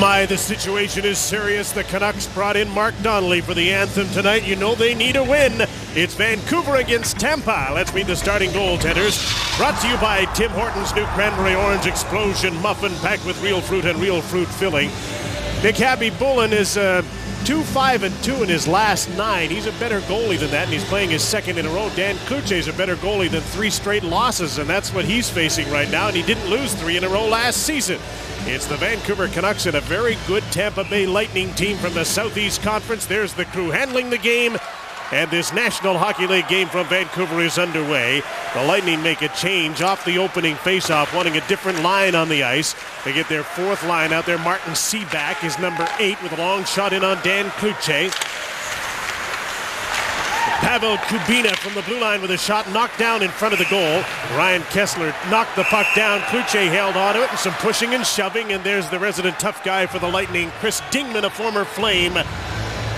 My, the situation is serious. The Canucks brought in Mark Donnelly for the anthem tonight. You know they need a win. It's Vancouver against Tampa. Let's meet the starting goaltenders. Brought to you by Tim Hortons' new Cranberry Orange Explosion Muffin packed with real fruit and real fruit filling. Nick Khabibulin is 2-5-2 in his last 9. He's a better goalie than that, and he's playing his second in a row. Dan Cloutier is a better goalie than 3 straight losses, and that's what he's facing right now, and he didn't lose 3 in a row last season. It's the Vancouver Canucks and a very good Tampa Bay Lightning team from the Southeast Conference. There's the crew handling the game, and this National Hockey League game from Vancouver is underway. The Lightning make a change off the opening faceoff, wanting a different line on the ice. They get their 4th line out there. Martin Seaback is number 8 with a long shot in on Dan Cloutier. Pavel Kubina from the blue line with a shot knocked down in front of the goal. Ryan Kessler knocked the puck down. Cloutier held onto it and some pushing and shoving. And there's the resident tough guy for the Lightning, Chris Dingman, a former Flame,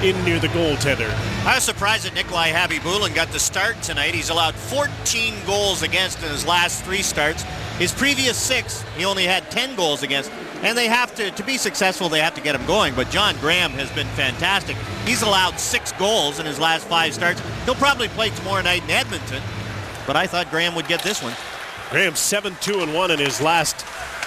in near the goaltender. I was surprised that Nikolai Khabibulin got the start tonight. He's allowed 14 goals against in his last 3 starts. His previous 6, he only had 10 goals against. And they have to be successful, they have to get him going. But John Graham has been fantastic. He's allowed 6 goals in his last 5 starts. He'll probably play tomorrow night in Edmonton. But I thought Graham would get this one. Graham 7-2-1 in his last,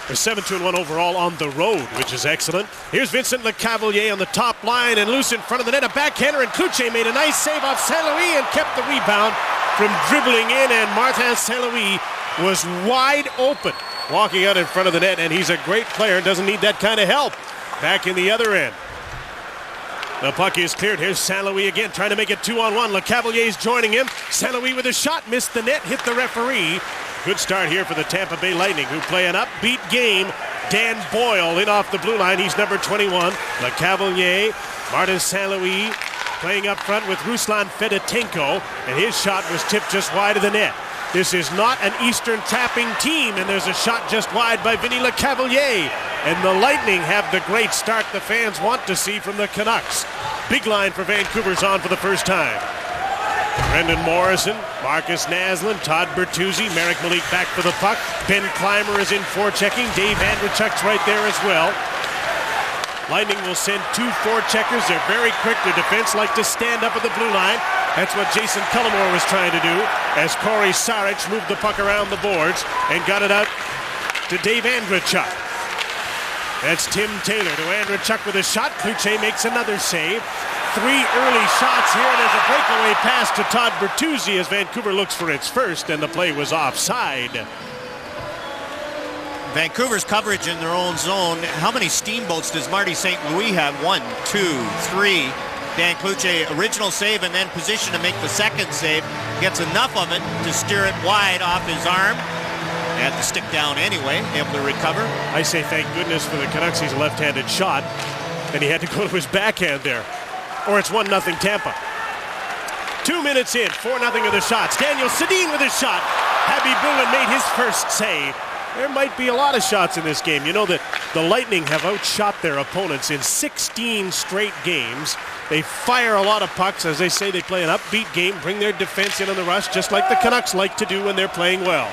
or 7-2-1 overall on the road, which is excellent. Here's Vincent Lecavalier on the top line and loose in front of the net. A backhander, and Cloutier made a nice save off Saint-Louis and kept the rebound from dribbling in, and Martin Saint-Louis was wide open walking out in front of the net, and he's a great player and doesn't need that kind of help. Back in the other end. The puck is cleared. Here's Saint-Louis again, trying to make it 2-on-1. Lecavalier's joining him. Saint-Louis with a shot, missed the net, hit the referee. Good start here for the Tampa Bay Lightning, who play an upbeat game. Dan Boyle in off the blue line. He's number 21. Lecavalier, Martin Saint-Louis playing up front with Ruslan Fedotenko, and his shot was tipped just wide of the net. This is not an Eastern tapping team, and there's a shot just wide by Vinny Lecavalier. And the Lightning have the great start the fans want to see from the Canucks. Big line for Vancouver's on for the first time. Brendan Morrison, Marcus Naslund, Todd Bertuzzi, Marek Malik back for the puck. Ben Clymer is in forechecking. Dave Andrechuk's right there as well. Lightning will send 2 forecheckers. They're very quick. Their defense like to stand up at the blue line. That's what Jason Cullimore was trying to do as Corey Saric moved the puck around the boards and got it out to Dave Andrechuk. That's Tim Taylor to Andrechuk with a shot. Cloutier makes another save. 3 early shots here, and there's a breakaway pass to Todd Bertuzzi as Vancouver looks for its first, and the play was offside. Vancouver's coverage in their own zone. How many steamboats does Marty St. Louis have? 1, 2, 3. Dan Cloutier, original save and then position to make the second save. Gets enough of it to steer it wide off his arm. Had to stick down anyway, able to recover. I say thank goodness for the Canucks. He's a left-handed shot, and he had to go to his backhand there. Or it's 1-0 Tampa. 2 minutes in, 4-0 of the shots. Daniel Sedin with his shot. Khabibulin made his first save. There might be a lot of shots in this game. You know that the Lightning have outshot their opponents in 16 straight games. They fire a lot of pucks. As they say, they play an upbeat game, bring their defense in on the rush, just like the Canucks like to do when they're playing well.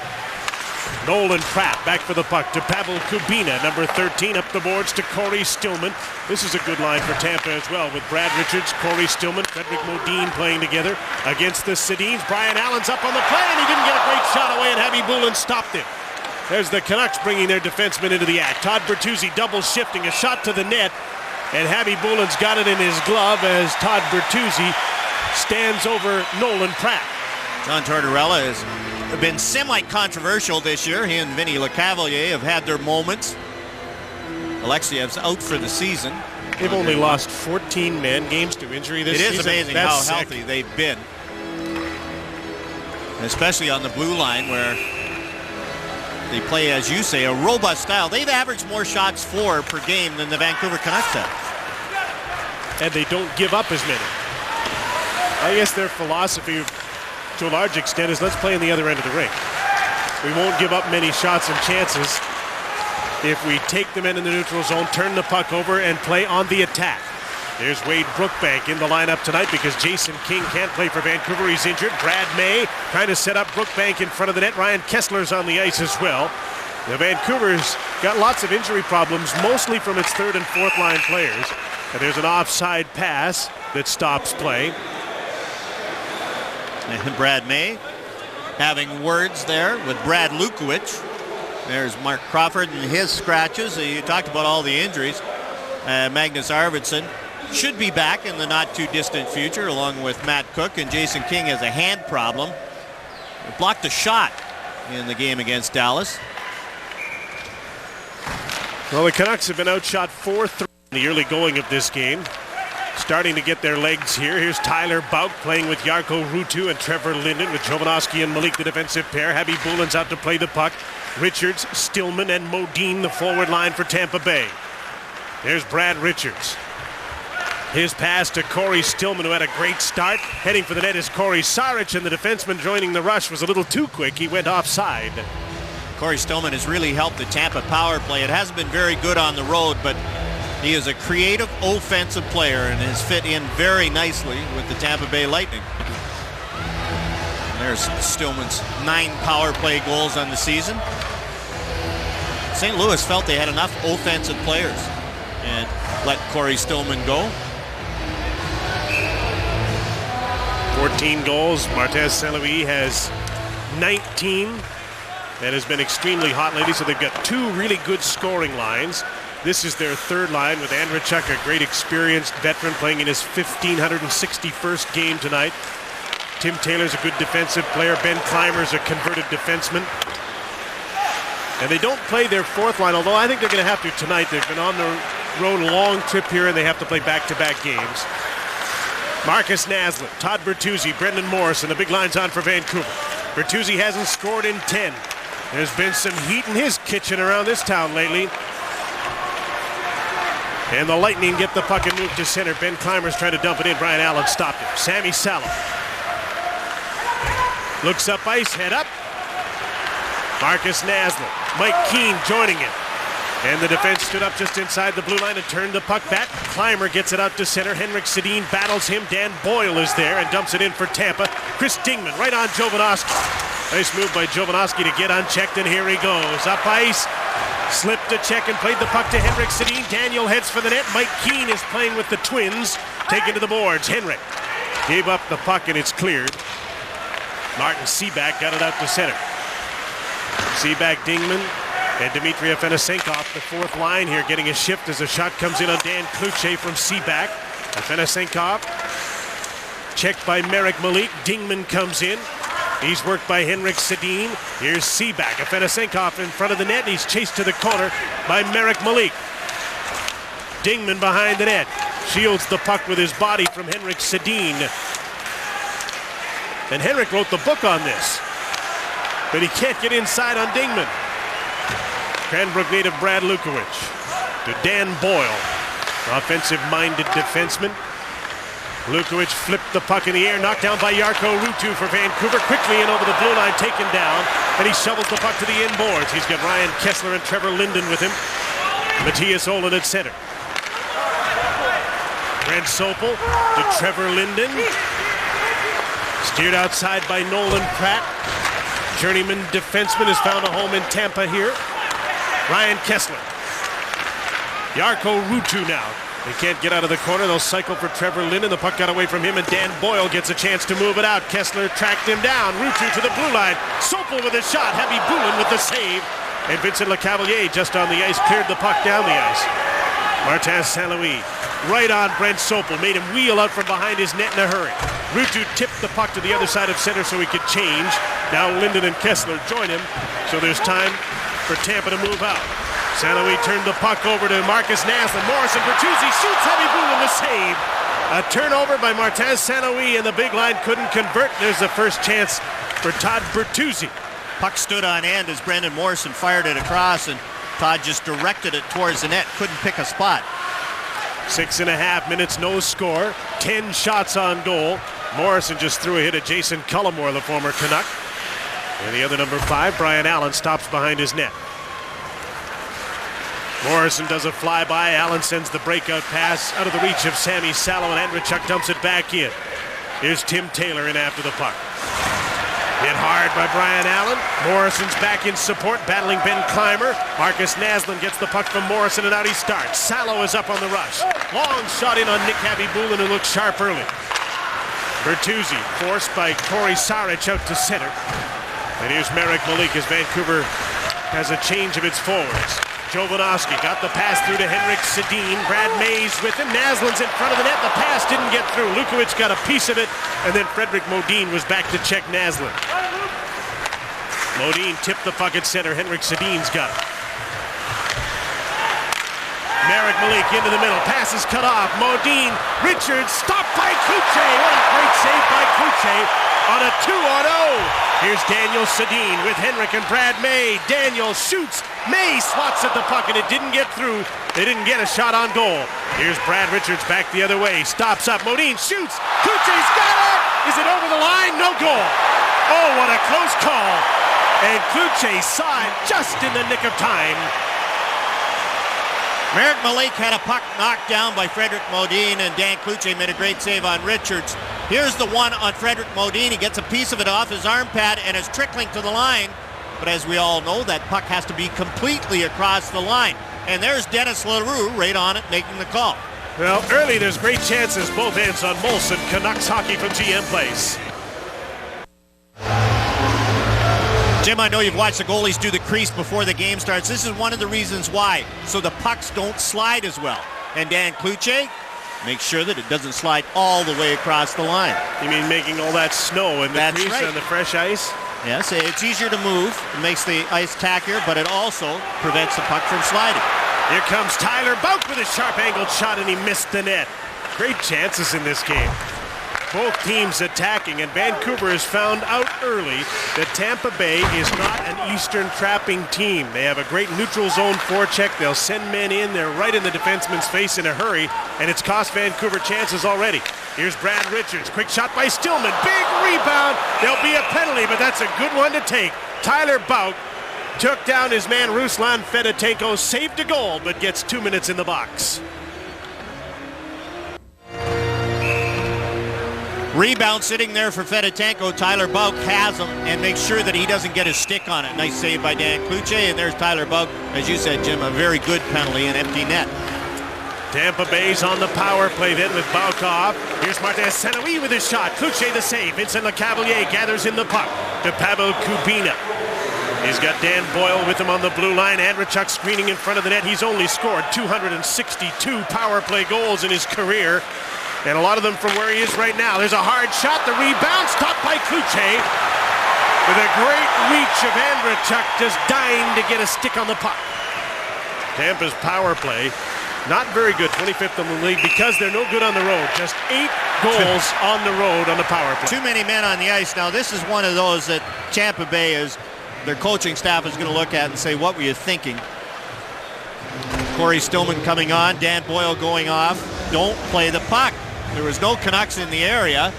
Nolan Pratt back for the puck to Pavel Kubina, number 13, up the boards to Corey Stillman. This is a good line for Tampa as well, with Brad Richards, Corey Stillman, Frederick Modine playing together against the Sedins. Brian Allen's up on the play, and he didn't get a great shot away, and Khabibulin stopped it. There's the Canucks bringing their defenseman into the act. Todd Bertuzzi double shifting, a shot to the net, and Khabibulin's got it in his glove as Todd Bertuzzi stands over Nolan Pratt. John Tortorella has been semi-controversial this year. He and Vinny Lecavalier have had their moments. Alexiev's out for the season. They've only lost 14 man games to injury this season. It is amazing how healthy they've been. Especially on the blue line where they play, as you say, a robust style. They've averaged more shots for per game than the Vancouver Canucks have. And they don't give up as many. I guess their philosophy, to a large extent, is let's play on the other end of the rink. We won't give up many shots and chances if we take them in the neutral zone, turn the puck over, and play on the attack. There's Wade Brookbank in the lineup tonight because Jason King can't play for Vancouver. He's injured. Brad May trying to set up Brookbank in front of the net. Ryan Kessler's on the ice as well. The Vancouver's got lots of injury problems, mostly from its third and fourth line players. And there's an offside pass that stops play. And Brad May having words there with Brad Lukowich. There's Mark Crawford and his scratches. You talked about all the injuries. Magnus Arvidsson should be back in the not too distant future, along with Matt Cook, and Jason King has a hand problem. He blocked a shot in the game against Dallas. Well, the Canucks have been outshot 4-3 in the early going of this game. Starting to get their legs here. Here's Tyler Bouk playing with Jarkko Ruutu and Trevor Linden, with Jovanovski and Malik, the defensive pair. Habib Boulin's out to play the puck. Richards, Stillman, and Modin, the forward line for Tampa Bay. There's Brad Richards. His pass to Corey Stillman, who had a great start. Heading for the net is Corey Saric, and the defenseman joining the rush was a little too quick. He went offside. Corey Stillman has really helped the Tampa power play. It hasn't been very good on the road, but he is a creative offensive player and has fit in very nicely with the Tampa Bay Lightning. And there's Stillman's 9 power play goals on the season. St. Louis felt they had enough offensive players and let Corey Stillman go. 14 goals. Martin St. Louis has 19. That has been extremely hot lately, so they've got 2 really good scoring lines. This is their third line with Andreychuk, a great experienced veteran playing in his 1,561st game tonight. Tim Taylor's a good defensive player. Ben Clymer's a converted defenseman. And they don't play their fourth line, although I think they're going to have to tonight. They've been on the road a long trip here, and they have to play back-to-back games. Marcus Naslund, Todd Bertuzzi, Brendan Morrison, the big line's on for Vancouver. Bertuzzi hasn't scored in 10. There's been some heat in his kitchen around this town lately. And the Lightning get the puck and move to center. Ben Clymer's trying to dump it in. Brian Allen stopped him. Sammy Salo looks up ice, head up. Marcus Naslund. Mike Keane joining him. And the defense stood up just inside the blue line and turned the puck back. Clymer gets it out to center. Henrik Sedin battles him. Dan Boyle is there and dumps it in for Tampa. Chris Dingman right on Jovanovski. Nice move by Jovanovski to get unchecked, and here he goes. Up ice. Slipped a check and played the puck to Henrik Sedin. Daniel heads for the net. Mike Keane is playing with the Twins. Taken to the boards. Henrik gave up the puck and it's cleared. Martin Seaback got it out to center. Seaback, Dingman, and Dmitry Afanasenkov, the fourth line here, getting a shift as a shot comes in on Dan Cloutier from Seaback. Afanasenkov checked by Merrick Malik. Dingman comes in. He's worked by Henrik Sedin. Here's Seaback. Afanasenkov in front of the net. And he's chased to the corner by Merrick Malik. Dingman behind the net. Shields the puck with his body from Henrik Sedin. And Henrik wrote the book on this. But he can't get inside on Dingman. Cranbrook native Brad Lukowich to Dan Boyle. Offensive-minded defenseman. Lukowich flipped the puck in the air, knocked down by Jarkko Ruutu for Vancouver. Quickly in over the blue line, taken down, and he shovels the puck to the inboards. He's got Ryan Kessler and Trevor Linden with him. Matthias Olin at center. Brent Sopel to Trevor Linden. Steered outside by Nolan Pratt. Journeyman defenseman has found a home in Tampa here. Ryan Kessler. Jarkko Ruutu now. They can't get out of the corner. They'll cycle for Trevor Linden. The puck got away from him, and Dan Boyle gets a chance to move it out. Kessler tracked him down. Ruutu to the blue line. Sopel with a shot. Habib Boulin with the save. And Vincent Lecavalier just on the ice cleared the puck down the ice. Martin St. Louis right on Brent Sopel. Made him wheel out from behind his net in a hurry. Ruutu tipped the puck to the other side of center so he could change. Now Linden and Kessler join him. So there's time for Tampa to move out. St. Louis turned the puck over to Marcus Naslund. Morrison, Bertuzzi shoots. Habib Boulin the save. A turnover by Martin St. Louis, and the big line couldn't convert. There's the first chance for Todd Bertuzzi. Puck stood on end as Brendan Morrison fired it across, and Todd just directed it towards the net. Couldn't pick a spot. 6.5 minutes, no score. 10 shots on goal. Morrison just threw a hit at Jason Cullimore, the former Canuck. And the other number 5, Brian Allen, stops behind his net. Morrison does a flyby. Allen sends the breakout pass out of the reach of Sammy Salo, and Andreychuk dumps it back in. Here's Tim Taylor in after the puck. Hit hard by Brian Allen. Morrison's back in support, battling Ben Clymer. Marcus Naslund gets the puck from Morrison, and out he starts. Salo is up on the rush. Long shot in on Nick Habibulin, who looks sharp early. Bertuzzi forced by Corey Saric out to center. And here's Marek Malik as Vancouver has a change of its forwards. Jovanovski got the pass through to Henrik Sedin. Brad Mays with him. Naslund's in front of the net. The pass didn't get through. Lukowicz got a piece of it, and then Frederick Modin was back to check Naslund. Modin tipped the puck at center. Henrik Sedin's got it. Marek Malik into the middle. Pass is cut off. Modin. Richards stopped by Kuche. What a great save by Kuche on a 2-on-0. Here's Daniel Sedin with Henrik and Brad May. Daniel shoots. May swats at the puck, and it didn't get through. They didn't get a shot on goal. Here's Brad Richards back the other way. Stops up. Modin shoots. Kuche's got it. Is it over the line? No goal. Oh, what a close call. And Kuche saw it just in the nick of time. Marek Malik had a puck knocked down by Frederick Modin, and Dan Kluche made a great save on Richards. Here's the one on Frederick Modin. He gets a piece of it off his arm pad and is trickling to the line. But as we all know, that puck has to be completely across the line. And there's Dennis Leroux right on it, making the call. Well, early there's great chances both ends on Molson. Canucks hockey from GM Place. Jim, I know you've watched the goalies do the crease before the game starts. This is one of the reasons why, so the pucks don't slide as well. And Dan Kluche makes sure that it doesn't slide all the way across the line. You mean making all that snow in the crease on the fresh ice? Yes, it's easier to move. It makes the ice tackier, but it also prevents the puck from sliding. Here comes Tyler Bouk with a sharp-angled shot, and he missed the net. Great chances in this game. Both teams attacking, and Vancouver has found out early that Tampa Bay is not an Eastern trapping team. They have a great neutral zone forecheck. They'll send men in. They're right in the defenseman's face in a hurry, and it's cost Vancouver chances already. Here's Brad Richards. Quick shot by Stillman. Big rebound. There'll be a penalty, but that's a good one to take. Tyler Bouk took down his man Ruslan Fedotenko, saved a goal, but gets 2 minutes in the box. Rebound sitting there for Fedotenko. Tyler Bouk has him and makes sure that he doesn't get his stick on it. Nice save by Dan Kluche, and there's Tyler Bouk. As you said, Jim, a very good penalty, an empty net. Tampa Bay's on the power play then with Bouk off. Here's Martin Saint-Louis with his shot. Kluche the save. Vincent Lecavalier gathers in the puck to Pavel Kubina. He's got Dan Boyle with him on the blue line. Andrechuk screening in front of the net. He's only scored 262 power play goals in his career, and a lot of them from where he is right now. There's a hard shot. The rebound stopped by Kluche with a great reach of Andrechuk, just dying to get a stick on the puck. Tampa's power play, not very good, 25th in the league, because they're no good on the road. Just 8 goals on the road on the power play. Too many men on the ice. Now, this is one of those that Tampa Bay is, their coaching staff is going to look at and say, what were you thinking? Corey Stillman coming on, Dan Boyle going off. Don't play the puck. There was no Canucks in the area.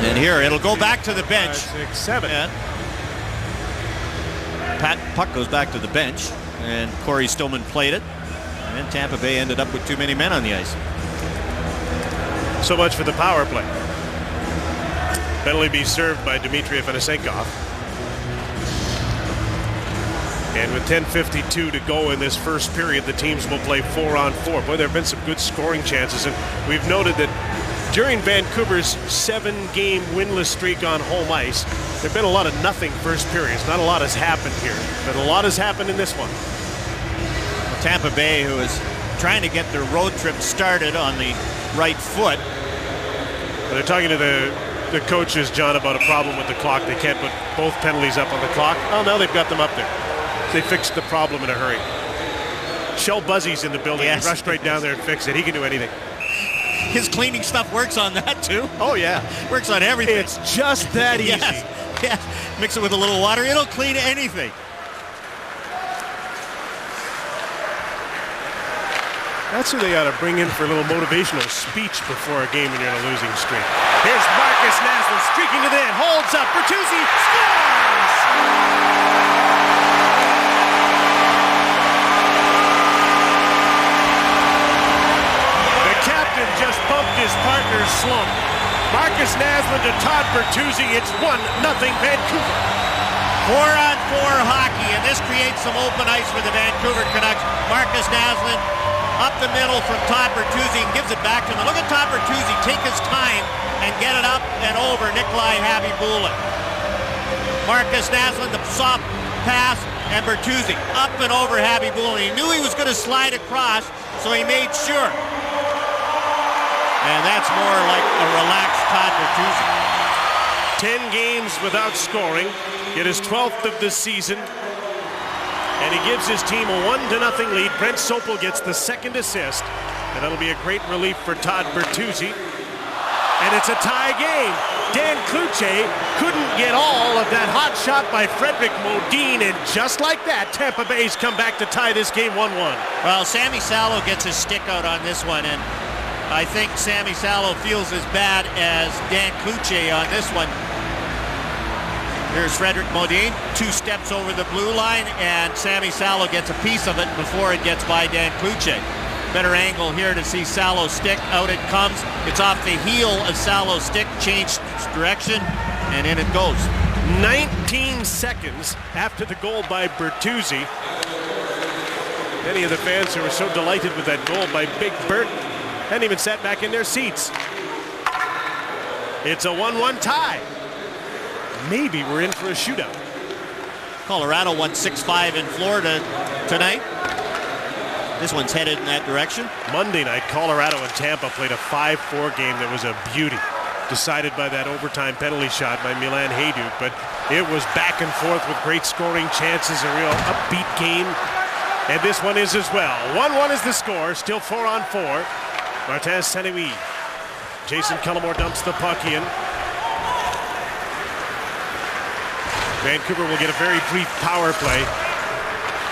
And here, it'll go back to the bench. 5, 6, 7. Yeah. Puck goes back to the bench, and Corey Stillman played it. And Tampa Bay ended up with too many men on the ice. So much for the power play. Penalty be served by Dmitry Afanasenkov. And with 10:52 to go in this first period, the teams will play 4-on-4. Boy, there have been some good scoring chances, and we've noted that during Vancouver's 7-game winless streak on home ice, there have been a lot of nothing first periods. Not a lot has happened here, but a lot has happened in this one. Well, Tampa Bay, who is trying to get their road trip started on the right foot. But they're talking to the coaches, John, about a problem with the clock. They can't put both penalties up on the clock. Oh, now they've got them up there. They fixed the problem in a hurry. Shell Buzzy's in the building. Yes. He rushed right down there and fixed it. He can do anything. His cleaning stuff works on that too. Oh yeah, works on everything. It's just that easy. Yes. Yeah. Mix it with a little water, it'll clean anything. That's who they ought to bring in for a little motivational speech before a game when you're in a losing streak. Here's Marcus Naslund streaking to the end, holds up. Bertuzzi scores! Just bumped his partner's slump. Naslund to Todd Bertuzzi. It's 1-0 Vancouver. 4-on-4 hockey, and this creates some open ice for the Vancouver Canucks. Marcus Naslund up the middle from Todd Bertuzzi and gives it back to him. Look at Todd Bertuzzi take his time and get it up and over Nikolai Habibulin. Marcus Naslund, the soft pass, and Bertuzzi up and over Habibulin. He knew he was going to slide across, so he made sure. And that's more like a relaxed Todd Bertuzzi. 10 games without scoring, yet his 12th of the season, and he gives his team a 1-0 lead. Brent Sopel gets the second assist, and that'll be a great relief for Todd Bertuzzi. And it's a tie game. Dan Cloutier couldn't get all of that hot shot by Frederic Modin, and just like that, Tampa Bay's come back to tie this game 1-1. Well, Sammy Salo gets his stick out on this one, and I think Sammy Salo feels as bad as Dan Cloutier on this one. Here's Frederic Modin, 2 steps over the blue line, and Sammy Salo gets a piece of it before it gets by Dan Cloutier. Better angle here to see Salo's stick. Out it comes. It's off the heel of Salo's stick, changed direction, and in it goes. 19 seconds after the goal by Bertuzzi. Many of the fans who were so delighted with that goal by Big Bert hadn't even sat back in their seats. It's a 1-1 tie. Maybe we're in for a shootout. Colorado won 6-5 in Florida tonight. This one's headed in that direction. Monday night, Colorado and Tampa played a 5-4 game that was a beauty. Decided by that overtime penalty shot by Milan Hajduk, but it was back and forth with great scoring chances, a real upbeat game. And this one is as well. 1-1 is the score, still 4-on-4. Martin Saint-Louis. Jason Cullimore dumps the puck in. Vancouver will get a very brief power play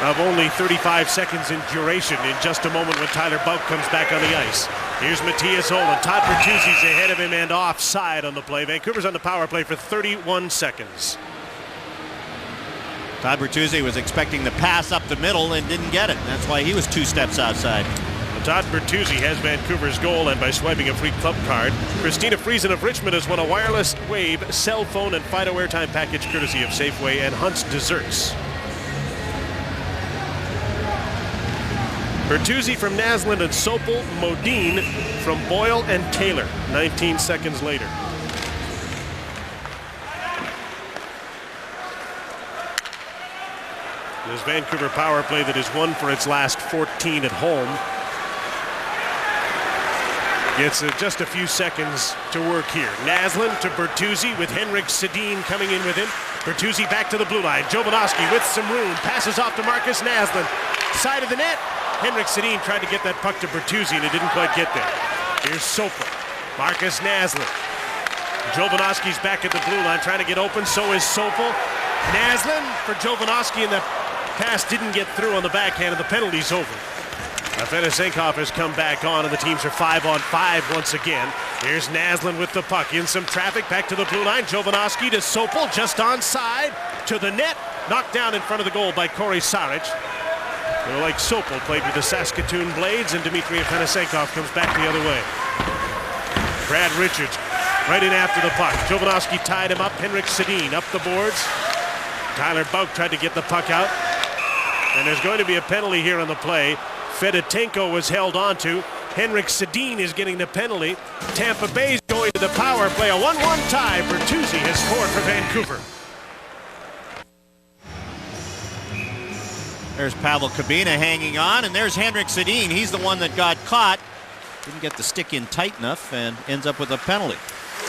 of only 35 seconds in duration in just a moment when Tyler Bouk comes back on the ice. Here's Matthias Ohlund. Todd Bertuzzi's ahead of him and offside on the play. Vancouver's on the power play for 31 seconds. Todd Bertuzzi was expecting the pass up the middle and didn't get it. That's why he was 2 steps outside. Todd Bertuzzi has Vancouver's goal, and by swiping a free club card, Christina Friesen of Richmond has won a wireless Wave cell phone and Fido airtime package courtesy of Safeway and Hunt's Desserts. Bertuzzi from Naslund and Sopel, Modin from Boyle and Taylor. 19 seconds later. This Vancouver power play that has won for its last 14 at home gets just a few seconds to work here. Naslund to Bertuzzi with Henrik Sedin coming in with him. Bertuzzi back to the blue line. Jovanovski with some room. Passes off to Marcus Naslund. Side of the net. Henrik Sedin tried to get that puck to Bertuzzi and it didn't quite get there. Here's Sopel. Marcus Naslund. Jovanovski's back at the blue line trying to get open. So is Sopel. Naslund for Jovanovski, and the pass didn't get through on the backhand, and the penalty's over. Fedosenkov has come back on, and the teams are 5-on-5 once again. Here's Naslund with the puck. In some traffic, back to the blue line. Jovanovski to Sopel, just onside. To the net. Knocked down in front of the goal by Corey Saric. Like Sopel played with the Saskatoon Blades, and Dmitry Fedosenkov comes back the other way. Brad Richards right in after the puck. Jovanovski tied him up. Henrik Sedin up the boards. Tyler Bouk tried to get the puck out. And there's going to be a penalty here on the play. Fedotenko was held onto. Henrik Sedin is getting the penalty. Tampa Bay's going to the power play. A 1-1 tie. Bertuzzi has scored for Vancouver. There's Pavel Kabina hanging on, and there's Henrik Sedin. He's the one that got caught. Didn't get the stick in tight enough and ends up with a penalty.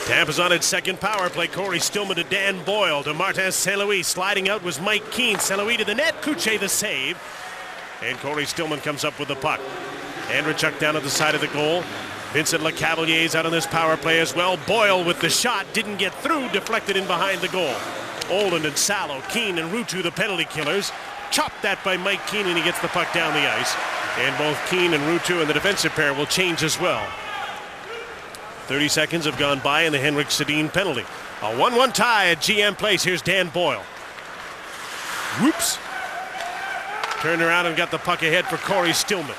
Tampa's on its second power play. Corey Stillman to Dan Boyle to Martin Saint-Louis. Sliding out was Mike Keane. Saint-Louis to the net. Cloutier the save. And Corey Stillman comes up with the puck. Andrechuk down at the side of the goal. Vincent Lecavalier's out on this power play as well. Boyle with the shot. Didn't get through. Deflected in behind the goal. Ohlund and Salo, Keane and Ruutu, the penalty killers. Chopped that by Mike Keane, and he gets the puck down the ice. And both Keane and Ruutu and the defensive pair will change as well. 30 seconds have gone by in the Henrik Sedin penalty. A 1-1 tie at GM Place. Here's Dan Boyle. Whoops. Turned around and got the puck ahead for Corey Stillman.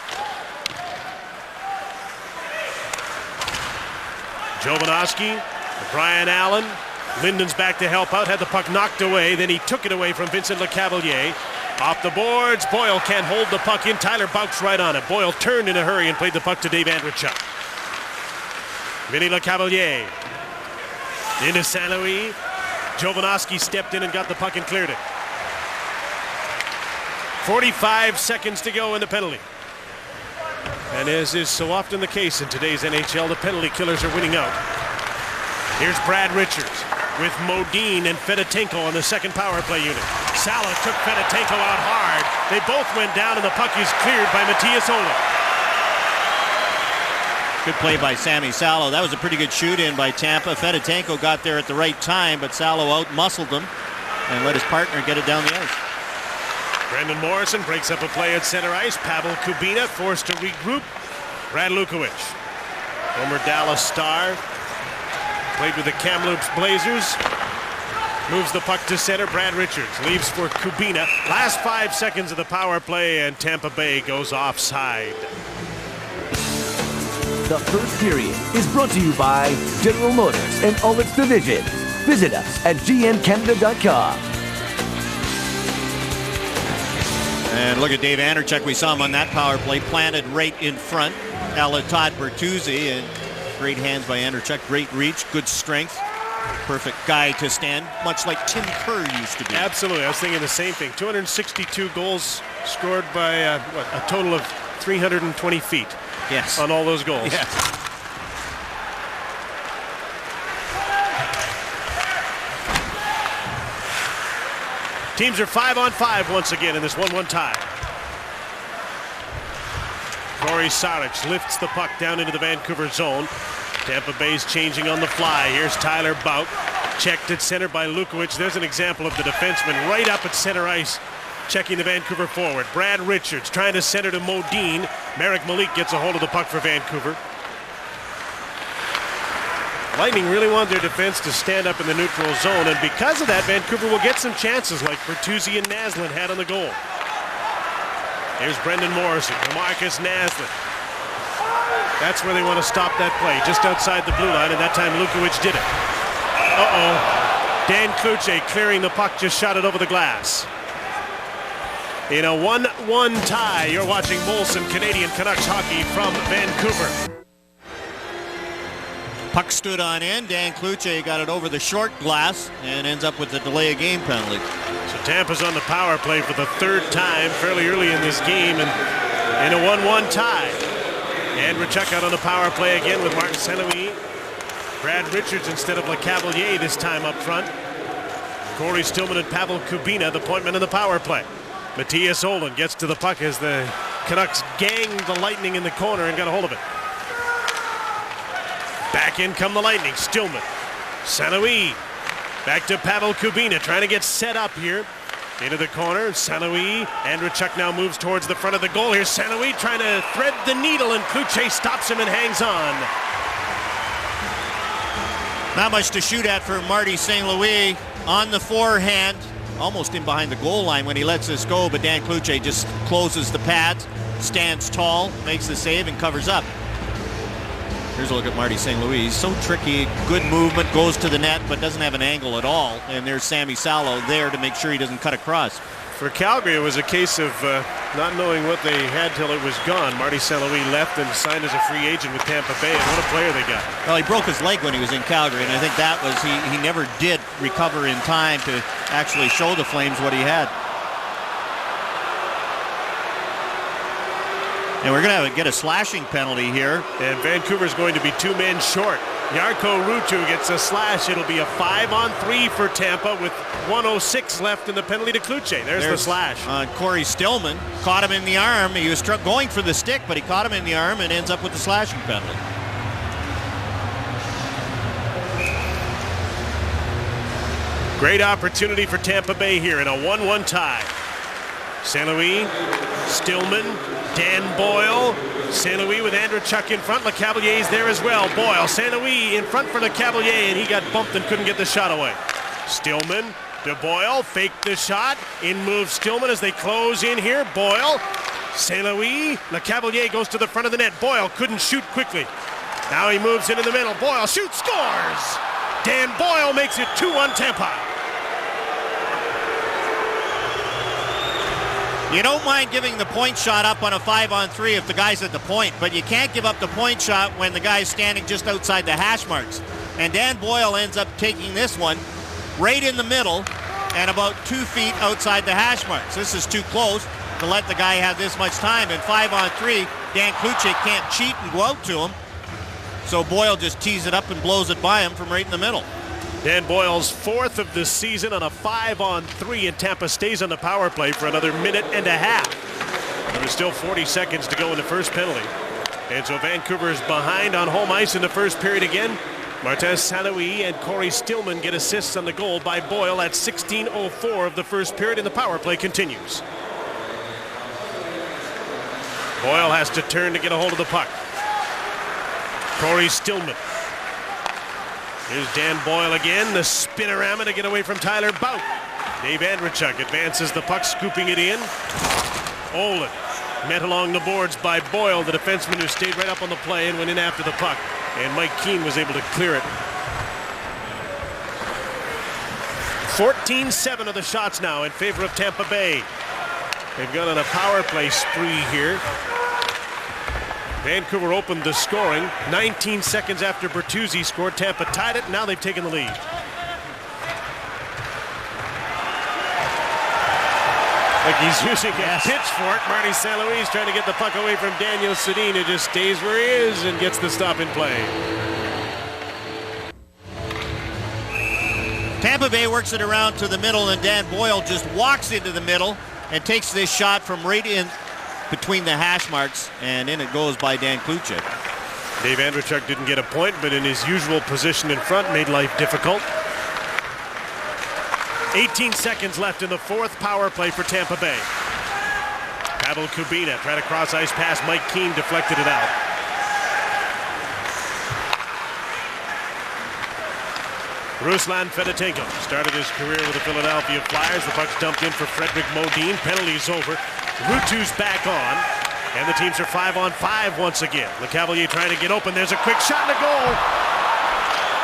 Jovanovski Brian Allen. Linden's back to help out. Had the puck knocked away. Then he took it away from Vincent Lecavalier. Off the boards. Boyle can't hold the puck in. Tyler bounced right on it. Boyle turned in a hurry and played the puck to Dave Andreychuk. Vinny Lecavalier. Into St. Louis. Jovanovski stepped in and got the puck and cleared it. 45 seconds to go in the penalty. And as is so often the case in today's NHL, the penalty killers are winning out. Here's Brad Richards with Modine and Fedotenko on the second power play unit. Sala took Fedotenko out hard. They both went down and the puck is cleared by Matthias Ola. Good play by Sammy Salo. That was a pretty good shoot in by Tampa. Fedotenko got there at the right time, but Salo out-muscled him and let his partner get it down the ice. Brendan Morrison breaks up a play at center ice. Pavel Kubina forced to regroup. Brad Lukowicz, former Dallas Star, played with the Kamloops Blazers. Moves the puck to center. Brad Richards leaves for Kubina. Last 5 seconds of the power play, and Tampa Bay goes offside. The first period is brought to you by General Motors and all its divisions. Visit us at gmcanada.com. And look at Dave Andreychuk. We saw him on that power play, planted right in front. Todd Bertuzzi, and great hands by Andreychuk. Great reach, good strength. Perfect guy to stand, much like Tim Kerr used to be. Absolutely. I was thinking the same thing. 262 goals scored by a total of 320 feet. Yes. On all those goals. Yes. Teams are 5-on-5 once again in this 1-1 tie. Corey Sarich lifts the puck down into the Vancouver zone. Tampa Bay's changing on the fly. Here's Tyler Bout. Checked at center by Lukowicz. There's an example of the defenseman right up at center ice, checking the Vancouver forward. Brad Richards trying to center to Modine. Marek Malik gets a hold of the puck for Vancouver. Lightning really want their defense to stand up in the neutral zone, and because of that, Vancouver will get some chances like Bertuzzi and Naslund had on the goal. Here's Brendan Morrison to Marcus Naslund. That's where they want to stop that play, just outside the blue line, and that time Lukowicz did it. Dan Kluche clearing the puck, just shot it over the glass. In a 1-1 tie, you're watching Molson Canadian Canucks hockey from Vancouver. Puck stood on end. Dan Kluche got it over the short glass and ends up with the delay of game penalty. So Tampa's on the power play for the third time fairly early in this game, and in a 1-1 tie. Andreychuk out on the power play again with Martin St. Louis. Brad Richards instead of Lecavalier this time up front. Corey Stillman and Pavel Kubina, the point men in the power play. Matthias Olin gets to the puck as the Canucks gang the Lightning in the corner and got a hold of it. Back in come the Lightning. Stillman. St. Louis. Back to Pavel Kubina trying to get set up here. Into the corner. St. Louis. Andreychuk now moves towards the front of the goal. Here's St. Louis trying to thread the needle, and Kluche stops him and hangs on. Not much to shoot at for Marty St. Louis. On the forehand. Almost in behind the goal line when he lets this go, but Dan Kluche just closes the pads, stands tall, makes the save, and covers up. Here's a look at Marty St. Louis. He's so tricky, good movement, goes to the net, but doesn't have an angle at all. And there's Sammy Salo there to make sure he doesn't cut across. For Calgary, it was a case of not knowing what they had till it was gone. Marty St. Louis left and signed as a free agent with Tampa Bay, and what a player they got. Well, he broke his leg when he was in Calgary, and I think that was, he never did recover in time to actually show the Flames what he had. And we're going to get a slashing penalty here. And Vancouver's going to be 2 men short. Jarkko Ruutu gets a slash. It'll be a 5-on-3 for Tampa with 1:06 left in the penalty to Kluche. There's the slash. Corey Stillman caught him in the arm. He was going for the stick, but he caught him in the arm and ends up with the slashing penalty. Great opportunity for Tampa Bay here in a 1-1 tie. St. Louis, Stillman, Dan Boyle. St. Louis with Andreychuk in front. Lecavallier's there as well. Boyle, St. Louis in front for Lecavalier, and he got bumped and couldn't get the shot away. Stillman to Boyle, faked the shot. In moves Stillman as they close in here. Boyle, St. Louis, Lecavalier goes to the front of the net. Boyle couldn't shoot quickly. Now he moves into the middle. Boyle shoots, scores! Dan Boyle makes it 2-1 Tampa. You don't mind giving the point shot up on a 5-on-3 if the guy's at the point, but you can't give up the point shot when the guy's standing just outside the hash marks. And Dan Boyle ends up taking this one right in the middle and about 2 feet outside the hash marks. This is too close to let the guy have this much time. And 5-on-3, Dan Kluche can't cheat and go out to him. So Boyle just tees it up and blows it by him from right in the middle. Dan Boyle's 4th of the season on a 5-on-3, and Tampa stays on the power play for another minute and a half. There's still 40 seconds to go in the first penalty. And so Vancouver is behind on home ice in the first period again. Martin St-Louis and Corey Stillman get assists on the goal by Boyle at 16:04 of the first period, and the power play continues. Boyle has to turn to get a hold of the puck. Corey Stillman. Here's Dan Boyle again, the spinorama to get away from Tyler Bout. Dave Andrechuk advances the puck, scooping it in. Olin met along the boards by Boyle, the defenseman who stayed right up on the play and went in after the puck. And Mike Keane was able to clear it. 14-7 of the shots now in favor of Tampa Bay. They've gone on a power play spree here. Vancouver opened the scoring 19 seconds after Bertuzzi scored. Tampa tied it. Now they've taken the lead. Like he's using a pitchfork. Marty St. Louis trying to get the puck away from Daniel Sedin, who just stays where he is and gets the stop in play. Tampa Bay works it around to the middle, and Dan Boyle just walks into the middle and takes this shot from right in between the hash marks, and in it goes by Dan Kluche. Dave Andrechuk didn't get a point, but in his usual position in front made life difficult. 18 seconds left in the 4th power play for Tampa Bay. Pavel Kubina tried a cross ice pass. Mike Keane deflected it out. Ruslan Fedotenko started his career with the Philadelphia Flyers. The puck's dumped in for Frederic Modin. Penalty's over. Rutu's back on, and the teams are 5-on-5 once again. LeCavalier trying to get open. There's a quick shot and a goal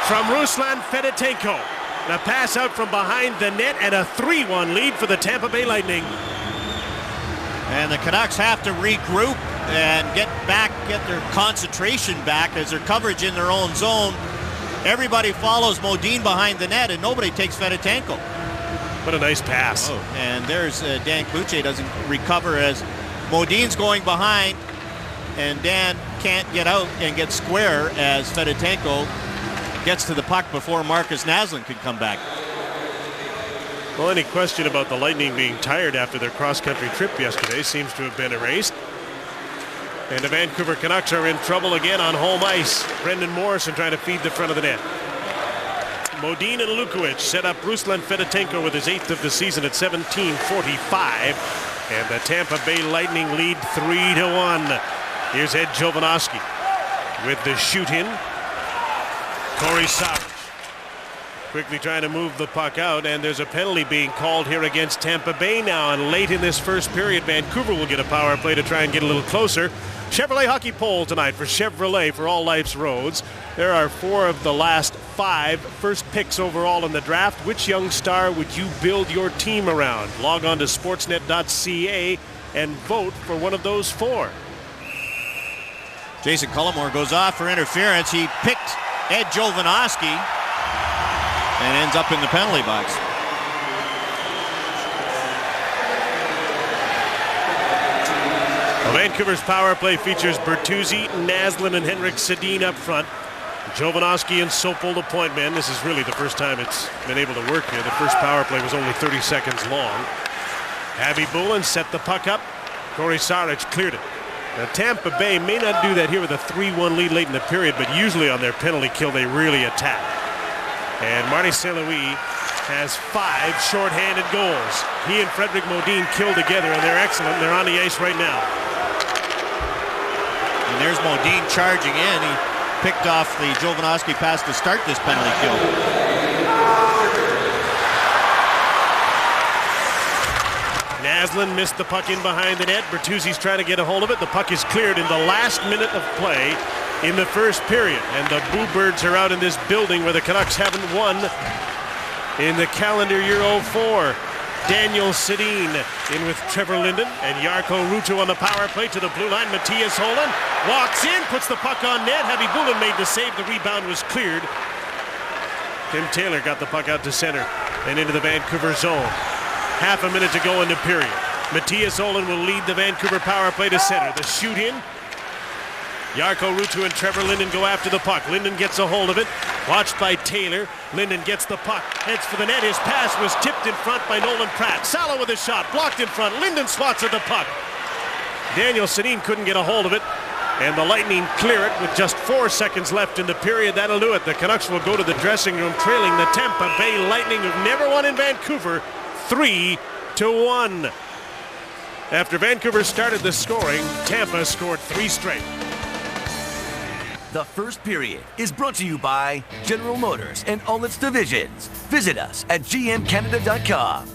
from Ruslan Fedotenko. A pass out from behind the net, and a 3-1 lead for the Tampa Bay Lightning. And the Canucks have to regroup and get their concentration back as their coverage in their own zone. Everybody follows Modin behind the net, and nobody takes Fedotenko. What a nice pass. Oh, and there's Dan Kluche doesn't recover as Modin's going behind, and Dan can't get out and get square as Fedotenko gets to the puck before Marcus Naslund could come back. Well, any question about the Lightning being tired after their cross-country trip yesterday seems to have been erased. And the Vancouver Canucks are in trouble again on home ice. Brendan Morrison trying to feed the front of the net. Modin and Lukovic set up Ruslan Fedotenko with his 8th of the season at 17:45. And the Tampa Bay Lightning lead 3-1. Here's Ed Jovanovski with the shoot-in. Corey Savage quickly trying to move the puck out, and there's a penalty being called here against Tampa Bay now. And late in this first period, Vancouver will get a power play to try and get a little closer. Chevrolet hockey poll tonight for Chevrolet for all life's roads. There are 4 of the last 5 first picks overall in the draft. Which young star would you build your team around? Log on to sportsnet.ca and vote for one of those 4. Jason Cullimore goes off for interference. He picked Ed Jovanovski and ends up in the penalty box. Well, Vancouver's power play features Bertuzzi, Naslund, and Henrik Sedin up front. Jovanovski and Sopel the point man. This is really the first time it's been able to work here. The first power play was only 30 seconds long. Khabibulin set the puck up. Corey Saric cleared it. Now, Tampa Bay may not do that here with a 3-1 lead late in the period, but usually on their penalty kill, they really attack. And Marty St. Louis has 5 shorthanded goals. He and Frederic Modin kill together, and they're excellent. They're on the ice right now. And there's Modin charging in. He picked off the Jovanovski pass to start this penalty kill. Naslund missed the puck in behind the net. Bertuzzi's trying to get a hold of it. The puck is cleared in the last minute of play in the first period. And the Boo Birds are out in this building where the Canucks haven't won in the calendar year 04. Daniel Sedin in with Trevor Linden and Jarkko Ruutu on the power play to the blue line. Matthias Holland walks in, puts the puck on net. Habibulin made the save. The rebound was cleared. Tim Taylor got the puck out to center and into the Vancouver zone. Half a minute to go in the period. Matthias Holland will lead the Vancouver power play to center. The shoot in. Jarkko Ruutu and Trevor Linden go after the puck. Linden gets a hold of it. Watched by Taylor. Linden gets the puck. Heads for the net. His pass was tipped in front by Nolan Pratt. Salo with a shot. Blocked in front. Linden swats at the puck. Daniel Sedin couldn't get a hold of it. And the Lightning clear it with just 4 seconds left in the period. That'll do it. The Canucks will go to the dressing room trailing the Tampa Bay Lightning, who've never won in Vancouver, 3-1. After Vancouver started the scoring, Tampa scored 3 straight. The first period is brought to you by General Motors and all its divisions. Visit us at gmcanada.com.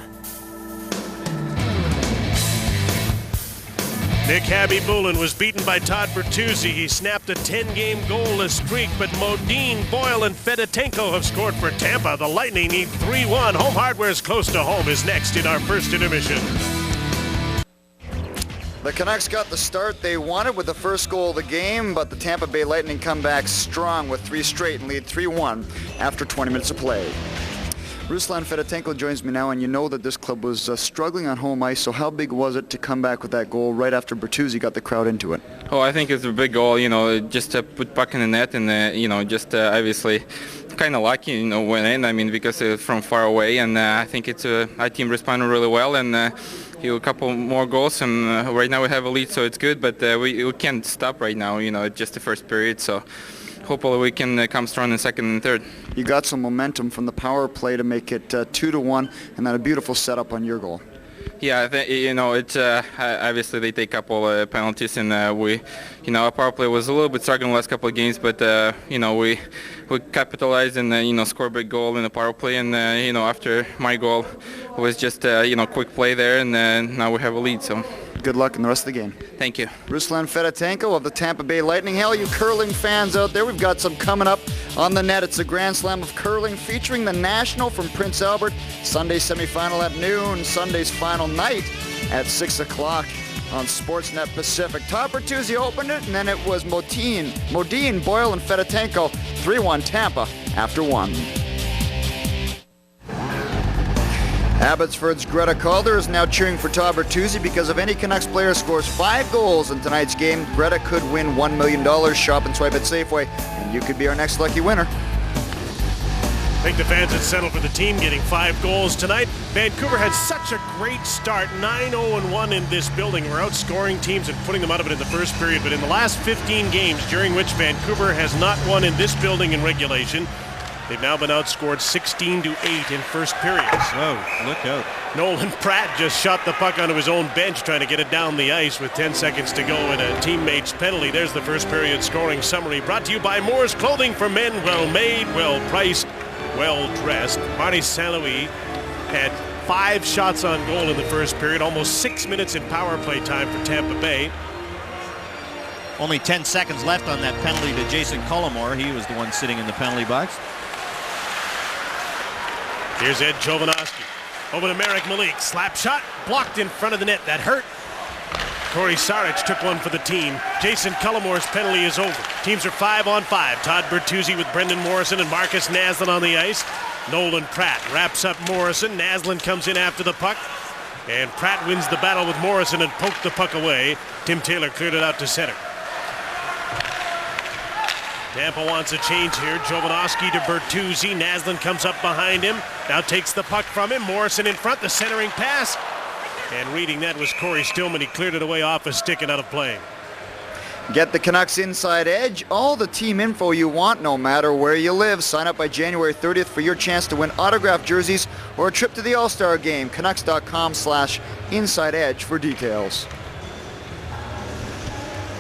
Nick Habibulin was beaten by Todd Bertuzzi. He snapped a 10-game goalless streak, but Modine, Boyle, and Fedotenko have scored for Tampa. The Lightning need 3-1. Home Hardware's close to home is next in our first intermission. The Canucks got the start they wanted with the first goal of the game, but the Tampa Bay Lightning come back strong with 3 straight and lead 3-1 after 20 minutes of play. Ruslan Fedotenko joins me now, and you know that this club was struggling on home ice, so how big was it to come back with that goal right after Bertuzzi got the crowd into it? Oh, I think it's a big goal, just to put puck in the net and, obviously kind of lucky, went in, because it's from far away, and I think it's our team responded really well, and a couple more goals, and right now we have a lead, so it's good, but we can't stop right now, it's just the first period, so hopefully we can come strong in second and third. You got some momentum from the power play to make it 2-1, and then a beautiful setup on your goal. Yeah, it's obviously they take a couple penalties, and our power play was a little bit struggling the last couple of games, but we capitalized and scored a big goal in the power play, and after my goal was just quick play there, and now we have a lead. So good luck in the rest of the game. Thank you. Ruslan Fedotenko of the Tampa Bay Lightning. Hey, all you curling fans out there, we've got some coming up on the net. It's the Grand Slam of Curling featuring the National from Prince Albert. Sunday semifinal at noon, Sunday's final night at 6 o'clock on Sportsnet Pacific. Todd Bertuzzi opened it, and then it was Modine, Boyle, and Fedotenko. 3-1 Tampa after 1. Abbotsford's Greta Calder is now cheering for Todd Bertuzzi because if any Canucks player scores 5 goals in tonight's game, Greta could win $1 million. Shop and swipe at Safeway, and you could be our next lucky winner. I think the fans had settled for the team getting 5 goals tonight. Vancouver had such a great start, 9-0-1 in this building. We're outscoring teams and putting them out of it in the first period, but in the last 15 games during which Vancouver has not won in this building in regulation, they've now been outscored 16-8 in first periods. Oh, look out. Nolan Pratt just shot the puck onto his own bench trying to get it down the ice with 10 seconds to go and a teammate's penalty. There's the first period scoring summary brought to you by Moore's Clothing for Men. Well made, well priced, well dressed. Marty St. Louis had 5 shots on goal in the first period, almost 6 minutes in power play time for Tampa Bay. Only 10 seconds left on that penalty to Jason Cullimore. He was the one sitting in the penalty box. Here's Ed Jovanovski. Over to Marek Malik. Slap shot. Blocked in front of the net. That hurt. Corey Saric took one for the team. Jason Cullimore's penalty is over. Teams are 5-on-5. Todd Bertuzzi with Brendan Morrison and Marcus Naslund on the ice. Nolan Pratt wraps up Morrison. Naslund comes in after the puck. And Pratt wins the battle with Morrison and poked the puck away. Tim Taylor cleared it out to center. Tampa wants a change here. Jovanovski to Bertuzzi. Naslund comes up behind him. Now takes the puck from him. Morrison in front. The centering pass. And reading that was Corey Stillman. He cleared it away off a stick and out of play. Get the Canucks Inside Edge. All the team info you want, no matter where you live. Sign up by January 30th for your chance to win autographed jerseys or a trip to the All-Star Game. Canucks.com/Inside Edge for details.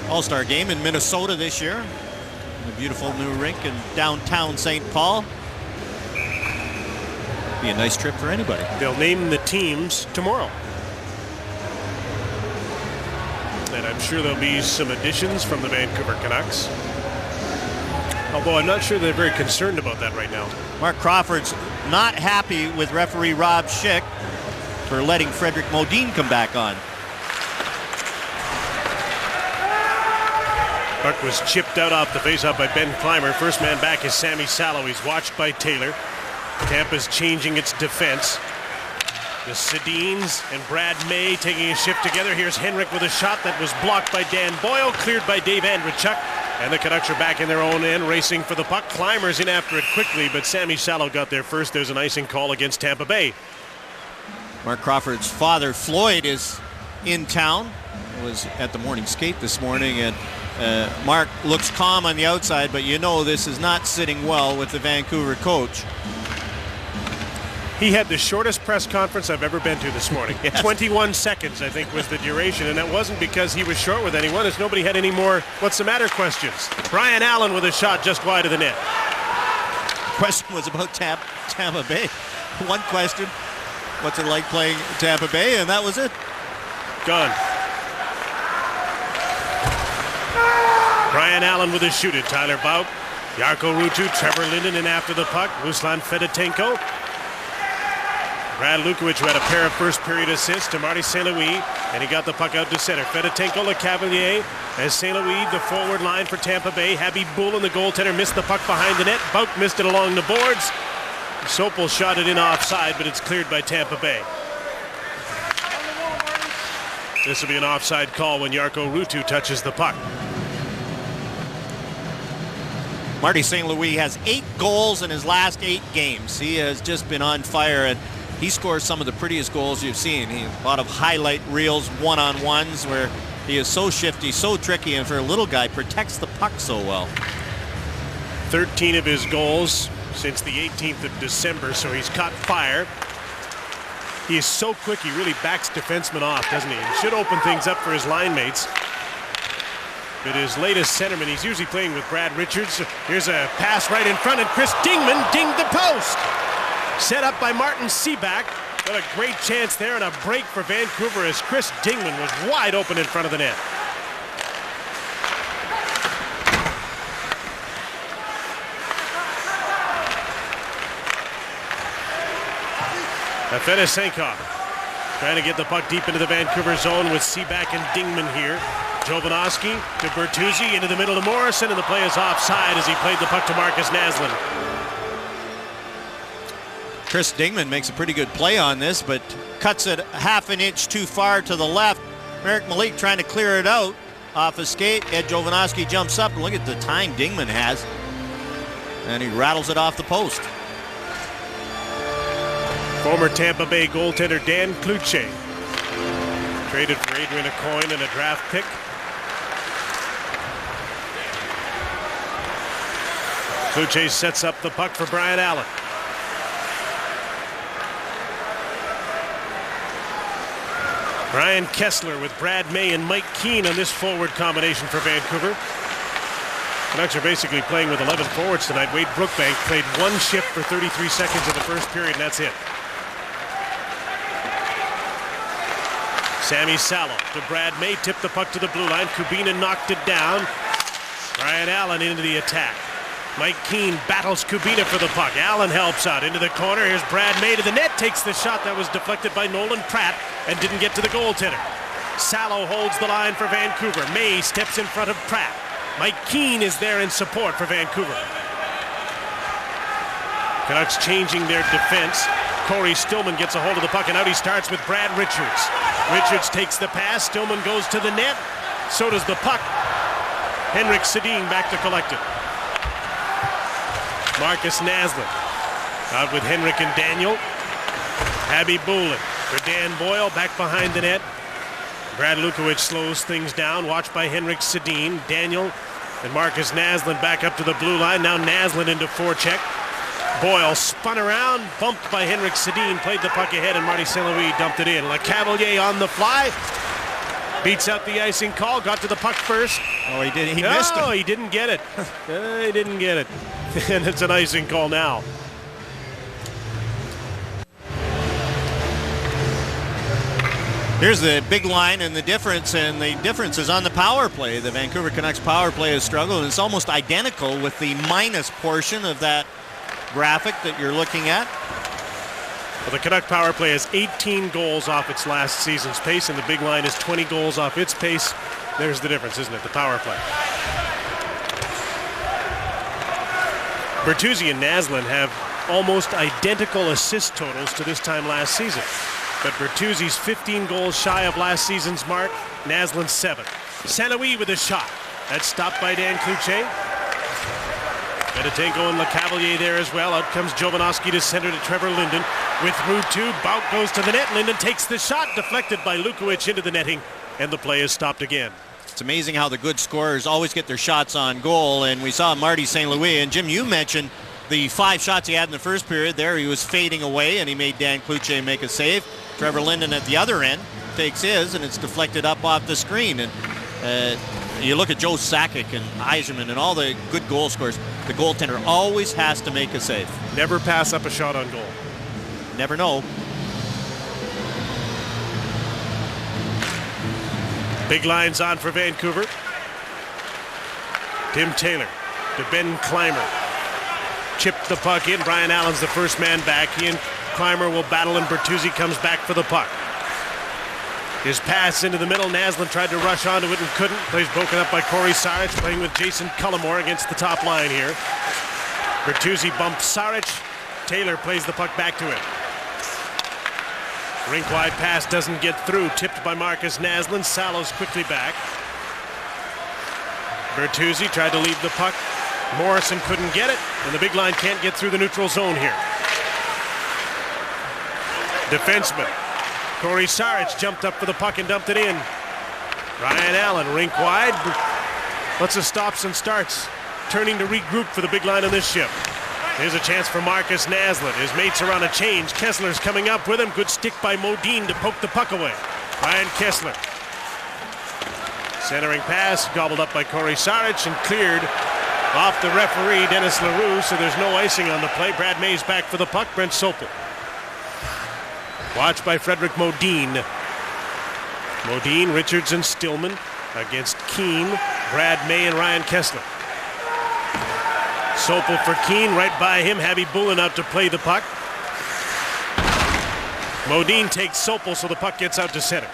All-Star Game in Minnesota this year. A beautiful new rink in downtown St. Paul. Be a nice trip for anybody. They'll name the teams tomorrow. And I'm sure there'll be some additions from the Vancouver Canucks. Although I'm not sure they're very concerned about that right now. Mark Crawford's not happy with referee Rob Schick for letting Frederick Modine come back on. Puck was chipped out off the faceoff by Ben Clymer. First man back is Sammy Salo. He's watched by Taylor. Tampa's changing its defense. The Sedins and Brad May taking a shift together. Here's Henrik with a shot that was blocked by Dan Boyle, cleared by Dave Andrechuk. And the Canucks are back in their own end, racing for the puck. Clymer's in after it quickly, but Sammy Salo got there first. There's an icing call against Tampa Bay. Mark Crawford's father, Floyd, is in town. He was at the morning skate this morning, and Mark looks calm on the outside, but you know this is not sitting well with the Vancouver coach. He had the shortest press conference I've ever been to this morning. Yes. 21 seconds, I think, was the duration, and that wasn't because he was short with anyone. It's nobody had any more what's the matter questions. Brian Allen with a shot just wide of the net. The question was about Tampa Bay. One question, what's it like playing Tampa Bay, and that was it. Gone. Brian Allen with a shoot at Tyler Bout. Jarkko Ruutu, Trevor Linden in after the puck. Ruslan Fedotenko. Brad Lukowich, who had a pair of first period assists to Marty St. Louis, and he got the puck out to center. Fedotenko, LeCavalier, as St. Louis, the forward line for Tampa Bay. Habib Boulin, the goaltender, missed the puck behind the net. Bout missed it along the boards. Sopel shot it in offside, but it's cleared by Tampa Bay. This will be an offside call when Jarkko Ruutu touches the puck. Marty St. Louis has 8 goals in his last 8 games. He has just been on fire, and he scores some of the prettiest goals you've seen. A lot of highlight reels, one-on-ones, where he is so shifty, so tricky, and for a little guy, protects the puck so well. 13 of his goals since the 18th of December, so he's caught fire. He is so quick, he really backs defensemen off, doesn't he? He should open things up for his line mates. But his latest centerman, he's usually playing with Brad Richards. Here's a pass right in front, and Chris Dingman dinged the post. Set up by Martin Seaback. What a great chance there, and a break for Vancouver as Chris Dingman was wide open in front of the net. Fedosenkov trying to get the puck deep into the Vancouver zone with Seaback and Dingman here. Jovanovski to Bertuzzi into the middle of Morrison, and the play is offside as he played the puck to Marcus Naslund. Chris Dingman makes a pretty good play on this, but cuts it half an inch too far to the left. Merrick Malik trying to clear it out off a skate. Ed Jovanovski jumps up, and look at the time Dingman has. And he rattles it off the post. Former Tampa Bay goaltender Dan Cloutier traded for Adrian Aucoin and a draft pick. Cloutier sets up the puck for Brian Allen. Brian Kessler with Brad May and Mike Keane on this forward combination for Vancouver. Canucks are basically playing with 11 forwards tonight. Wade Brookbank played one shift for 33 seconds in the first period, and that's it. Sammy Salo to Brad May, tipped the puck to the blue line. Kubina knocked it down. Brian Allen into the attack. Mike Keane battles Kubina for the puck. Allen helps out into the corner. Here's Brad May to the net. Takes the shot that was deflected by Nolan Pratt and didn't get to the goaltender. Salo holds the line for Vancouver. May steps in front of Pratt. Mike Keane is there in support for Vancouver. Canucks changing their defense. Corey Stillman gets a hold of the puck, and out he starts with Brad Richards. Richards takes the pass. Stillman goes to the net. So does the puck. Henrik Sedin back to collect it. Marcus Naslund out with Henrik and Daniel. Habib Boulin for Dan Boyle back behind the net. Brad Lukowich slows things down, watched by Henrik Sedin. Daniel and Marcus Naslund back up to the blue line. Now Naslund into forecheck. Boyle spun around, bumped by Henrik Sedin, played the puck ahead, and Marty St. Louis dumped it in. LeCavalier on the fly. Beats out the icing call, got to the puck first. Oh, he did. He missed it. No, he didn't get it. He didn't get it. And it's an icing call now. Here's the big line and the difference is on the power play. The Vancouver Canucks power play has struggled, and it's almost identical with the minus portion of that graphic that you're looking at. Well, the Canuck power play has 18 goals off its last season's pace, and the big line is 20 goals off its pace. There's the difference, isn't it? The power play. Bertuzzi and Naslund have almost identical assist totals to this time last season. But Bertuzzi's 15 goals shy of last season's mark, Naslund's 7. St. Louis with a shot. That's stopped by Dan Cloutier. Fedotenko and LeCavalier there as well. Out comes Jovanovski to center to Trevor Linden. With through two, Bout goes to the net. Linden takes the shot, deflected by Lukovic into the netting, and the play is stopped again. It's amazing how the good scorers always get their shots on goal, and we saw Marty St. Louis. And Jim, you mentioned the 5 shots he had in the first period there. He was fading away, and he made Dan Cloutier make a save. Trevor Linden at the other end takes his, and it's deflected up off the screen. And you look at Joe Sakic and Yzerman and all the good goal scorers. The goaltender always has to make a save. Never pass up a shot on goal. Never know. Big lines on for Vancouver. Tim Taylor to Ben Clymer. Chipped the puck in. Brian Allen's the first man back. He and Clymer will battle, and Bertuzzi comes back for the puck. His pass into the middle. Naslund tried to rush onto it and couldn't. Plays broken up by Corey Saric, playing with Jason Cullimore against the top line here. Bertuzzi bumps Saric. Taylor plays the puck back to him. Rink-wide pass doesn't get through. Tipped by Marcus Naslund. Salo's quickly back. Bertuzzi tried to leave the puck. Morrison couldn't get it, and the big line can't get through the neutral zone here. Defenseman Corey Saric jumped up for the puck and dumped it in. Ryan Allen, rink wide. Lots of stops and starts. Turning to regroup for the big line on this ship. Here's a chance for Marcus Naslund. His mates are on a change. Kessler's coming up with him. Good stick by Modine to poke the puck away. Ryan Kessler. Centering pass, gobbled up by Corey Saric and cleared off the referee, Dennis Leroux, so there's no icing on the play. Brad May's back for the puck. Brent Sopel. Watched by Frederick Modine. Modine, Richards, and Stillman against Keane, Brad May, and Ryan Kessler. Sopel for Keane, right by him. Habby Bullen out to play the puck. Modine takes Sopel, so the puck gets out to center.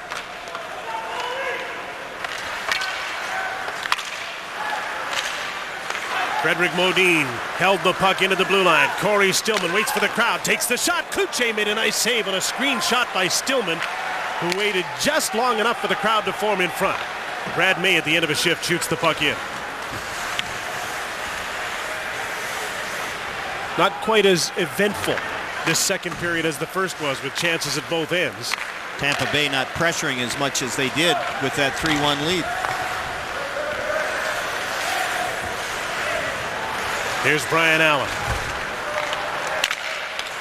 Frederick Modine held the puck into the blue line. Corey Stillman waits for the crowd, takes the shot. Cloutier made a nice save on a screen shot by Stillman, who waited just long enough for the crowd to form in front. Brad May at the end of a shift shoots the puck in. Not quite as eventful this second period as the first was, with chances at both ends. Tampa Bay not pressuring as much as they did with that 3-1 lead. Here's Brian Allen.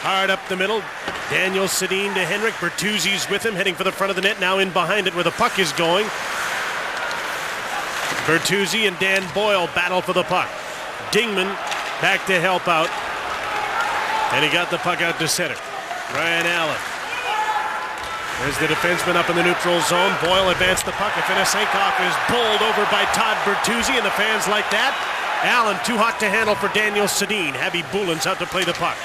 Hard up the middle. Daniel Sedin to Henrik. Bertuzzi's with him, heading for the front of the net, now in behind it where the puck is going. Bertuzzi and Dan Boyle battle for the puck. Dingman back to help out. And he got the puck out to center. Brian Allen. There's the defenseman up in the neutral zone. Boyle advanced the puck. Afanasenkov is bowled over by Todd Bertuzzi, and the fans like that. Allen too hot to handle for Daniel Sedin. Habby Bullen's out to play the puck.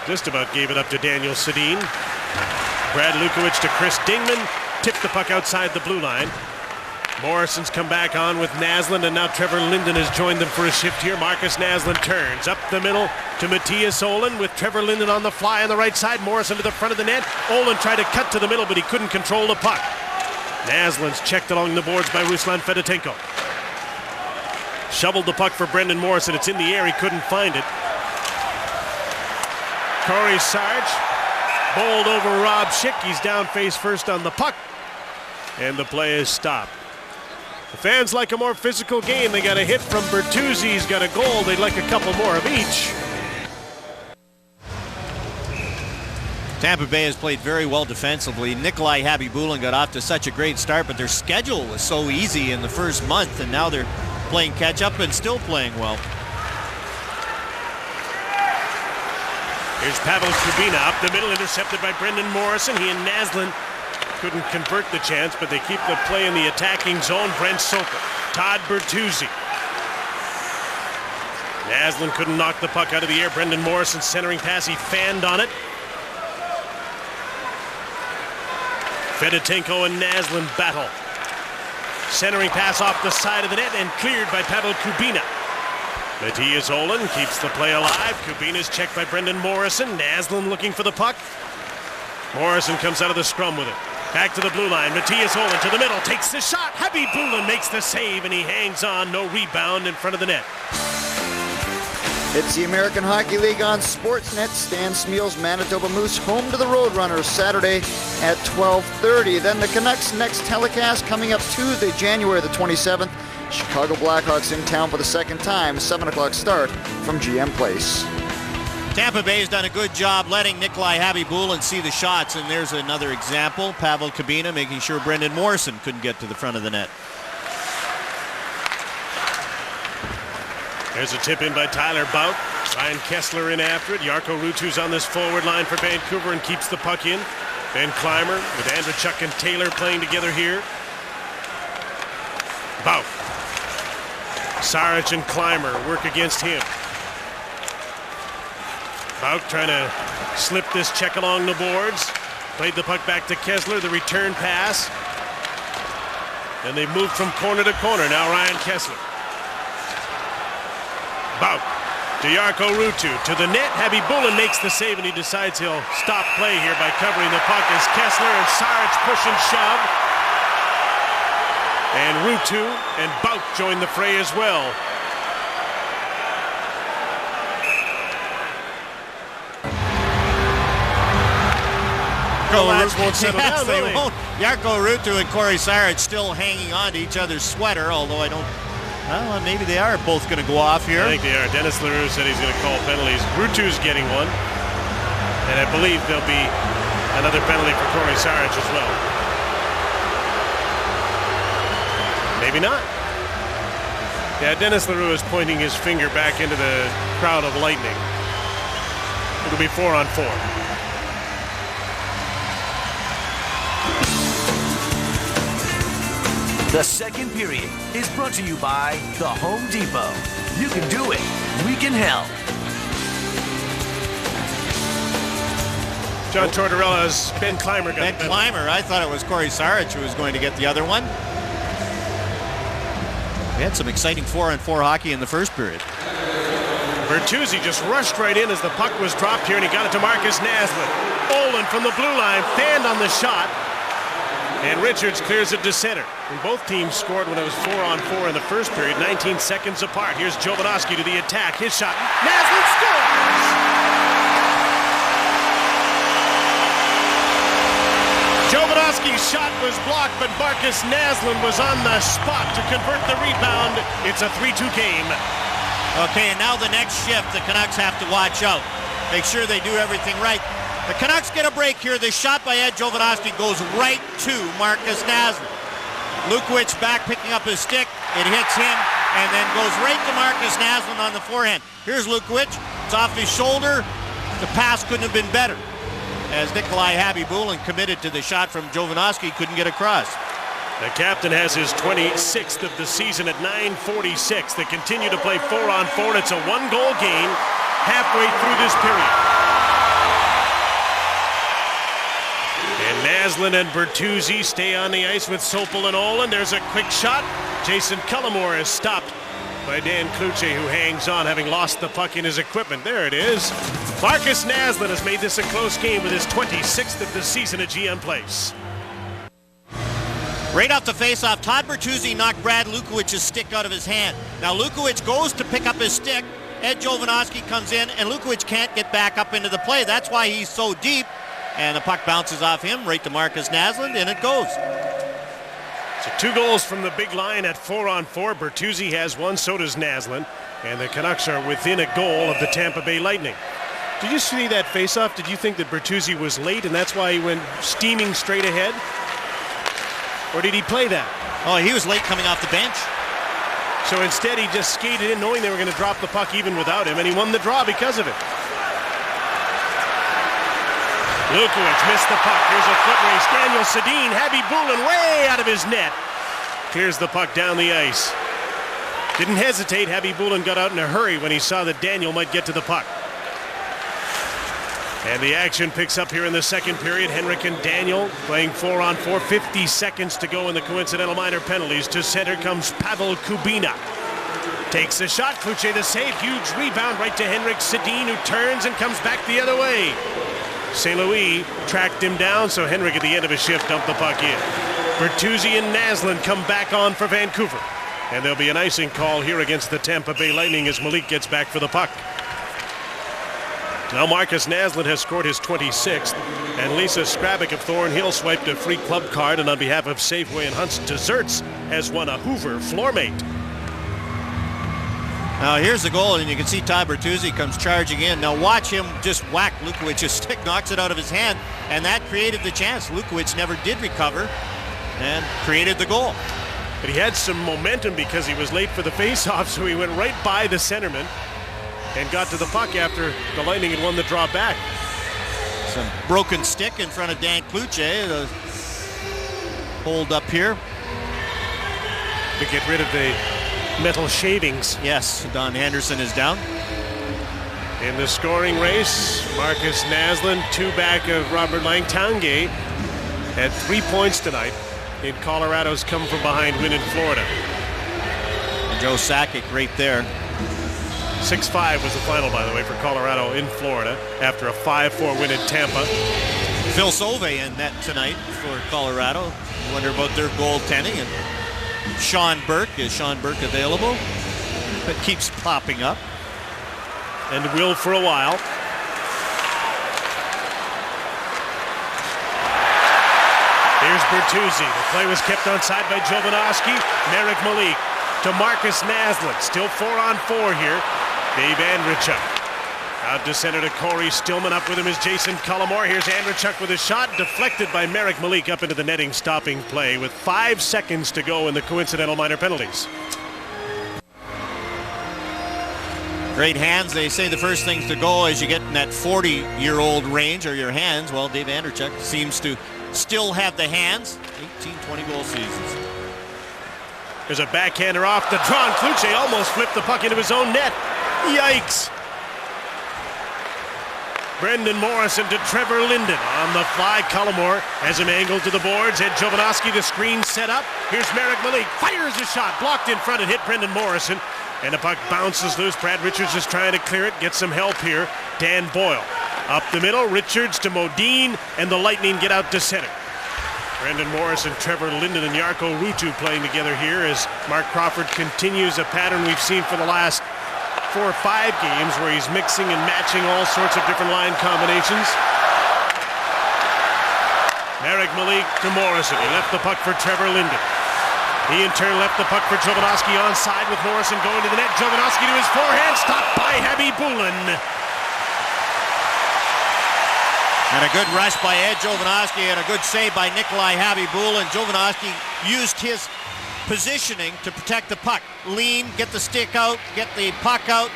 Just about gave it up to Daniel Sedin. Brad Lukovic to Chris Dingman. Tipped the puck outside the blue line. Morrison's come back on with Naslund, and now Trevor Linden has joined them for a shift here. Marcus Naslund turns up the middle to Matthias Olin with Trevor Linden on the fly on the right side. Morrison to the front of the net. Olin tried to cut to the middle, but he couldn't control the puck. Naslund's checked along the boards by Ruslan Fedotenko. Shoveled the puck for Brendan Morrison. It's in the air. He couldn't find it. Corey Sarge bowled over Rob Schick. He's down face first on the puck. And the play is stopped. The fans like a more physical game. They got a hit from Bertuzzi. He's got a goal. They'd like a couple more of each. Tampa Bay has played very well defensively. Nikolai Habibulin got off to such a great start, but their schedule was so easy in the first month, and now they're playing catch-up and still playing well. Here's Pavel Kubina up the middle, intercepted by Brendan Morrison. He and Naslund couldn't convert the chance, but they keep the play in the attacking zone. Brent Sopel, Todd Bertuzzi. Naslund couldn't knock the puck out of the air. Brendan Morrison centering pass, he fanned on it. Fedotenko and Naslund battle. Centering pass off the side of the net and cleared by Pavel Kubina. Matthias Olin keeps the play alive. Kubina's checked by Brendan Morrison. Naslund looking for the puck. Morrison comes out of the scrum with it. Back to the blue line. Matthias Olin to the middle. Takes the shot. Happy Bulin makes the save and he hangs on. No rebound in front of the net. It's the American Hockey League on Sportsnet. Stan Smeal's Manitoba Moose home to the Roadrunners Saturday at 12:30. Then the Canucks' next telecast coming up Tuesday, January the 27th. Chicago Blackhawks in town for the second time. 7 o'clock start from GM Place. Tampa Bay's done a good job letting Nikolai Habibulin see the shots, and there's another example. Pavel Kubina making sure Brendan Morrison couldn't get to the front of the net. There's a tip in by Tyler Bout. Ryan Kessler in after it. Jarkko Ruutu's on this forward line for Vancouver and keeps the puck in. Ben Clymer with Andrechuk and Taylor playing together here. Bout. Saric and Clymer work against him. Bout trying to slip this check along the boards. Played the puck back to Kessler. The return pass. And they moved from corner to corner. Now Ryan Kessler. Bout to Jarkko Ruutu to the net. Habibulin makes the save and he decides he'll stop play here by covering the puck as Kessler and Saric push and shove. And Ruutu and Bout join the fray as well. Won't settle down, they won't. Jarkko Ruutu and Corey Saric still hanging on to each other's sweater, although I don't. Well, maybe they are both going to go off here. I think they are. Dennis Leroux said he's going to call penalties. Ruutu's getting one. And I believe there'll be another penalty for Corey Saric as well. Maybe not. Yeah, Dennis Leroux is pointing his finger back into the crowd of Lightning. It'll be 4-on-4. The second period is brought to you by the Home Depot. You can do it. We can help. John Tortorella's Ben Clymer got Ben Clymer. I thought it was Corey Saric who was going to get the other one. We had some exciting 4-on-4 hockey in the first period. Bertuzzi just rushed right in as the puck was dropped here, and he got it to Marcus Naslund. Olin from the blue line, fanned on the shot. And Richards clears it to center. And both teams scored when it was 4-on-4 in the first period, 19 seconds apart. Here's Jovanovski to the attack. His shot. Naslund scores! Jovanovski's shot was blocked, but Marcus Naslund was on the spot to convert the rebound. It's a 3-2 game. Okay, and now the next shift, the Canucks have to watch out. Make sure they do everything right. The Canucks get a break here. The shot by Ed Jovanovski goes right to Marcus Naslund. Lukowicz back picking up his stick. It hits him and then goes right to Marcus Naslund on the forehand. Here's Lukowicz. It's off his shoulder. The pass couldn't have been better, as Nikolai Habibulin committed to the shot from Jovanovski, couldn't get across. The captain has his 26th of the season at 9:46. They continue to play 4-on-4, and it's a one-goal game halfway through this period. And Naslund and Bertuzzi stay on the ice with Sopel and Olin. There's a quick shot. Jason Cullimore is stopped by Dan Cloutier, who hangs on, having lost the puck in his equipment. There it is. Marcus Naslund has made this a close game with his 26th of the season at GM Place. Right off the faceoff, Todd Bertuzzi knocked Brad Lukowicz's stick out of his hand. Now Lukowicz goes to pick up his stick. Ed Jovanovski comes in, and Lukowicz can't get back up into the play. That's why he's so deep. And the puck bounces off him right to Marcus Naslund, and it goes. So 2 goals from the big line at 4-on-4. Bertuzzi has one, so does Naslund. And the Canucks are within a goal of the Tampa Bay Lightning. Did you see that faceoff? Did you think that Bertuzzi was late and that's why he went steaming straight ahead? Or did he play that? Oh, he was late coming off the bench. So instead he just skated in knowing they were going to drop the puck even without him, and he won the draw because of it. Lukovic missed the puck. Here's a foot race. Daniel Sedin, Khabibulin way out of his net. Clears the puck down the ice. Didn't hesitate. Khabibulin got out in a hurry when he saw that Daniel might get to the puck. And the action picks up here in the second period. Henrik and Daniel playing 4-on-4. 50 seconds to go in the coincidental minor penalties. To center comes Pavel Kubina. Takes a shot. Kluche the save. Huge rebound right to Henrik Sedin, who turns and comes back the other way. St. Louis tracked him down, so Henrik at the end of his shift dumped the puck in. Bertuzzi and Naslund come back on for Vancouver. And there'll be an icing call here against the Tampa Bay Lightning as Malik gets back for the puck. Now Marcus Naslund has scored his 26th, and Lisa Skrabik of Thornhill swiped a free club card, and on behalf of Safeway and Hunt's Desserts has won a Hoover floor mate. Now here's the goal, and you can see Ty Bertuzzi comes charging in. Now watch him just whack Lukowic's stick, knocks it out of his hand, and that created the chance. Lukovic never did recover and created the goal. But he had some momentum because he was late for the face-off, so he went right by the centerman and got to the puck after the Lightning had won the draw back. Some broken stick in front of Dan Kluche. Hold up here. To get rid of the metal shavings. Yes, Don Anderson is down. In the scoring race, Marcus Naslund, 2 back of Robert Langtange, had 3 points tonight in Colorado's come from behind win in Florida. And Joe Sakic right there. 6-5 was the final, by the way, for Colorado in Florida after a 5-4 win in Tampa. Phil Sauve in net tonight for Colorado. Wonder about their goaltending. And Sean Burke, is Sean Burke available? That keeps popping up. And will for a while. Here's Bertuzzi. The play was kept onside by Jovanovski. Merrick Malik to Marcus Naslund. Still 4-on-4 here. Dave Andrechuk. Out to center to Corey Stillman. Up with him is Jason Cullimore. Here's Andrechuk with a shot. Deflected by Merrick Malik up into the netting, stopping play with 5 seconds to go in the coincidental minor penalties. Great hands. They say the first things to go as you get in that 40-year-old range are your hands. Well, Dave Andrechuk seems to still have the hands. 18, 20 goal seasons. There's a backhander off the draw. Kluche almost flipped the puck into his own net. Yikes. Brendan Morrison to Trevor Linden. On the fly, Cullimore has him angled to the boards. Ed Jovanovski, the screen set up. Here's Merrick Malik. Fires a shot. Blocked in front and hit Brendan Morrison. And the puck bounces loose. Brad Richards is trying to clear it. Get some help here. Dan Boyle. Up the middle. Richards to Modine. And the Lightning get out to center. Brendan Morrison, Trevor Linden, and Jarkko Ruutu playing together here as Mark Crawford continues a pattern we've seen for the last 4 or 5 games where he's mixing and matching all sorts of different line combinations. Merrick Malik to Morrison. He left the puck for Trevor Linden. He in turn left the puck for Jovanovski onside with Morrison going to the net. Jovanovski to his forehand, stopped by Khabibulin. And a good rush by Ed Jovanovski and a good save by Nikolai Khabibulin. Jovanovski used his positioning to protect the puck. Lean, get the stick out, get the puck out.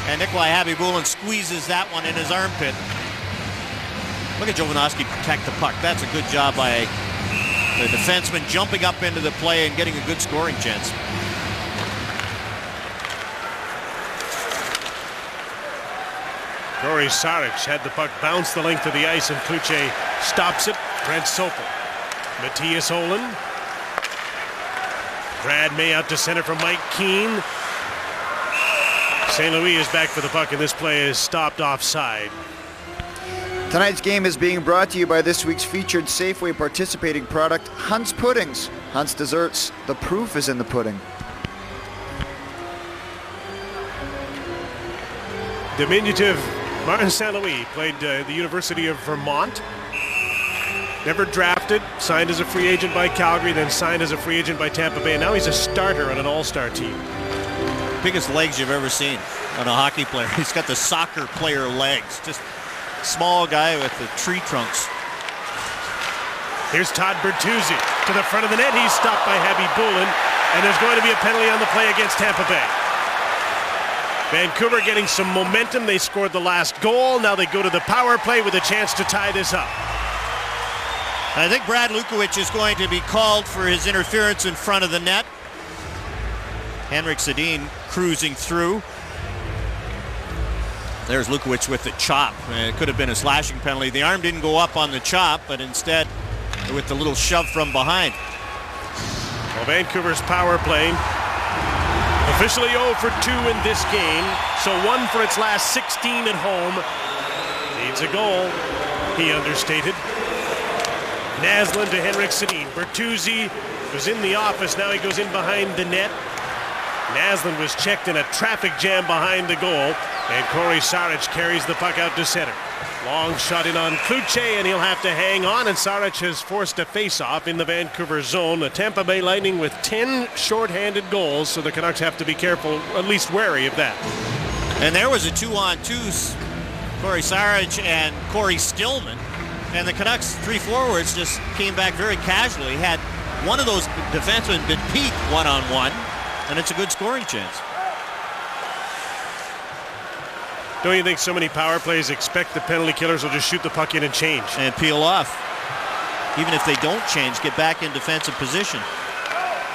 And Nikolai Khabibulin squeezes that one in his armpit. Look at Jovanovski protect the puck. That's a good job by the defenseman jumping up into the play and getting a good scoring chance. Rory Saric had the puck bounce the length of the ice, and Kluche stops it. Brent Sopel. Matthias Olin. Brad May out to center from Mike Keane. St. Louis is back for the puck, and this play is stopped offside. Tonight's game is being brought to you by this week's featured Safeway participating product, Hunt's Puddings. Hunt's Desserts, the proof is in the pudding. Diminutive Martin St. Louis played the University of Vermont. Never drafted, signed as a free agent by Calgary, then signed as a free agent by Tampa Bay, and now he's a starter on an all-star team. Biggest legs you've ever seen on a hockey player. He's got the soccer player legs. Just small guy with the tree trunks. Here's Todd Bertuzzi to the front of the net. He's stopped by Khabibulin, and there's going to be a penalty on the play against Tampa Bay. Vancouver getting some momentum. They scored the last goal. Now they go to the power play with a chance to tie this up. I think Brad Lukowicz is going to be called for his interference in front of the net. Henrik Sedin cruising through. There's Lukowicz with the chop. It could have been a slashing penalty. The arm didn't go up on the chop, but instead with the little shove from behind. Well, Vancouver's power play officially 0 for 2 in this game. So 1 for its last 16 at home. Needs a goal, he understated. Naslund to Henrik Sedin. Bertuzzi was in the office. Now he goes in behind the net. Naslund was checked in a traffic jam behind the goal. And Corey Saric carries the puck out to center. Long shot in on Kluche, and he'll have to hang on. And Saric has forced a face-off in the Vancouver zone. The Tampa Bay Lightning with 10 shorthanded goals, so the Canucks have to be careful, at least wary of that. And there was a 2-on-2, Corey Saric and Corey Stillman. And the Canucks' 3 forwards just came back very casually. Had one of those defensemen been beat one-on-one, and it's a good scoring chance. Don't you think so many power plays expect the penalty killers will just shoot the puck in and change? And peel off. Even if they don't change, get back in defensive position.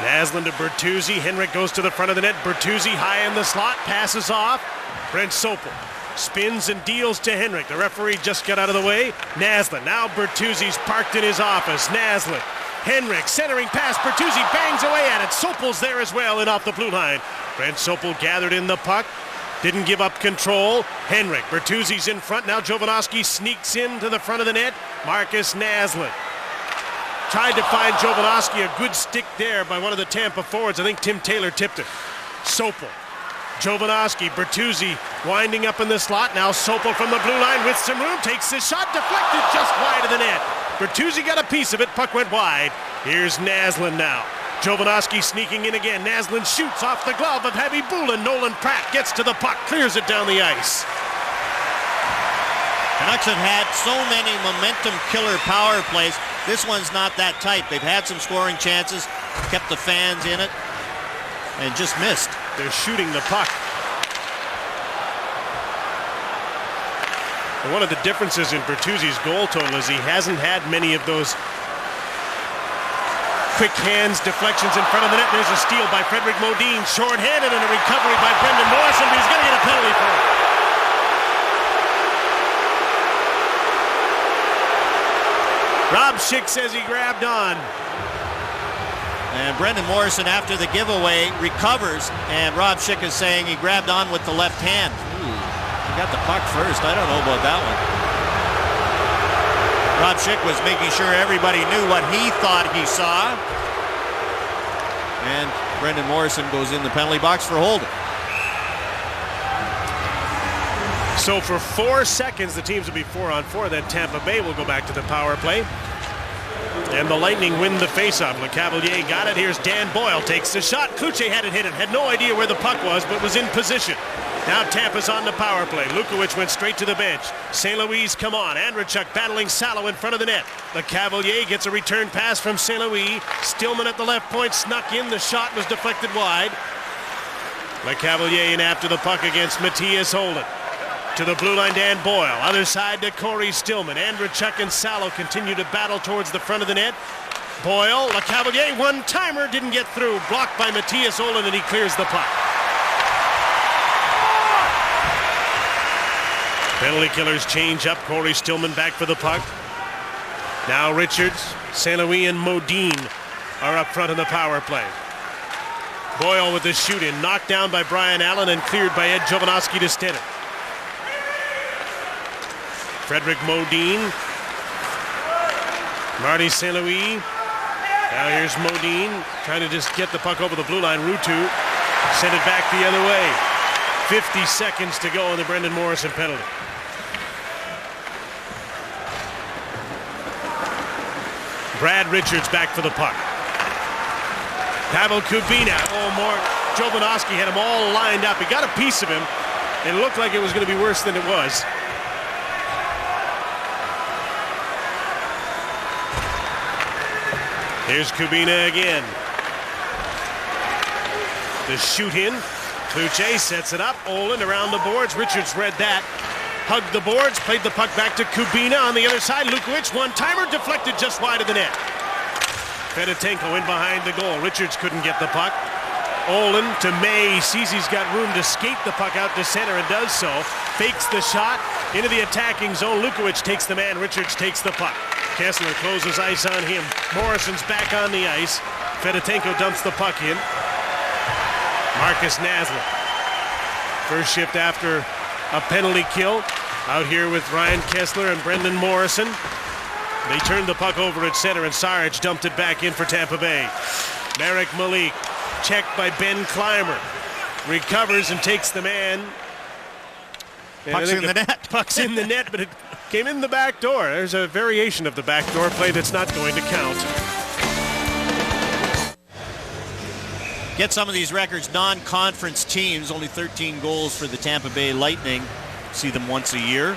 Naslund to Bertuzzi. Henrik goes to the front of the net. Bertuzzi high in the slot, passes off. Brent Sopel spins and deals to Henrik. The referee just got out of the way. Naslund. Now Bertuzzi's parked in his office. Naslund. Henrik centering pass. Bertuzzi bangs away at it. Sopel's there as well and off the blue line. Brent Sopel gathered in the puck. Didn't give up control. Henrik. Bertuzzi's in front. Now Jovanovski sneaks in to the front of the net. Marcus Naslund tried to find Jovanovski. A good stick there by one of the Tampa forwards. I think Tim Taylor tipped it. Sopel. Jovanovski. Bertuzzi winding up in the slot. Now Sopel from the blue line with some room. Takes the shot. Deflected just wide of the net. Bertuzzi got a piece of it. Puck went wide. Here's Naslund now. Jovanovski sneaking in again. Naslund shoots off the glove of Khabibulin. Nolan Pratt gets to the puck, clears it down the ice. Canucks have had so many momentum killer power plays. This one's not that tight. They've had some scoring chances, kept the fans in it, and just missed. They're shooting the puck. And one of the differences in Bertuzzi's goal total is he hasn't had many of those quick hands, deflections in front of the net. There's a steal by Frederick Modin. Short-handed and a recovery by Brendan Morrison, but he's going to get a penalty for it. Rob Schick says he grabbed on. And Brendan Morrison, after the giveaway, recovers, and Rob Schick is saying he grabbed on with the left hand. He got the puck first. I don't know about that one. Rob Schick was making sure everybody knew what he thought he saw. And Brendan Morrison goes in the penalty box for holding. So for 4 seconds, the teams will be 4-on-4. Then Tampa Bay will go back to the power play. And the Lightning win the faceoff. LeCavalier got it. Here's Dan Boyle. Takes the shot. Kluche had it hit it. Had no idea where the puck was, but was in position. Now Tampa's on the power play. Lukowicz went straight to the bench. St. Louis come on. Andrechuk battling Salo in front of the net. LeCavalier gets a return pass from St. Louis. Stillman at the left point snuck in. The shot was deflected wide. LeCavalier in after the puck against Matthias Holden. To the blue line, Dan Boyle. Other side to Corey Stillman. Andrechuk and Salo continue to battle towards the front of the net. Boyle, LeCavalier, one-timer, didn't get through. Blocked by Matthias Holden, and he clears the puck. Penalty killers change up. Corey Stillman back for the puck. Now Richards, St. Louis, and Modin are up front in the power play. Boyle with the shoot-in. Knocked down by Brian Allen and cleared by Ed Jovanovski to Stenner. Frederick Modin. Marty St. Louis. Now here's Modin trying to just get the puck over the blue line. Ruutu sent it back the other way. 50 seconds to go on the Brendan Morrison penalty. Brad Richards back for the puck. Pavel Kubina. Oh, more. Jovanovski had him all lined up. He got a piece of him. It looked like it was going to be worse than it was. Here's Kubina again. The shoot in. Kluche sets it up. Olin around the boards. Richards read that. Hugged the boards. Played the puck back to Kubina on the other side. Lukovic, one-timer, deflected just wide of the net. Fedotenko in behind the goal. Richards couldn't get the puck. Olin to May. He sees he's got room to skate the puck out to center and does so. Fakes the shot into the attacking zone. Lukovic takes the man. Richards takes the puck. Kessler closes ice on him. Morrison's back on the ice. Fedotenko dumps the puck in. Marcus Naslund. First shift after a penalty kill. Out here with Ryan Kessler and Brendan Morrison. They turned the puck over at center and Sarge dumped it back in for Tampa Bay. Marek Malik checked by Ben Clymer. Recovers and takes the man. Puck's in the net. Puck's in the net, but it came in the back door. There's a variation of the back door play that's not going to count. Get some of these records, non-conference teams, only 13 goals for the Tampa Bay Lightning. See them once a year.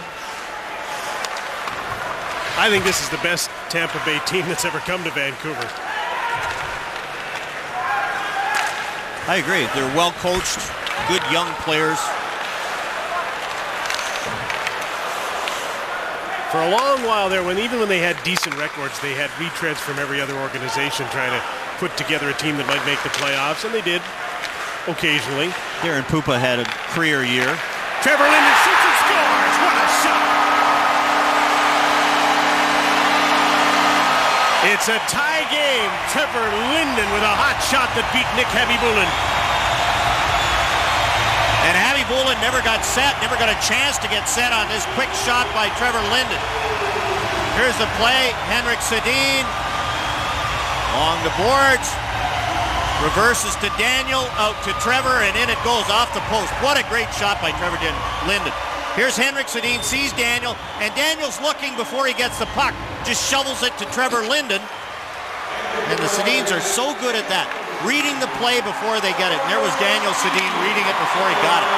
I think this is the best Tampa Bay team that's ever come to Vancouver. I agree. They're well coached, good young players. For a long while there, even when they had decent records, they had retreads from every other organization trying to put together a team that might make the playoffs, and they did occasionally. Darren Pupa had a career year. Trevor Linden shoots and scores. What a shot! It's a tie game. Trevor Linden with a hot shot that beat Nick Habibulin. And Habibulin never got set, never got a chance to get set on this quick shot by Trevor Linden. Here's the play. Henrik Sedin along the boards. Reverses to Daniel, out to Trevor, and in it goes off the post. What a great shot by Trevor Linden. Here's Henrik Sedin, sees Daniel, and Daniel's looking before he gets the puck. Just shovels it to Trevor Linden. And the Sedins are so good at that, reading the play before they get it. And there was Daniel Sedin reading it before he got it.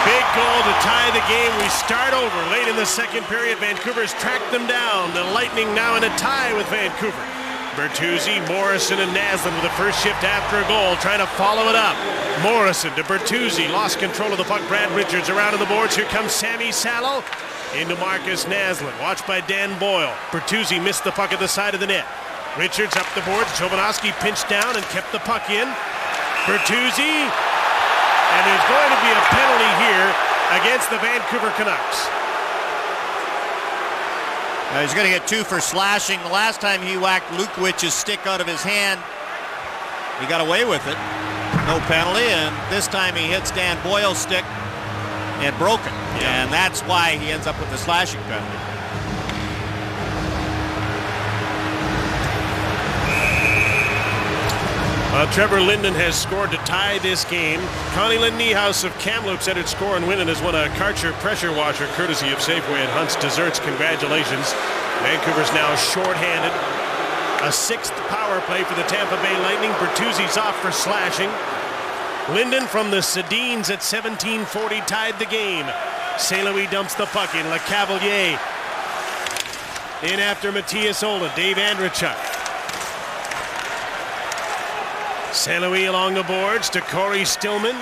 Big goal to tie the game. We start over late in the second period. Vancouver's tracked them down. The Lightning now in a tie with Vancouver. Bertuzzi, Morrison, and Naslund with the first shift after a goal, trying to follow it up. Morrison to Bertuzzi, lost control of the puck. Brad Richards around to the boards. Here comes Sammy Salo into Marcus Naslund, watched by Dan Boyle. Bertuzzi missed the puck at the side of the net. Richards up the boards. Jovanovski pinched down and kept the puck in. Bertuzzi, and there's going to be a penalty here against the Vancouver Canucks. He's going to get 2 for slashing. The last time he whacked Lukovic's stick out of his hand, he got away with it. No penalty, and this time he hits Dan Boyle's stick and broke it. Yeah. And that's why he ends up with the slashing penalty. Trevor Linden has scored to tie this game. Connie Lynn Niehaus of Kamloops entered Score and Win and has won a Karcher pressure washer courtesy of Safeway at Hunt's Desserts. Congratulations. Vancouver's now shorthanded. A 6th power play for the Tampa Bay Lightning. Bertuzzi's off for slashing. Linden from the Sedins at 17:40 tied the game. St. Louis dumps the puck in. LeCavalier in after Matthias Olin. Dave Andrechuk. St. Louis along the boards to Corey Stillman.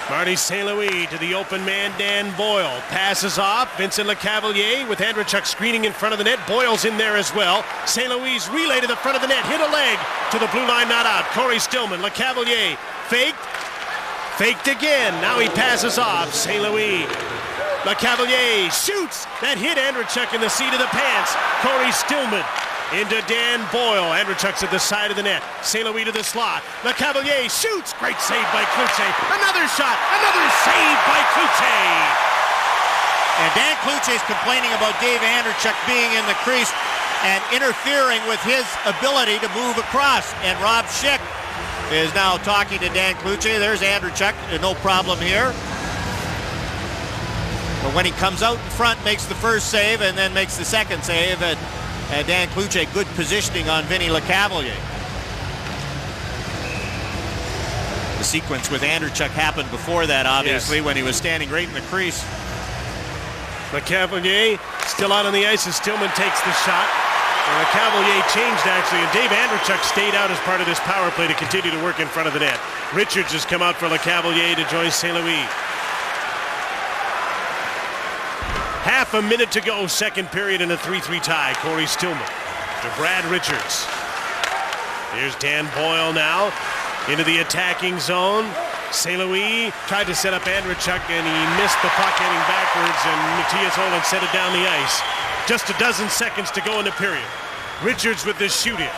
Marty St. Louis to the open man, Dan Boyle. Passes off. Vincent LeCavalier with Andrechuk screening in front of the net. Boyle's in there as well. St. Louis relay to the front of the net. Hit a leg to the blue line, not out. Corey Stillman, LeCavalier faked. Faked again. Now he passes off. St. Louis. LeCavalier shoots. That hit Andrechuk in the seat of the pants. Corey Stillman into Dan Boyle. Andrechuk's at the side of the net. St. Louis to the slot. LeCavalier shoots. Great save by Kluche. Another shot. Another save by Kluche. And Dan Kluche's complaining about Dave Andrechuk being in the crease and interfering with his ability to move across. And Rob Schick is now talking to Dan Kluche. There's Andrechuk. No problem here. But when he comes out in front, makes the first save and then makes the second save. And Dan Kluche, good positioning on Vinny LeCavalier. The sequence with Andrechuk happened before that, obviously, yes, when he was standing right in the crease. LeCavalier still out on the ice as Stillman takes the shot. Well, the Cavalier changed, actually, and Dave Andrechuk stayed out as part of this power play to continue to work in front of the net. Richards has come out for Le Cavalier to join St. Louis. Half a minute to go, second period in a 3-3 tie. Corey Stillman to Brad Richards. Here's Dan Boyle now into the attacking zone. St. Louis tried to set up Andrechuk, and he missed the puck heading backwards, and Matthias Holland set it down the ice. Just a dozen seconds to go in the period. Richards with this shoot-in.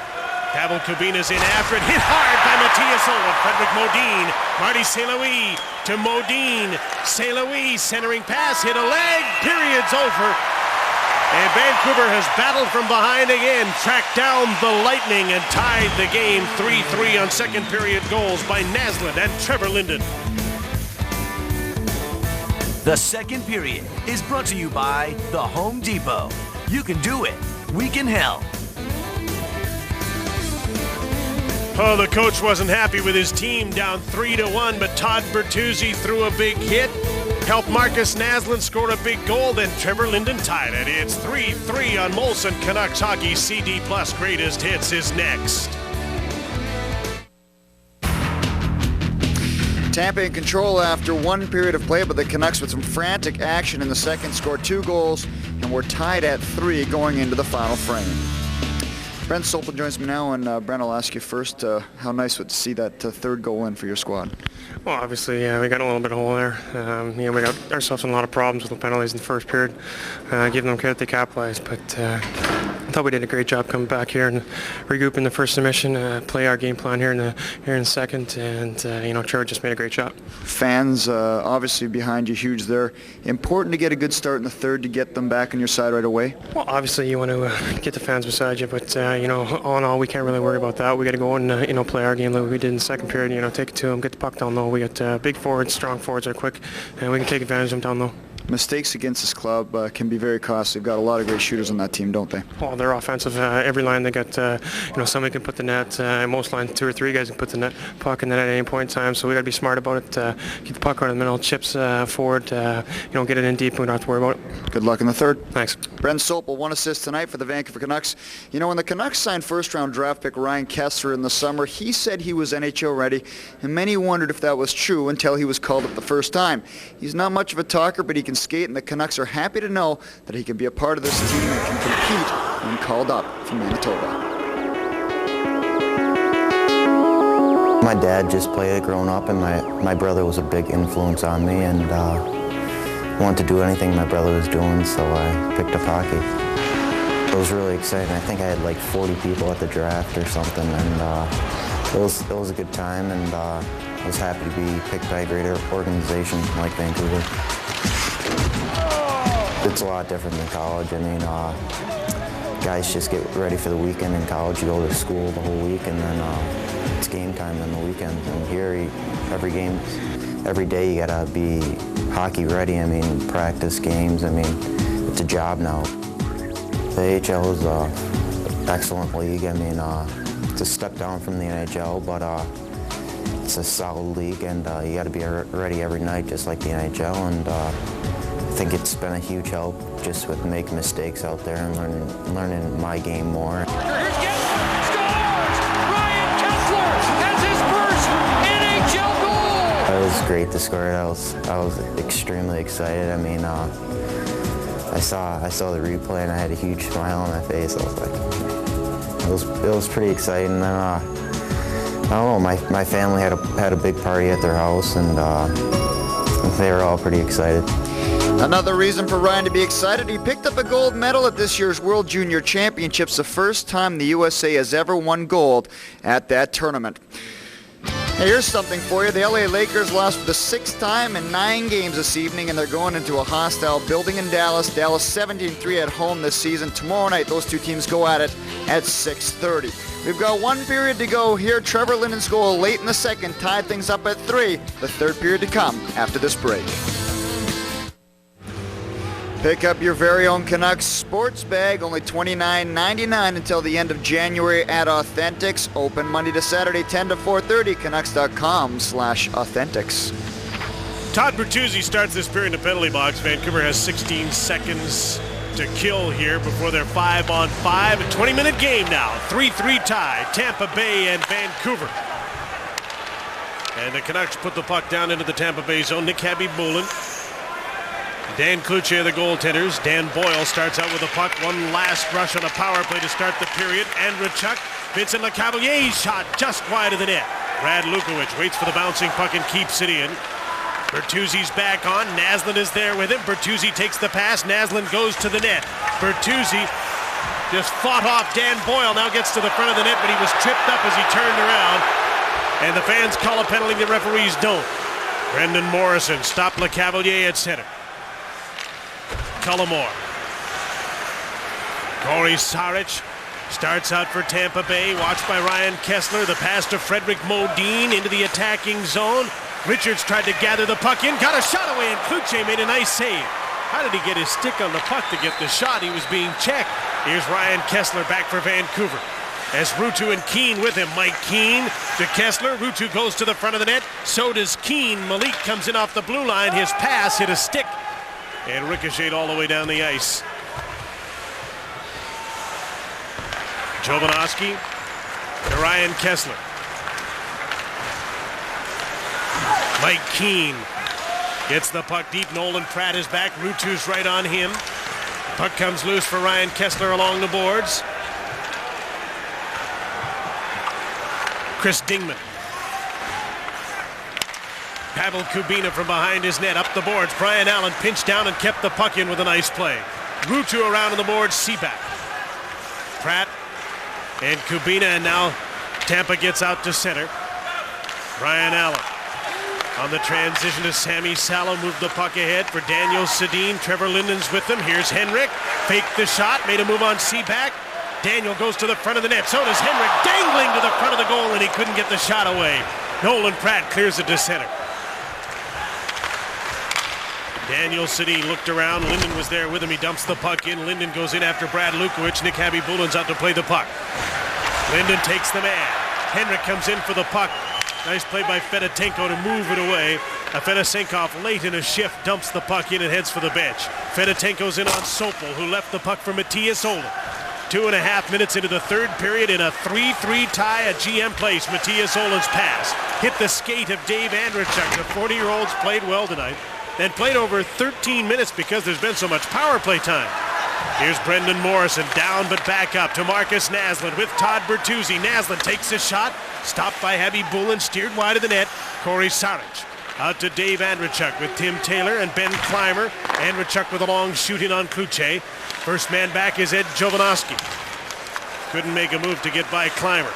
Pavel Kubina's in after it, hit hard by Matthias Holland. Frederick Modin, Marty St. Louis to Modin. St. Louis centering pass, hit a leg, period's over. And Vancouver has battled from behind again, tracked down the Lightning and tied the game 3-3 on second period goals by Naslund and Trevor Linden. The second period is brought to you by the Home Depot. You can do it. We can help. Oh, the coach wasn't happy with his team down 3-1, but Todd Bertuzzi threw a big hit, helped Marcus Naslund score a big goal, then Trevor Linden tied it. It's 3-3 on Molson Canucks Hockey. CD Plus Greatest Hits is next. Tampa in control after one period of play, but the Canucks with some frantic action in the second scored 2 goals, and we're tied at 3 going into the final frame. Brent Sopel joins me now, and Brent, I'll ask you first, how nice was it to see that third goal in for your squad? Well, obviously, we got a little bit of hole there. We got ourselves in a lot of problems with the penalties in the first period. Give them credit, they capitalized, but I thought we did a great job coming back here and regrouping the first submission, play our game plan here in the second, and Trevor just made a great shot. Fans obviously behind you, huge there. Important to get a good start in the third to get them back on your side right away? Well, obviously you want to get the fans beside you, but all in all, we can't really worry about that. We got to go and play our game like we did in the second period. Take it to them, get the puck down low. We got big forwards, strong forwards, are quick, and we can take advantage of them down low. Mistakes against this club can be very costly. They've got a lot of great shooters on that team, don't they? Well, they're offensive. Every line they got, somebody can put the net. Most lines, 2 or 3 guys can put the net puck in the net at any point in time. So we got to be smart about it. Keep the puck out in the middle, chips forward. Get it in deep. We don't have to worry about it. Good luck in the third. Thanks. Brent Sopel, 1 assist tonight for the Vancouver Canucks. When the Canucks signed first-round draft pick Ryan Kessler in the summer, he said he was NHL ready, and many wondered if that was true until he was called up the first time. He's not much of a talker, but he can skate, and the Canucks are happy to know that he can be a part of this team and can compete when called up from Manitoba. My dad just played it growing up, and my brother was a big influence on me, and wanted to do anything my brother was doing, so I picked up hockey. It was really exciting. I think I had like 40 people at the draft or something, and it was a good time, and I was happy to be picked by a great organization like Vancouver. It's a lot different than college. I mean, guys just get ready for the weekend. In college, you go to school the whole week, and then it's game time on the weekends. And here, every day you gotta be hockey ready. I mean, practice games. I mean, it's a job now. The AHL is an excellent league. I mean, it's a step down from the NHL, but it's a solid league, and you got to be ready every night, just like the NHL. And I think it's been a huge help just with making mistakes out there and learning my game more. Here's Getz, scores! Ryan Kessler has his first NHL goal! It was great to score it. I was extremely excited. I mean, I saw the replay and I had a huge smile on my face. I was like, it was pretty exciting. And then I don't know, my family had a big party at their house, and they were all pretty excited. Another reason for Ryan to be excited, he picked up a gold medal at this year's World Junior Championships, the first time the USA has ever won gold at that tournament. Hey, here's something for you. The LA Lakers lost for the 6th time in 9 games this evening, and they're going into a hostile building in Dallas. Dallas 17-3 at home this season. Tomorrow night, those two teams go at it at 6:30. We've got 1 period to go here. Trevor Linden's goal late in the second tied things up at 3. The third period to come after this break. Pick up your very own Canucks sports bag, only $29.99 until the end of January at Authentics. Open Monday to Saturday, 10 to 4:30, Canucks.com/Authentics. Todd Bertuzzi starts this period in the penalty box. Vancouver has 16 seconds to kill here before their 5-on-5. A 20-minute game now. 3-3 tie. Tampa Bay and Vancouver. And the Canucks put the puck down into the Tampa Bay zone. Nick Habibulin. Dan Cloutier, the goaltenders. Dan Boyle starts out with the puck. One last rush on a power play to start the period. Andrechuk. Vincent Lecavalier's shot just wide of the net. Brad Lukowich waits for the bouncing puck and keeps it in. Bertuzzi's back on. Naslund is there with him. Bertuzzi takes the pass. Naslund goes to the net. Bertuzzi just fought off Dan Boyle. Now gets to the front of the net, but he was tripped up as he turned around. And the fans call a penalty. The referees don't. Brendan Morrison stopped Lecavalier at center. Cullimore. Corey Saric starts out for Tampa Bay. Watched by Ryan Kessler. The pass to Frederick Modin into the attacking zone. Richards tried to gather the puck in, got a shot away, and Cloutier made a nice save. How did he get his stick on the puck to get the shot? He was being checked. Here's Ryan Kessler back for Vancouver. As Ruutu and Keane with him. Mike Keane to Kessler. Ruutu goes to the front of the net. So does Keane. Malik comes in off the blue line. His pass hit a stick and ricocheted all the way down the ice. Jovanovski to Ryan Kessler. Mike Keane gets the puck deep. Nolan Pratt is back. Ruutu's right on him. Puck comes loose for Ryan Kessler along the boards. Chris Dingman. Pavel Kubina from behind his net. Up the boards. Brian Allen pinched down and kept the puck in with a nice play. Ruutu around on the boards. Seaback. Pratt and Kubina, and now Tampa gets out to center. Brian Allen. On the transition to Sammy Salo, moved the puck ahead for Daniel Sedin. Trevor Linden's with them. Here's Henrik. Faked the shot, made a move on Seaback. Daniel goes to the front of the net. So does Henrik, dangling to the front of the goal, and he couldn't get the shot away. Nolan Pratt clears it to center. Daniel Sedin looked around. Linden was there with him. He dumps the puck in. Linden goes in after Brad Lukowich. Nick Habibulin's out to play the puck. Linden takes the man. Henrik comes in for the puck. Nice play by Fedotenko to move it away. Fedosenkov late in a shift dumps the puck in and heads for the bench. Fedotenko's in on Sopel, who left the puck for Matthias Olin. 2.5 minutes into the third period in a 3-3 tie at GM Place. Matthias Olin's pass hit the skate of Dave Andrechuk. The 40-year-old's played well tonight and played over 13 minutes because there's been so much power play time. Here's Brendan Morrison, down but back up to Marcus Naslund with Todd Bertuzzi. Naslund takes a shot, stopped by Habibulin, steered wide of the net. Corey Saric out to Dave Andrechuk with Tim Taylor and Ben Clymer. Andrechuk with a long shoot in on Cloutier. First man back is Ed Jovanovski. Couldn't make a move to get by Clymer.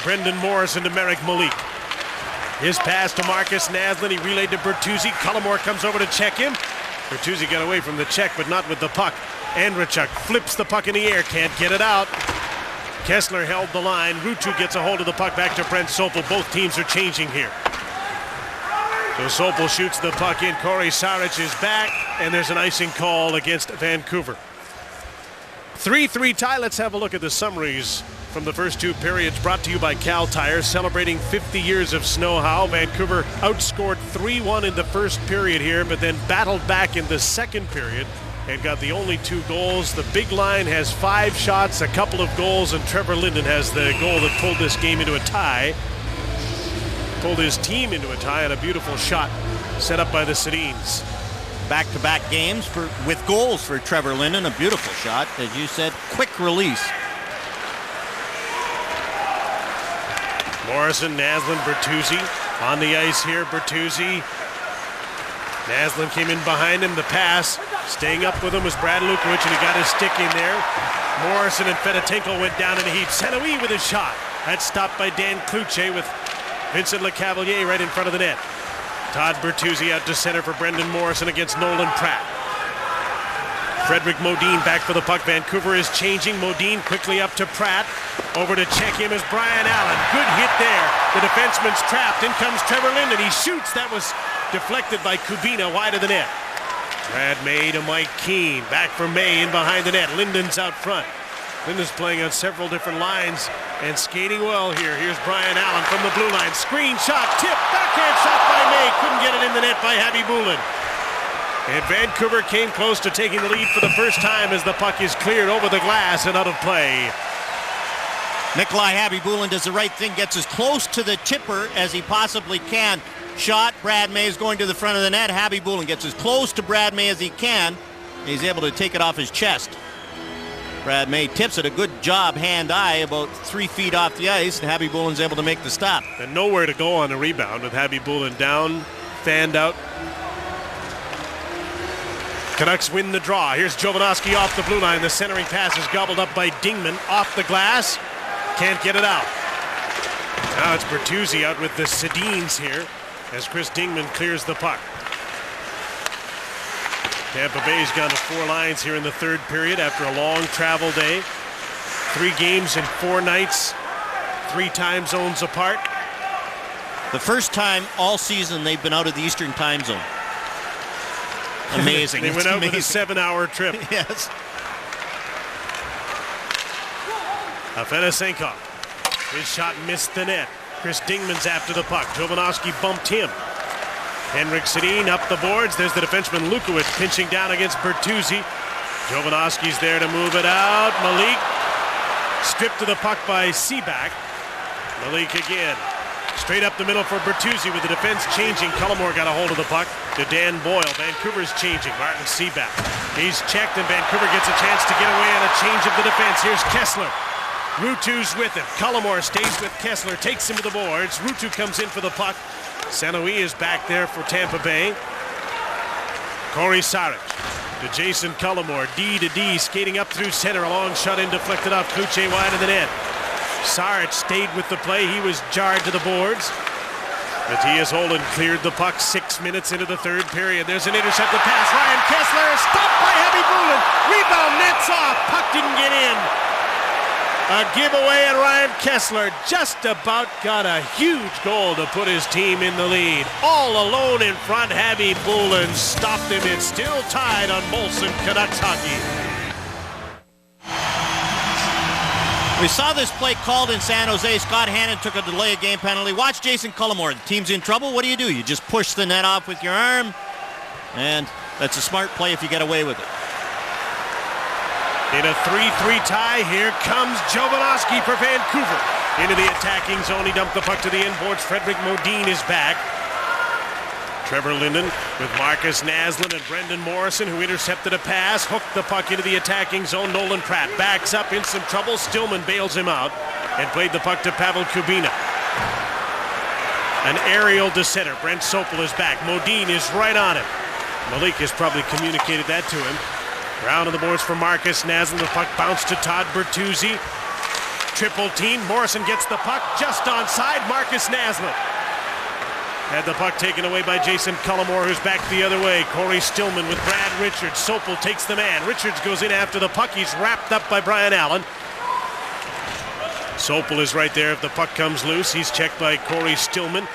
Brendan Morrison to Merrick Malik. His pass to Marcus Naslund. He relayed to Bertuzzi. Cullimore comes over to check him. Bertuzzi got away from the check, but not with the puck. Andrechuk flips the puck in the air, can't get it out. Kessler held the line. Ruutu gets a hold of the puck back to Brent Sopel. Both teams are changing here. So Sopel shoots the puck in. Corey Saric is back, and there's an icing call against Vancouver. 3-3 tie. Let's have a look at the summaries from the first two periods, brought to you by Cal Tire, celebrating 50 years of snow-how. Vancouver outscored 3-1 in the first period here, but then battled back in the second period and got the only 2 goals. The big line has 5 shots, a couple of goals, and Trevor Linden has the goal that pulled this game into a tie. Pulled his team into a tie on a beautiful shot set up by the Sedins. Back-to-back games with goals for Trevor Linden. A beautiful shot, as you said, quick release. Morrison, Naslund, Bertuzzi on the ice here. Bertuzzi. Naslund came in behind him. The pass, staying up with him was Brad Lukowich, and he got his stick in there. Morrison and Fedotenko went down in a heap. Saint-Louis with a shot. That's stopped by Dan Cloutier with Vincent Lecavalier right in front of the net. Todd Bertuzzi out to center for Brendan Morrison against Nolan Pratt. Frederick Modin back for the puck. Vancouver is changing. Modin quickly up to Pratt. Over to check him is Brian Allen. Good hit there. The defenseman's trapped. In comes Trevor Linden. He shoots. That was deflected by Kubina wide of the net. Brad May to Mike Keane. Back for May in behind the net. Linden's out front. Linden's playing on several different lines and skating well here. Here's Brian Allen from the blue line. Screen shot, tip, backhand shot by May. Couldn't get it in the net by Habibulin. And Vancouver came close to taking the lead for the first time as the puck is cleared over the glass and out of play. Nikolai Habibulin does the right thing, gets as close to the chipper as he possibly can. Shot, Brad May is going to the front of the net. Habibulin gets as close to Brad May as he can. He's able to take it off his chest. Brad May tips it, a good job, hand-eye, about 3 feet off the ice, and Habibulin's able to make the stop. And nowhere to go on the rebound with Habibulin down, fanned out. Canucks win the draw. Here's Jovanovski off the blue line. The centering pass is gobbled up by Dingman off the glass. Can't get it out. Now it's Bertuzzi out with the Sedins here as Chris Dingman clears the puck. Tampa Bay's gone to 4 lines here in the third period after a long travel day. 3 games in 4 nights, 3 time zones apart. The first time all season they've been out of the Eastern time zone. Amazing. They went out with a 7-hour trip. Yes. Afanasenkov. His shot missed the net. Chris Dingman's after the puck. Jovanovski bumped him. Henrik Sedin up the boards. There's the defenseman Lukowicz pinching down against Bertuzzi. Jovanovski's there to move it out. Malik stripped to the puck by Seaback. Malik again. Straight up the middle for Bertuzzi with the defense changing. Cullimore got a hold of the puck to Dan Boyle. Vancouver's changing. Martin Seaback. He's checked and Vancouver gets a chance to get away on a change of the defense. Here's Kessler. Rutu's with him. Cullimore stays with Kessler, takes him to the boards. Rutu comes in for the puck. St. Louis is back there for Tampa Bay. Corey Saric to Jason Cullimore. D to D, skating up through center. A long shot in, deflected off Kluche wide of the net. Saric stayed with the play. He was jarred to the boards. Matthias Holden cleared the puck 6 minutes into the third period. There's an intercepted pass. Ryan Kessler stopped by Habibulin. Rebound, nets off. Puck didn't get in. A giveaway, and Ryan Kessler just about got a huge goal to put his team in the lead. All alone in front, Habibulin stopped him. It's still tied on Molson Canucks hockey. We saw this play called in San Jose. Scott Hannon took a delay of game penalty. Watch Jason Cullimore. The team's in trouble. What do? You just push the net off with your arm, and that's a smart play if you get away with it. In a 3-3 tie, here comes Jovanovski for Vancouver. Into the attacking zone, he dumped the puck to the inboards. Frederick Modin is back. Trevor Linden with Marcus Naslund and Brendan Morrison, who intercepted a pass, hooked the puck into the attacking zone. Nolan Pratt backs up in some trouble. Stillman bails him out and played the puck to Pavel Kubina. An aerial to center. Brent Sopel is back. Modin is right on him. Malik has probably communicated that to him. Round on the boards for Marcus Naslund. The puck bounced to Todd Bertuzzi. Triple team. Morrison gets the puck just onside. Marcus Naslund had the puck taken away by Jason Cullimore, who's back the other way. Corey Stillman with Brad Richards. Sopel takes the man. Richards goes in after the puck. He's wrapped up by Brian Allen. Sopel is right there if the puck comes loose. He's checked by Corey Stillman.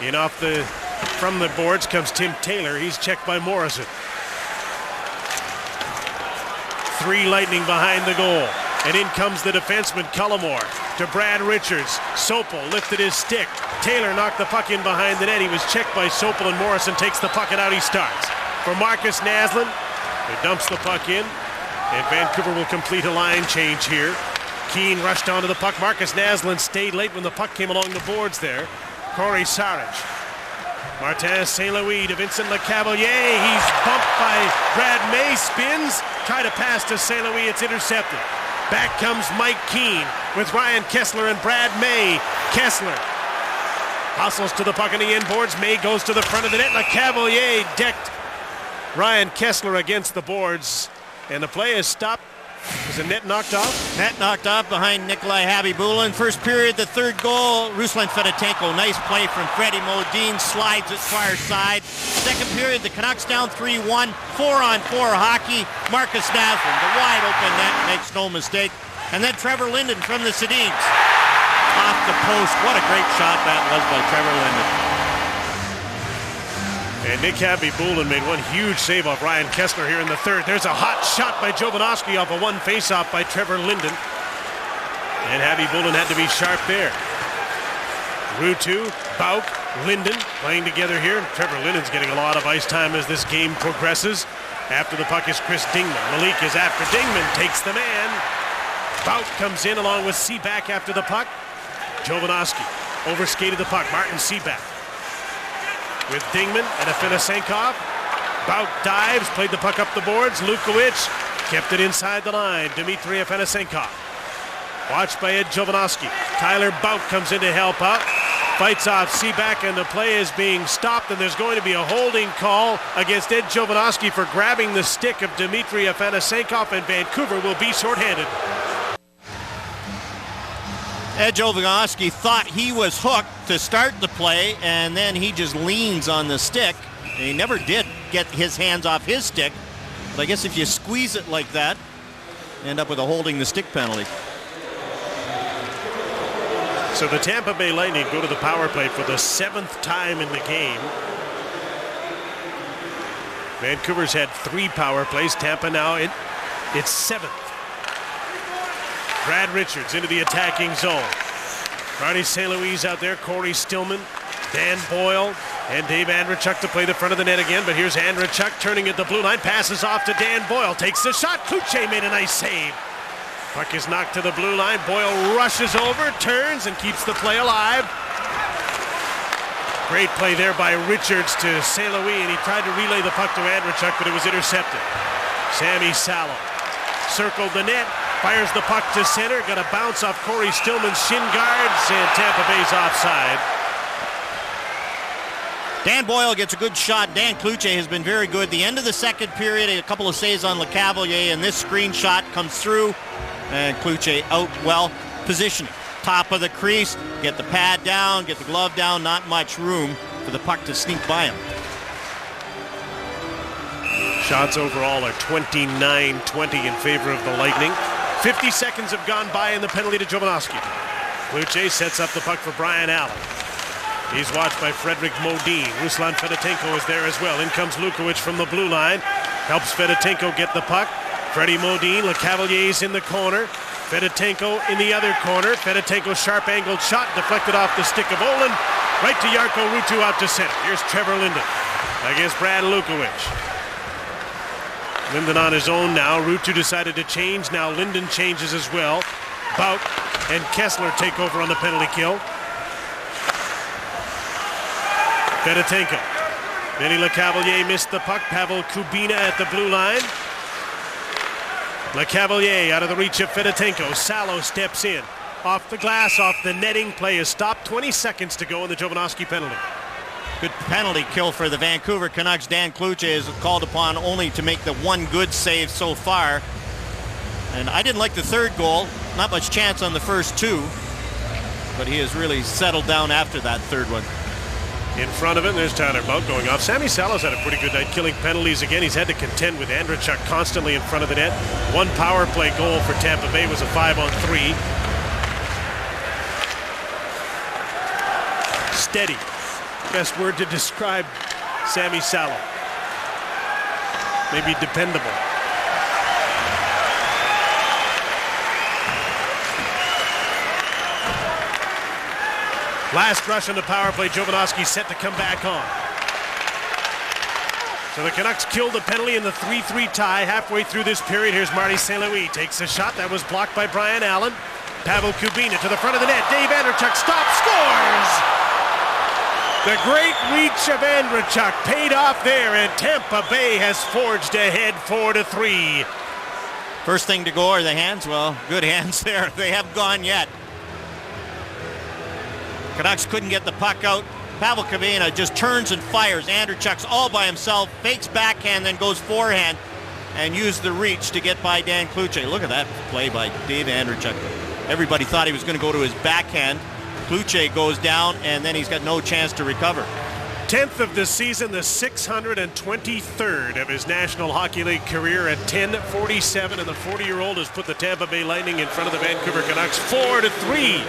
In off the from the boards comes Tim Taylor. He's checked by Morrison. 3 Lightning behind the goal. And in comes the defenseman Cullimore to Brad Richards. Sopel lifted his stick. Taylor knocked the puck in behind the net. He was checked by Sopel, and Morrison takes the puck, and out he starts. For Marcus Naslund, he dumps the puck in, and Vancouver will complete a line change here. Keane rushed onto the puck. Marcus Naslund stayed late when the puck came along the boards there. Corey Saric. Martin St. Louis to Vincent Lecavalier. He's bumped by Brad May. Spins. Try to pass to St. Louis. It's intercepted. Back comes Mike Keane with Ryan Kessler and Brad May. Kessler hustles to the puck in the inboards. May goes to the front of the net. Lecavalier decked Ryan Kessler against the boards. And the play is stopped. Is the net knocked off? Net knocked off behind Nikolai Habibulin. First period, the third goal, Ruslan Fedotenko. Nice play from Freddie Modin. Slides it far side. Second period, the Canucks down 3-1. 4-on-4 hockey. Marcus Naslund, the wide open net, makes no mistake. And then Trevor Linden from the Sedins. Off the post. What a great shot that was by Trevor Linden. And Nick Habibulin made one huge save off Ryan Kessler here in the third. There's a hot shot by Jovanovski off a one face-off by Trevor Linden. And Habibulin had to be sharp there. Rutu Bauk, Linden playing together here. Trevor Linden's getting a lot of ice time as this game progresses. After the puck is Chris Dingman. Malik is after Dingman, takes the man. Bauk comes in along with Seaback after the puck. Jovanovski overskated the puck. Martin Seaback with Dingman and Afanasenkov. Bauk dives, played the puck up the boards. Lukowicz kept it inside the line. Dmitry Afanasenkov. Watched by Ed Jovanovski. Tyler Bauk comes in to help out. Fights off Seaback, and the play is being stopped, and there's going to be a holding call against Ed Jovanovski for grabbing the stick of Dmitry Afanasenkov, and Vancouver will be shorthanded. Ed Jovanovski thought he was hooked to start the play, and then he just leans on the stick. And he never did get his hands off his stick. But I guess if you squeeze it like that, you end up with a holding the stick penalty. So the Tampa Bay Lightning go to the power play for the 7th time in the game. Vancouver's had 3 power plays. Tampa now in its 7th. Brad Richards into the attacking zone. Marty St. Louis out there. Corey Stillman, Dan Boyle, and Dave Andrechuk to play the front of the net again. But here's Andrechuk turning at the blue line. Passes off to Dan Boyle. Takes the shot. Kluche made a nice save. Puck is knocked to the blue line. Boyle rushes over, turns, and keeps the play alive. Great play there by Richards to St. Louis, and he tried to relay the puck to Andrechuk, but it was intercepted. Sammy Salo circled the net, fires the puck to center, got a bounce off Corey Stillman's shin guards, and Tampa Bay's offside. Dan Boyle gets a good shot. Dan Kluche has been very good. The end of the second period, a couple of saves on LeCavalier, and this screen shot comes through. And Kluche out well positioned. Top of the crease, get the pad down, get the glove down, not much room for the puck to sneak by him. Shots overall are 29-20 in favor of the Lightning. 50 seconds have gone by in the penalty to Jovanovski. Kluche sets up the puck for Brian Allen. He's watched by Frederick Modin. Ruslan Fedotenko is there as well. In comes Lukowicz from the blue line. Helps Fedotenko get the puck. Freddie Modin, LeCavalier's in the corner. Fedotenko in the other corner. Fedotenko's sharp-angled shot deflected off the stick of Olin. Right to Jarkko Ruutu out to center. Here's Trevor Linden against Brad Lukowicz. Linden on his own now. Ruutu decided to change. Now Linden changes as well. Bauk and Kessler take over on the penalty kill. Fedotenko. Vinny LeCavalier missed the puck. Pavel Kubina at the blue line. LeCavalier out of the reach of Fedotenko. Salo steps in. Off the glass, off the netting. Play is stopped. 20 seconds to go in the Jovanovski penalty. Good penalty kill for the Vancouver Canucks. Dan Kluche is called upon only to make the one good save so far. And I didn't like the third goal. Not much chance on the first 2. But he has really settled down after that third one. In front of it, there's Tyler Bauk going off. Sammy Salo's had a pretty good night killing penalties again. He's had to contend with Andrechuk constantly in front of the net. One power play goal for Tampa Bay was a 5-on-3. Steady. Best word to describe Sammy Salo. Maybe dependable. Last rush on the power play. Jovanovski set to come back on. So the Canucks killed the penalty in the 3-3 tie. Halfway through this period, here's Marty St. Louis. Takes a shot. That was blocked by Brian Allen. Pavel Kubina to the front of the net. Dave Andrechuk stops, scores! The great reach of Andrechuk paid off there, and Tampa Bay has forged ahead 4-3. First thing to go are the hands. Well, good hands there. They haven't gone yet. Canucks couldn't get the puck out. Pavel Kubina just turns and fires. Andrechuk's all by himself, fakes backhand, then goes forehand and used the reach to get by Dan Kluche. Look at that play by Dave Andrechuk. Everybody thought he was going to go to his backhand. Kluche goes down, and then he's got no chance to recover. 10th of the season, the 623rd of his National Hockey League career at 10:47, and the 40-year-old has put the Tampa Bay Lightning in front of the Vancouver Canucks 4-3.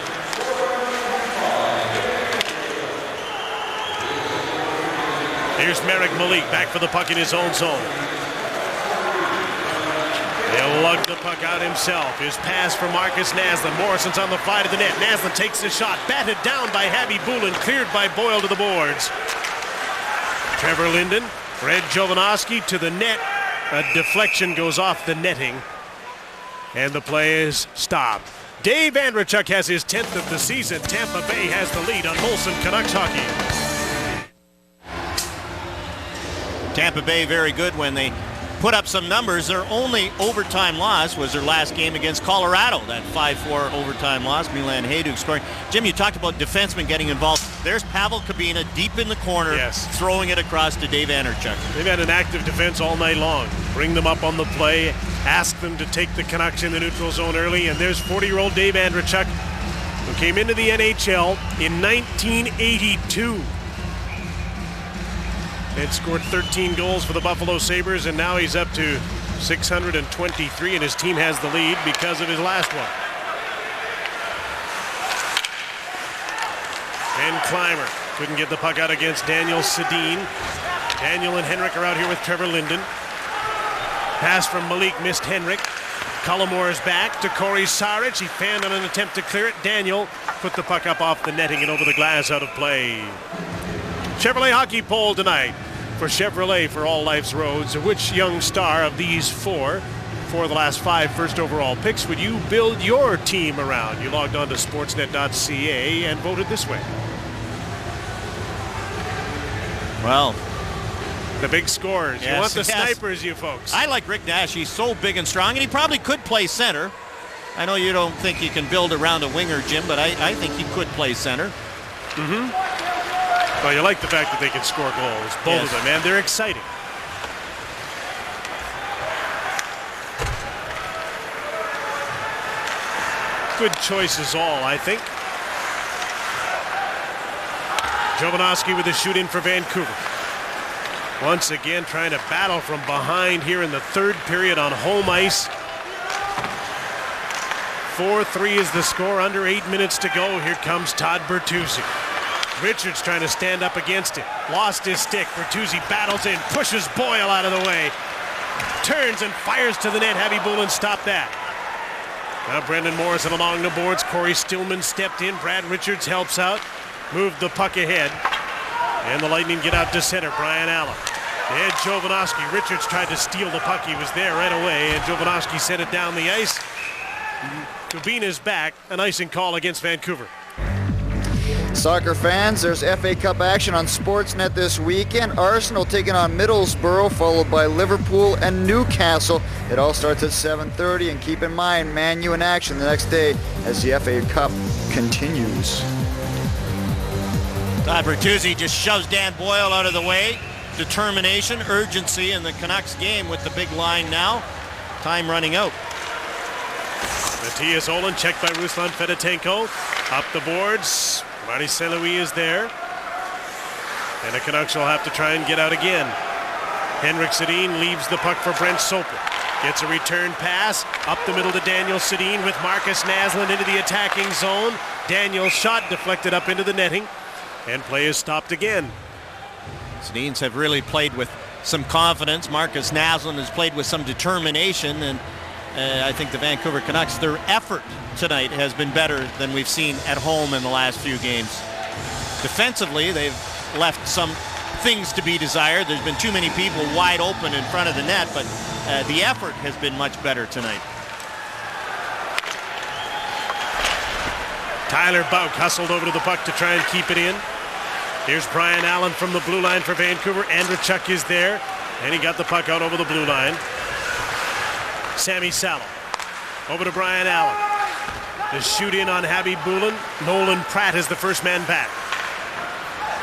Here's Marek Malik back for the puck in his own zone. He'll lug the puck out himself. His pass for Marcus Naslund. Morrison's on the fly to the net. Naslund takes the shot. Batted down by Habby Boulin. Cleared by Boyle to the boards. Trevor Linden. Red Jovanovski to the net. A deflection goes off the netting. And the play is stopped. Dave Andreychuk has his 10th of the season. Tampa Bay has the lead on Molson Canucks hockey. Tampa Bay very good when they put up some numbers. Their only overtime loss was their last game against Colorado, that 5-4 overtime loss. Milan Hajduk scoring. Jim, you talked about defensemen getting involved. There's Pavel Kabina deep in the corner, throwing it across to Dave Andreychuk. They've had an active defense all night long. Bring them up on the play, ask them to take the Canucks in the neutral zone early, and there's 40-year-old Dave Andreychuk, who came into the NHL in 1982. Had scored 13 goals for the Buffalo Sabres, and now he's up to 623, and his team has the lead because of his last one. Ben Clymer couldn't get the puck out against Daniel Sedin. Daniel and Henrik are out here with Trevor Linden. Pass from Malik missed Henrik. Cullimore is back to Corey Saric. He fanned on an attempt to clear it. Daniel put the puck up off the netting and over the glass, out of play. Chevrolet hockey poll tonight. For Chevrolet, for all life's roads, which young star of these four, for the last 5 first overall picks, would you build your team around? You logged on to sportsnet.ca and voted this way. Well, the big scorers. Yes, you want the snipers, you folks. I like Rick Nash. He's so big and strong, and he probably could play center. I know you don't think you can build around a winger, Jim, but I think he could play center. Well, you like the fact that they can score goals, both of them, and they're exciting. Good choices all, I think. Jovanovski with a shoot-in for Vancouver. Once again trying to battle from behind here in the third period on home ice. 4-3 is the score, under 8 minutes to go. Here comes Todd Bertuzzi. Richards trying to stand up against it. Lost his stick. Bertuzzi battles in, pushes Boyle out of the way. Turns and fires to the net. Habby Boulin stopped that. Now Brendan Morrison along the boards. Corey Stillman stepped in. Brad Richards helps out. Moved the puck ahead. And the Lightning get out to center. Brian Allen. Ed Jovanovski. Richards tried to steal the puck. He was there right away. And Jovanovski sent it down the ice. Kubina's back. An icing call against Vancouver. Soccer fans, there's FA Cup action on Sportsnet this weekend. Arsenal taking on Middlesbrough, followed by Liverpool and Newcastle. It all starts at 7:30, and keep in mind, Man U in action the next day as the FA Cup continues. Todd Bertuzzi just shoves Dan Boyle out of the way. Determination, urgency in the Canucks game with the big line now. Time running out. Matthias Olin checked by Ruslan Fedotenko. Up the boards. Marty St. Louis is there. And the Canucks will have to try and get out again. Henrik Sedin leaves the puck for Brent Soper. Gets a return pass up the middle to Daniel Sedin with Marcus Naslund into the attacking zone. Daniel's shot deflected up into the netting. And play is stopped again. Sedins have really played with some confidence. Marcus Naslund has played with some determination. And I think the Vancouver Canucks, their effort tonight has been better than we've seen at home in the last few games. Defensively, they've left some things to be desired. There's been too many people wide open in front of the net, but the effort has been much better tonight. Tyler Bouk hustled over to the puck to try and keep it in. Here's Brian Allen from the blue line for Vancouver. Andreychuk is there, and he got the puck out over the blue line. Sammy Salo over to Brian Allen. The shoot in on Habby Boulin. Nolan Pratt is the first man back.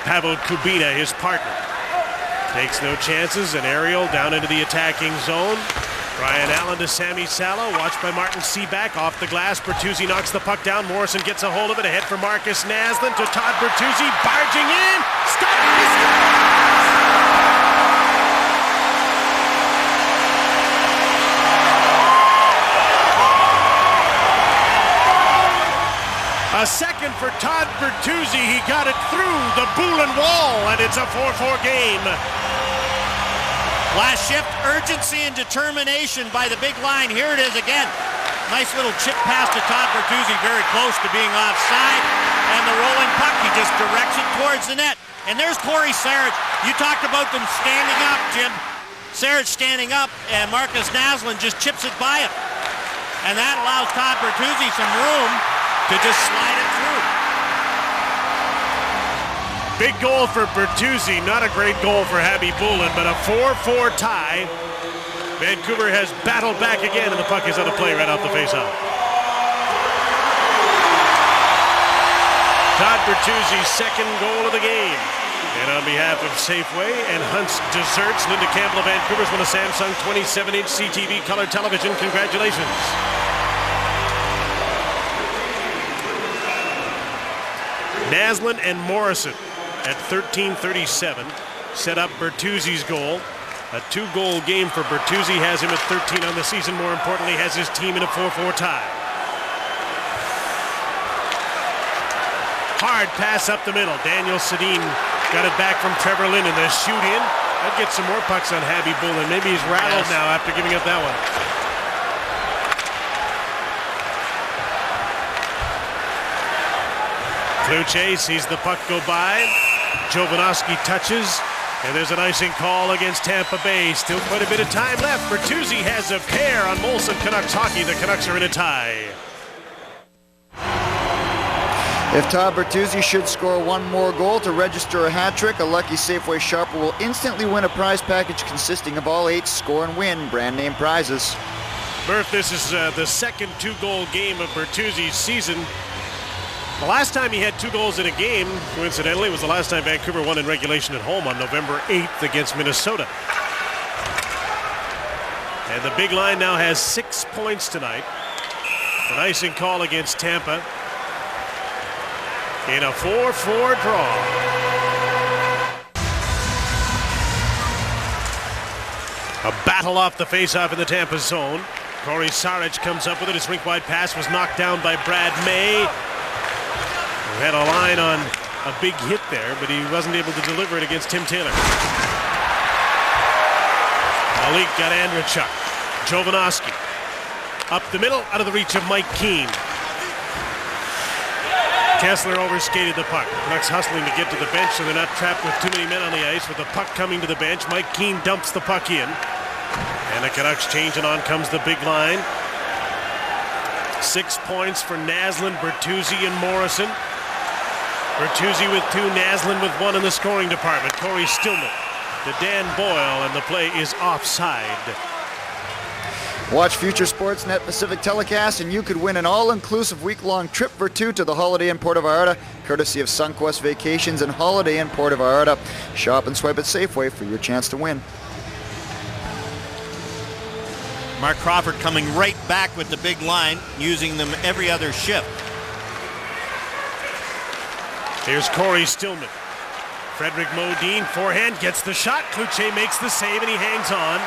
Pavel Kubina, his partner, takes no chances. An aerial down into the attacking zone. Brian Allen to Sammy Salo, watched by Martin Seaback off the glass. Bertuzzi knocks the puck down. Morrison gets a hold of it. Ahead for Marcus Naslund to Todd Bertuzzi, barging in. A second for Todd Bertuzzi. He got it through the Boulin wall, and it's a 4-4 game. Last shift, urgency and determination by the big line. Here it is again. Nice little chip pass to Todd Bertuzzi, very close to being offside. And the rolling puck, he just directs it towards the net. And there's Corey Sarich. You talked about them standing up, Jim. Sarich standing up, and Marcus Naslund just chips it by him. And that allows Todd Bertuzzi some room to just slide it through. Big goal for Bertuzzi, not a great goal for Habby Bullen, but a 4-4 tie. Vancouver has battled back again, and the puck is on the play right off the faceoff. Todd Bertuzzi's second goal of the game. And on behalf of Safeway and Hunt's Desserts, Linda Campbell of Vancouver's won a Samsung 27-inch CTV color television. Congratulations. Naslund and Morrison at 13:37 set up Bertuzzi's goal. A 2-goal game for Bertuzzi has him at 13 on the season. More importantly, has his team in a 4-4 tie. Hard pass up the middle. Daniel Sedin got it back from Trevor Linden. The shoot in. That gets some more pucks on Habby Bullen. Maybe he's rattled now after giving up that one. Kluche sees the puck go by. Jovanovski touches, and there's an icing call against Tampa Bay. Still quite a bit of time left. Bertuzzi has a pair on Molson Canucks hockey. The Canucks are in a tie. If Todd Bertuzzi should score one more goal to register a hat trick, a lucky Safeway shopper will instantly win a prize package consisting of all 8 score and win brand name prizes. Murph, this is the second 2-goal game of Bertuzzi's season. The last time he had 2 goals in a game, coincidentally, was the last time Vancouver won in regulation at home on November 8th against Minnesota. And the big line now has 6 points tonight. An icing call against Tampa in a 4-4 draw. A battle off the faceoff in the Tampa zone. Corey Sarich comes up with it. His rink-wide pass was knocked down by Brad May. He had a line on a big hit there, but he wasn't able to deliver it against Tim Taylor. Malik got Andrechuk. Jovanovski up the middle, out of the reach of Mike Keane. Kessler overskated the puck. Canucks hustling to get to the bench so they're not trapped with too many men on the ice. With the puck coming to the bench, Mike Keane dumps the puck in. And the Canucks change, and on comes the big line. 6 points for Naslund, Bertuzzi, and Morrison. Bertuzzi with 2, Naslund with 1 in the scoring department. Corey Stillman to Dan Boyle, and the play is offside. Watch future Sportsnet Pacific telecasts, and you could win an all-inclusive week-long trip for 2 to the Holiday Inn Puerto Vallarta, courtesy of Sunquest Vacations and Holiday Inn Puerto Vallarta. Shop and swipe at Safeway for your chance to win. Mark Crawford coming right back with the big line, using them every other shift. Here's Corey Stillman. Frederick Modine, forehand, gets the shot. Kluche makes the save, and he hangs on.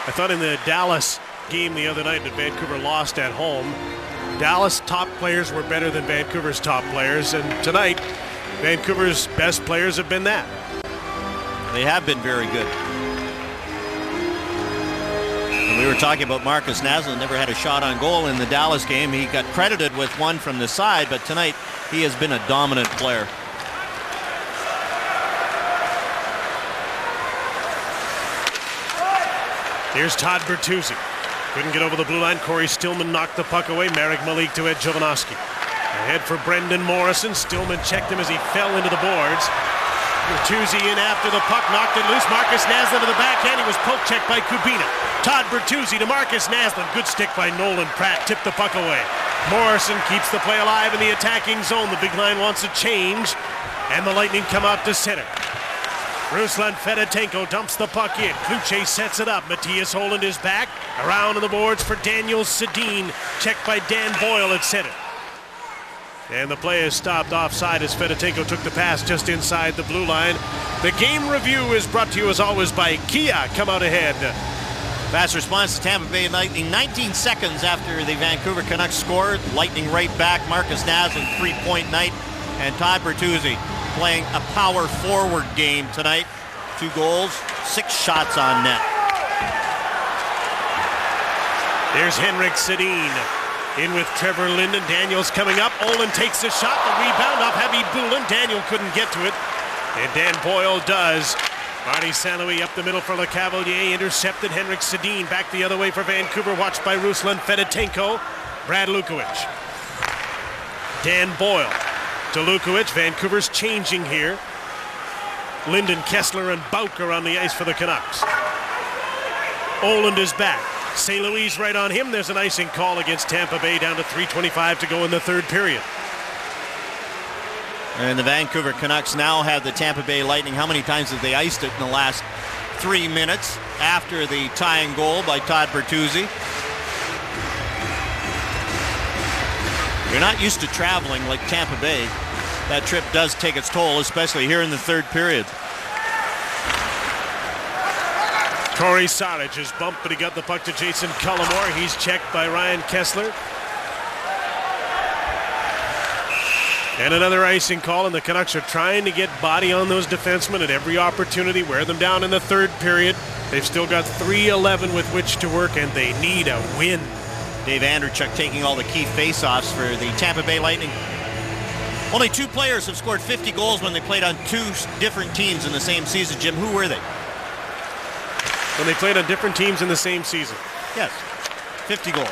I thought in the Dallas game the other night that Vancouver lost at home, Dallas top players were better than Vancouver's top players, and tonight, Vancouver's best players have been that. They have been very good. And we were talking about Marcus Naslund, never had a shot on goal in the Dallas game. He got credited with one from the side, but tonight he has been a dominant player. Here's Todd Bertuzzi. Couldn't get over the blue line. Corey Stillman knocked the puck away. Marek Malik to Ed Jovanovski. Ahead for Brendan Morrison. Stillman checked him as he fell into the boards. Bertuzzi in after the puck, knocked it loose. Marcus Naslund to the backhand. He was poke checked by Kubina. Todd Bertuzzi to Marcus Naslund. Good stick by Nolan Pratt. Tipped the puck away. Morrison keeps the play alive in the attacking zone. The big line wants a change, and the Lightning come out to center. Ruslan Fedotenko dumps the puck in. Kluche sets it up. Matthias Holland is back. Around on the boards for Daniel Sedin. Checked by Dan Boyle at center. And the play is stopped offside as Fedotenko took the pass just inside the blue line. The game review is brought to you as always by Kia. Come out ahead. Fast response to Tampa Bay Lightning 19 seconds after the Vancouver Canucks scored. Lightning right back. Marcus Naslund, 3-point night. And Todd Bertuzzi playing a power forward game tonight. 2 goals, 6 shots on net. There's Henrik Sedin in with Trevor Linden. Daniels coming up. Olin takes the shot. The rebound off Heavy Boulin. Daniel couldn't get to it. And Dan Boyle does. Marty St. Louis up the middle for LeCavalier. Intercepted. Henrik Sedin back the other way for Vancouver. Watched by Ruslan Fedotenko. Brad Lukowicz. Dan Boyle to Lukowicz. Vancouver's changing here. Linden, Kessler, and Bauk are on the ice for the Canucks. Oland is back. St. Louis right on him. There's an icing call against Tampa Bay, down to 3:25 to go in the third period. And the Vancouver Canucks now have the Tampa Bay Lightning. How many times have they iced it in the last 3 minutes after the tying goal by Todd Bertuzzi? You're not used to traveling like Tampa Bay. That trip does take its toll, especially here in the third period. Corey Saric is bumped, but he got the puck to Jason Cullimore. He's checked by Ryan Kessler. And another icing call, and the Canucks are trying to get body on those defensemen at every opportunity, wear them down in the third period. They've still got 3:11 with which to work, and they need a win. Dave Andreychuk taking all the key face-offs for the Tampa Bay Lightning. Only 2 players have scored 50 goals when they played on 2 different teams in the same season. Jim, who were they? When they played on different teams in the same season. Yes, 50 goals.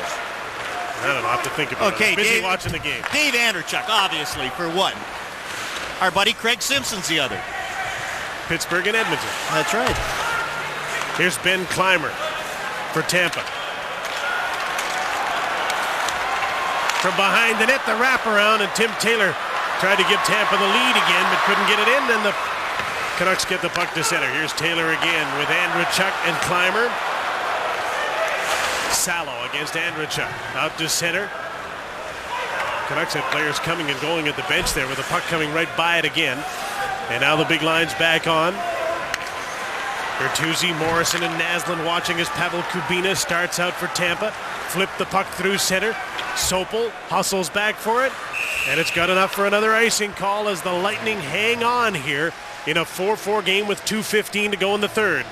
I don't know, I have to think about it. I'm busy watching the game. Dave Andreychuk, obviously, for one. Our buddy Craig Simpson's the other. Pittsburgh and Edmonton. That's right. Here's Ben Clymer for Tampa. From behind the net, the wraparound, and Tim Taylor tried to give Tampa the lead again, but couldn't get it in. Then the Canucks get the puck to center. Here's Taylor again with Andreychuk and Clymer. Salo against Andreychuk. Out to center. Canucks had players coming and going at the bench there with the puck coming right by it again. And now the big line's back on. Bertuzzi, Morrison, and Naslund watching as Pavel Kubina starts out for Tampa. Flip the puck through center. Sopel hustles back for it. And it's got enough for another icing call as the Lightning hang on here in a 4-4 game with 2:15 to go in the third.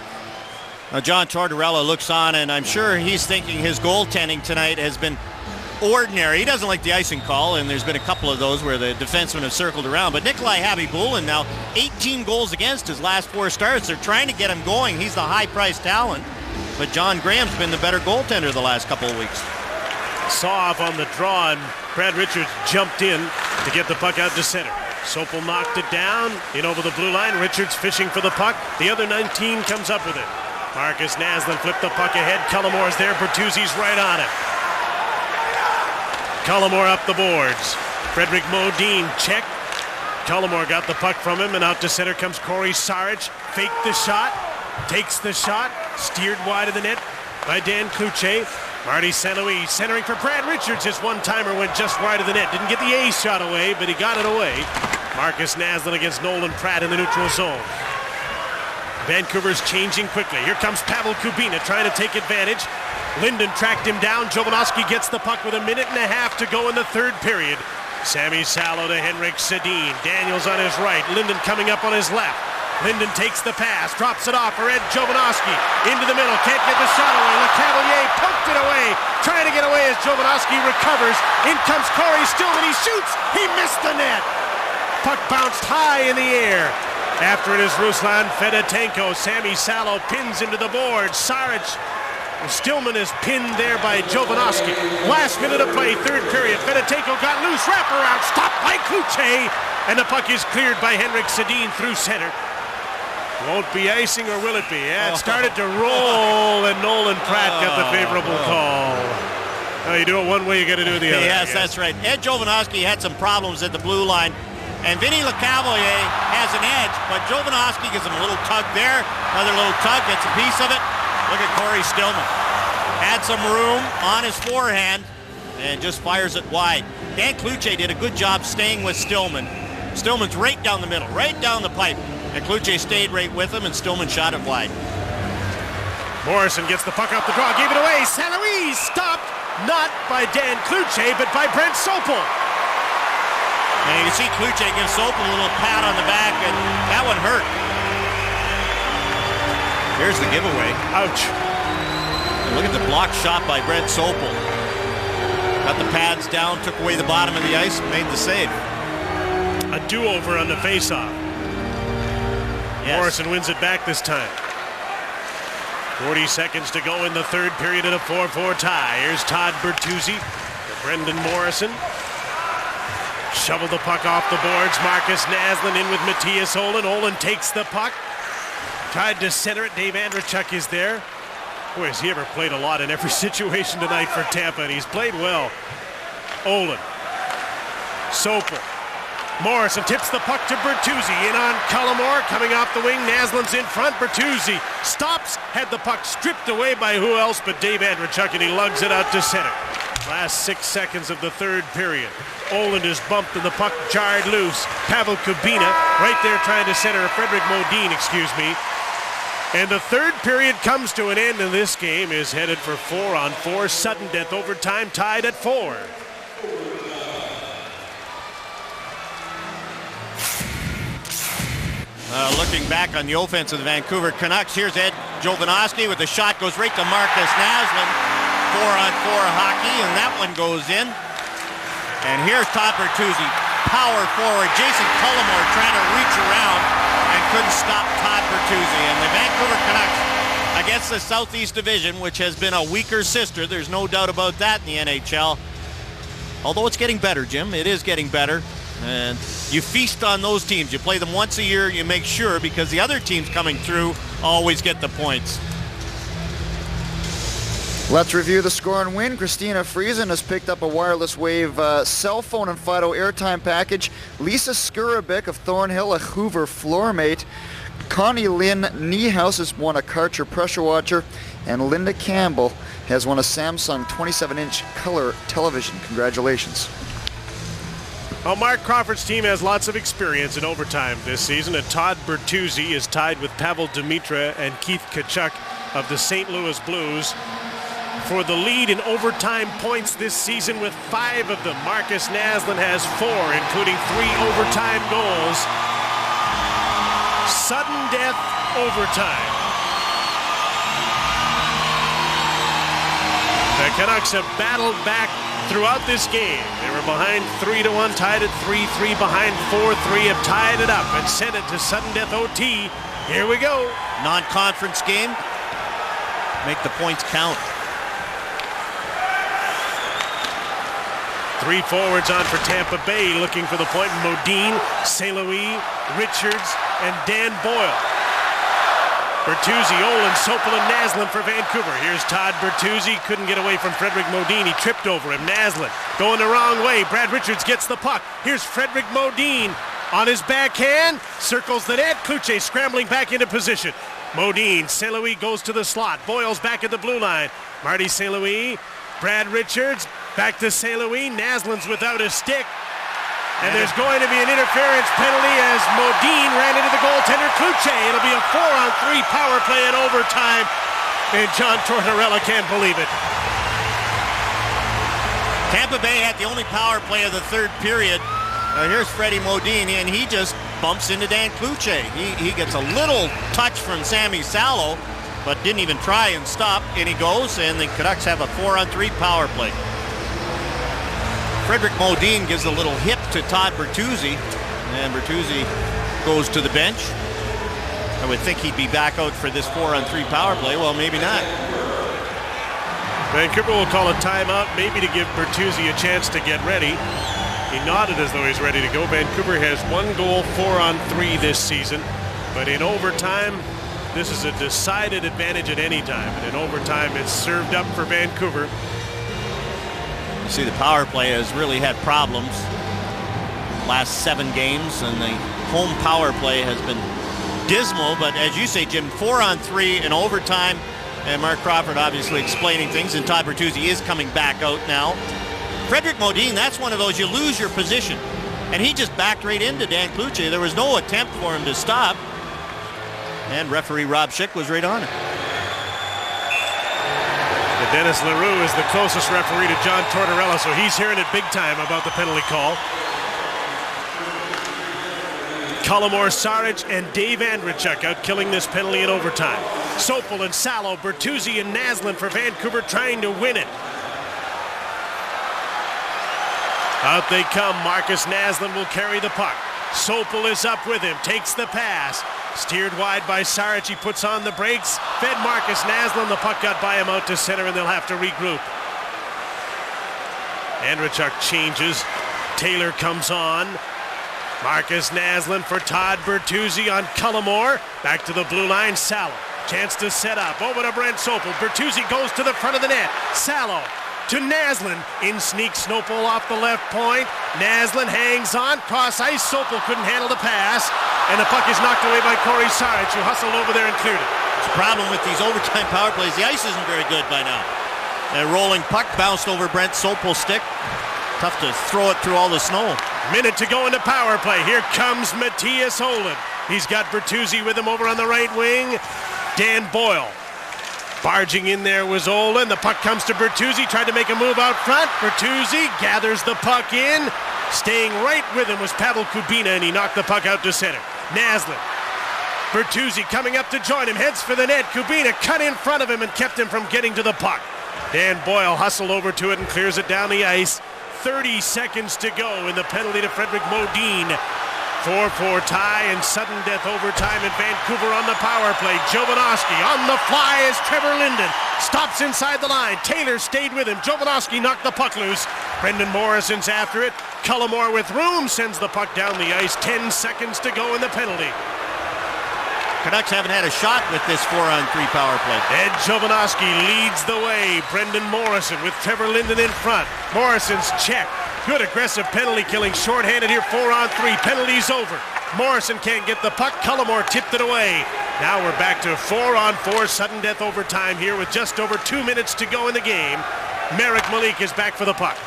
Now John Tortorella looks on, and I'm sure he's thinking his goaltending tonight has been ordinary. He doesn't like the icing call, and there's been a couple of those where the defensemen have circled around. But Nikolai Habibulin now 18 goals against his last 4 starts. They're trying to get him going. He's the high-priced talent. But John Graham's been the better goaltender the last couple of weeks. Saw off on the draw, and Brad Richards jumped in to get the puck out to center. Sopel knocked it down, in over the blue line. Richards fishing for the puck. The other 19 comes up with it. Marcus Naslund flipped the puck ahead. Cullimore's there. Bertuzzi's right on it. Cullimore up the boards. Frederick Modine check. Cullimore got the puck from him, and out to center comes Corey Saric. Faked the shot. Takes the shot. Steered wide of the net by Dan Cloutier. Marty St. Louis centering for Brad Richards. His one-timer went just wide of the net. Didn't get the A shot away, but he got it away. Marcus Naslund against Nolan Pratt in the neutral zone. Vancouver's changing quickly. Here comes Pavel Kubina trying to take advantage. Linden tracked him down. Jovanovski gets the puck with 1.5 minutes to go in the third period. Sammy Salo to Henrik Sedin. Daniels on his right. Linden coming up on his left. Linden takes the pass, drops it off for Ed Jovanovski. Into the middle, can't get the shot away. LeCavalier poked it away, trying to get away as Jovanovski recovers. In comes Corey Stillman, he shoots, he missed the net. Puck bounced high in the air. After it is Ruslan Fedotenko. Sammy Salo pins into the board. Saric, Stillman is pinned there by Jovanovski. Last minute of play, third period. Fedotenko got loose, wraparound, stopped by Cloutier. And the puck is cleared by Henrik Sedin through center. Won't be icing, or will it be? Yeah, it started to roll, and Nolan Pratt got the favorable call. Now, you do it one way, you got to do it the other. Yes, that's right. Ed Jovanovski had some problems at the blue line, and Vinny LeCavalier has an edge, but Jovanovski gives him a little tug there, another little tug, gets a piece of it. Look at Corey Stillman. Had some room on his forehand, and just fires it wide. Dan Cloutier did a good job staying with Stillman. Stillman's right down the middle, right down the pipe. And Cloutier stayed right with him, and Stillman shot it wide. Morrison gets the puck off the draw, gave it away. St. Louis stopped, not by Dan Cloutier, but by Brent Sopel. And you can see Cloutier give Sopel a little pat on the back, and that one hurt. Here's the giveaway. Ouch. And look at the block shot by Brent Sopel. Got the pads down, took away the bottom of the ice, made the save. A do-over on the faceoff. Yes. Morrison wins it back this time. 40 seconds to go in the third period at a 4-4 tie. Here's Todd Bertuzzi to Brendan Morrison. Shovel the puck off the boards. Marcus Naslund in with Matthias Olin. Olin takes the puck. Tried to center it. Dave Andrechuk is there. Boy, has he ever played a lot in every situation tonight for Tampa, and he's played well. Olin. Sopel. Morrison tips the puck to Bertuzzi. In on Cullimore. Coming off the wing. Naslund's in front. Bertuzzi stops. Had the puck stripped away by who else but Dave Andrechuk, and he lugs it out to center. Last 6 seconds of the third period. Olin is bumped and the puck jarred loose. Pavel Kubina right there trying to center. Frederick Modin, excuse me. And the third period comes to an end, and this game is headed for 4-on-4. Sudden death overtime, tied at 4. Looking back on the offense of the Vancouver Canucks, here's Ed Jovanovski with the shot, goes right to Marcus Naslund. 4-on-4 hockey, and that one goes in. And here's Todd Bertuzzi, power forward. Jason Cullimore trying to reach around and couldn't stop Todd Bertuzzi. And the Vancouver Canucks against the Southeast Division, which has been a weaker sister. There's no doubt about that in the NHL. Although it's getting better, Jim. It is getting better. And you feast on those teams. You play them once a year, you make sure, because the other teams coming through always get the points. Let's review the score and win. Christina Friesen has picked up a wireless wave cell phone and Fido airtime package. Lisa Skurabic of Thornhill, a Hoover floor mate. Connie Lynn Niehaus has won a Karcher pressure washer. And Linda Campbell has won a Samsung 27-inch color television. Congratulations. Well, Mark Crawford's team has lots of experience in overtime this season, and Todd Bertuzzi is tied with Pavel Demitra and Keith Tkachuk of the St. Louis Blues for the lead in overtime points this season with 5 of them. Marcus Naslund has 4, including 3 overtime goals. Sudden death overtime. The Canucks have battled back throughout this game. They were behind 3-1, tied at 3-3, behind 4-3, have tied it up and sent it to sudden death OT. Here we go. Non-conference game. Make the points count. 3 forwards on for Tampa Bay, looking for the point. Modin, St. Louis, Richards, and Dan Boyle. Bertuzzi, Olin, Sopel, and Naslund for Vancouver. Here's Todd Bertuzzi. Couldn't get away from Frederick Modin. He tripped over him. Naslund going the wrong way. Brad Richards gets the puck. Here's Frederick Modin on his backhand. Circles the net. Kluche scrambling back into position. Modin, St. Louis goes to the slot. Boyle's back at the blue line. Marty St. Louis, Brad Richards, back to St. Louis. Naslund's without a stick. And there's going to be an interference penalty as Modin ran into the goaltender Kluche. It'll be a 4-on-3 power play in overtime. And John Tortorella can't believe it. Tampa Bay had the only power play of the third period. Here's Freddie Modin, and he just bumps into Dan Kluche. He gets a little touch from Sammy Salo, but didn't even try and stop. And he goes, and the Canucks have a 4-on-3 power play. Frederick Modin gives a little hip to Todd Bertuzzi, and Bertuzzi goes to the bench. I would think he'd be back out for this 4-on-3 power play. Well, maybe not. Vancouver will call a timeout, maybe to give Bertuzzi a chance to get ready. He nodded as though he's ready to go. Vancouver has 1 goal, 4-on-3 this season, but in overtime, this is a decided advantage at any time. And in overtime, it's served up for Vancouver. You see, the power play has really had problems last 7 games, and the home power play has been dismal. But as you say, Jim, 4-on-3 in overtime, and Mark Crawford obviously explaining things, and Todd Bertuzzi is coming back out now. Frederick Modin, that's one of those, you lose your position. And he just backed right into Dan Kluche. There was no attempt for him to stop. And referee Rob Schick was right on it. Dennis LaRue is the closest referee to John Tortorella, so he's hearing it big time about the penalty call. Cullimore, Saric, and Dave Andrechuk out killing this penalty in overtime. Sopel and Salo, Bertuzzi and Naslund for Vancouver trying to win it. Out they come. Marcus Naslund will carry the puck. Sopel is up with him, takes the pass. Steered wide by Saric, he puts on the brakes. Fed Marcus Naslund, the puck got by him out to center and they'll have to regroup. Andrechuk changes. Taylor comes on. Marcus Naslund for Todd Bertuzzi on Cullimore. Back to the blue line, Salo. Chance to set up, over to Brent Sopel. Bertuzzi goes to the front of the net. Salo to Naslund. In sneaks Sopel off the left point. Naslund hangs on, cross ice. Sopel couldn't handle the pass. And the puck is knocked away by Corey Saric, who hustled over there and cleared it. The problem with these overtime power plays, the ice isn't very good by now. A rolling puck bounced over Brent Sopel's stick. Tough to throw it through all the snow. Minute to go in the power play. Here comes Matthias Ohlund. He's got Bertuzzi with him over on the right wing. Dan Boyle. Barging in there was Ohlund. The puck comes to Bertuzzi. Tried to make a move out front. Bertuzzi gathers the puck in. Staying right with him was Pavel Kubina, and he knocked the puck out to center. Naslund. Bertuzzi coming up to join him. Heads for the net. Kubina cut in front of him and kept him from getting to the puck. Dan Boyle hustled over to it and clears it down the ice. 30 seconds to go in the penalty to Frederick Modin. 4-4 tie and sudden death overtime in Vancouver on the power play. Jovanovski on the fly as Trevor Linden stops inside the line. Taylor stayed with him. Jovanovski knocked the puck loose. Brendan Morrison's after it. Cullimore with room sends the puck down the ice. 10 seconds to go in the penalty. Canucks haven't had a shot with this 4-on-3 power play. Ed Jovanovski leads the way. Brendan Morrison with Trevor Linden in front. Morrison's check. Good aggressive penalty killing. Shorthanded here, 4-on-3. Penalty's over. Morrison can't get the puck. Cullimore tipped it away. Now we're back to 4-on-4 sudden death overtime here with just over 2 minutes to go in the game. Marek Malik is back for the puck.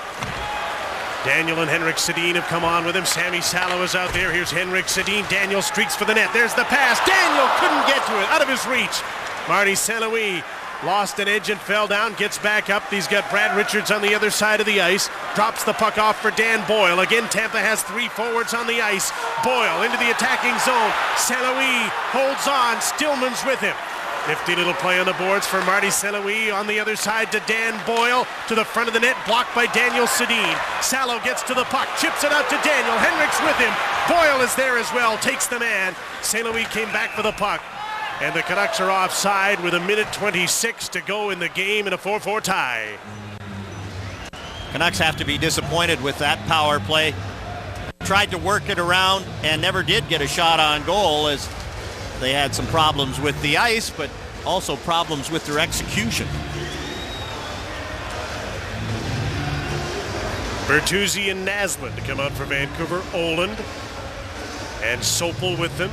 Daniel and Henrik Sedin have come on with him. Sammy Salo is out there. Here's Henrik Sedin. Daniel streaks for the net. There's the pass. Daniel couldn't get to it. Out of his reach. Marty St. Louis lost an edge and fell down. Gets back up. He's got Brad Richards on the other side of the ice. Drops the puck off for Dan Boyle. Again, Tampa has 3 forwards on the ice. Boyle into the attacking zone. St. Louis holds on. Stillman's with him. Nifty little play on the boards for Marty St. Louis on the other side to Dan Boyle. To the front of the net, blocked by Daniel Sedin. Salo gets to the puck, chips it out to Daniel. Henrik's with him. Boyle is there as well, takes the man. St. Louis came back for the puck. And the Canucks are offside with 1:26 to go in the game in a 4-4 tie. Canucks have to be disappointed with that power play. Tried to work it around and never did get a shot on goal as they had some problems with the ice, but also problems with their execution. Bertuzzi and Naslund to come out for Vancouver. Ohlund and Sopel with them.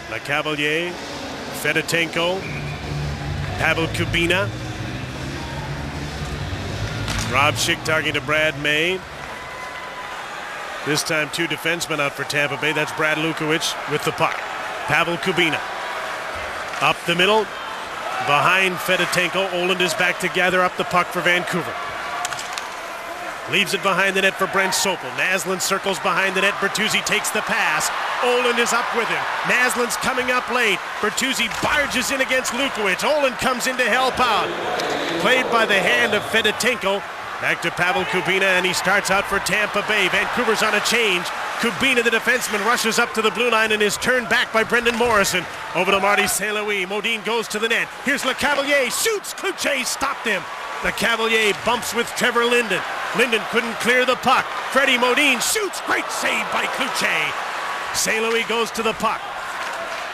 LeCavalier, Fedotenko, Pavel Kubina. Rob Schick talking to Brad May. This time 2 defensemen out for Tampa Bay. That's Brad Lukowicz with the puck. Pavel Kubina. Up the middle, behind Fedotenko. Ohlund is back to gather up the puck for Vancouver. Leaves it behind the net for Brent Sopel. Naslund circles behind the net. Bertuzzi takes the pass. Ohlund is up with him. Naslund's coming up late. Bertuzzi barges in against Lukowicz. Ohlund comes in to help out. Played by the hand of Fedotenko. Back to Pavel Kubina, and he starts out for Tampa Bay. Vancouver's on a change. Kubina, the defenseman, rushes up to the blue line and is turned back by Brendan Morrison. Over to Marty St. Louis. Modin goes to the net. Here's LeCavalier. Shoots. Cloutier stopped him. LeCavalier bumps with Trevor Linden. Linden couldn't clear the puck. Freddie Modin shoots. Great save by Cloutier. St. Louis goes to the puck.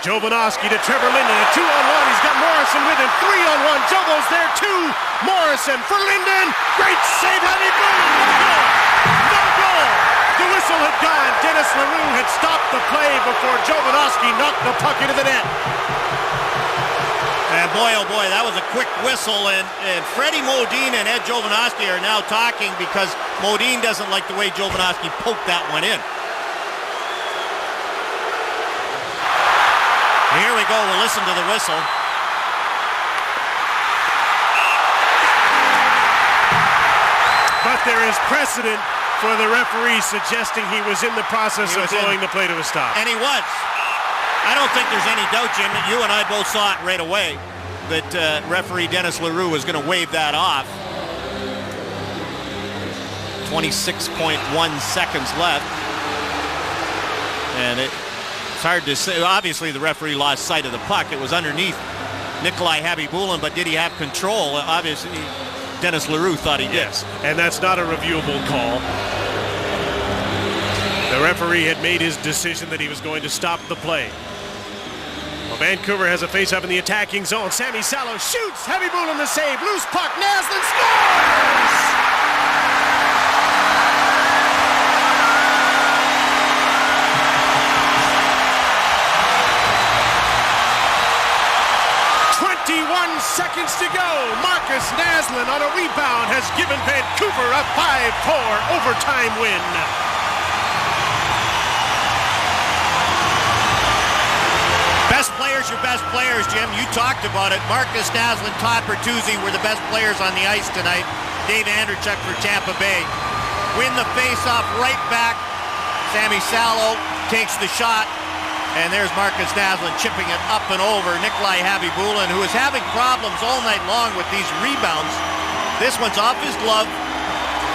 Jovanovski to Trevor Linden. A 2-on-1. He's got Morrison with him. 3-on-1. Jovo's there too. Morrison for Linden. Great save. Heavy boom. No goal. The whistle had gone. Dennis Leroux had stopped the play before Jovanovski knocked the puck into the net. And boy, oh boy, that was a quick whistle. And Freddie Modin and Ed Jovanovski are now talking because Modin doesn't like the way Jovanovski poked that one in. Here we go. We'll listen to the whistle. But there is precedent for the referee suggesting he was in the process of blowing the play to a stop. And he was. I don't think there's any doubt, Jim, that you and I both saw it right away. that referee Dennis Leroux was going to wave that off. 26.1 seconds left. And it's hard to say. Obviously, the referee lost sight of the puck. It was underneath Nikolai Habibulin, but did he have control? Obviously, Dennis Leroux thought he did. Yes, and that's not a reviewable call. The referee had made his decision that he was going to stop the play. Well, Vancouver has a face-off in the attacking zone. Sammy Salo shoots. Habibulin the save. Loose puck. Naslund scores! 21 seconds to go. Marcus Naslund on a rebound has given Vancouver a 5-4 overtime win. Best players, your best players, Jim. You talked about it. Marcus Naslund, Todd Bertuzzi were the best players on the ice tonight. Dave Andreychuk for Tampa Bay. Win the face-off right back. Sammy Salo takes the shot. And there's Marcus Naslund chipping it up and over. Nikolai Habibulin, who is having problems all night long with these rebounds. This one's off his glove.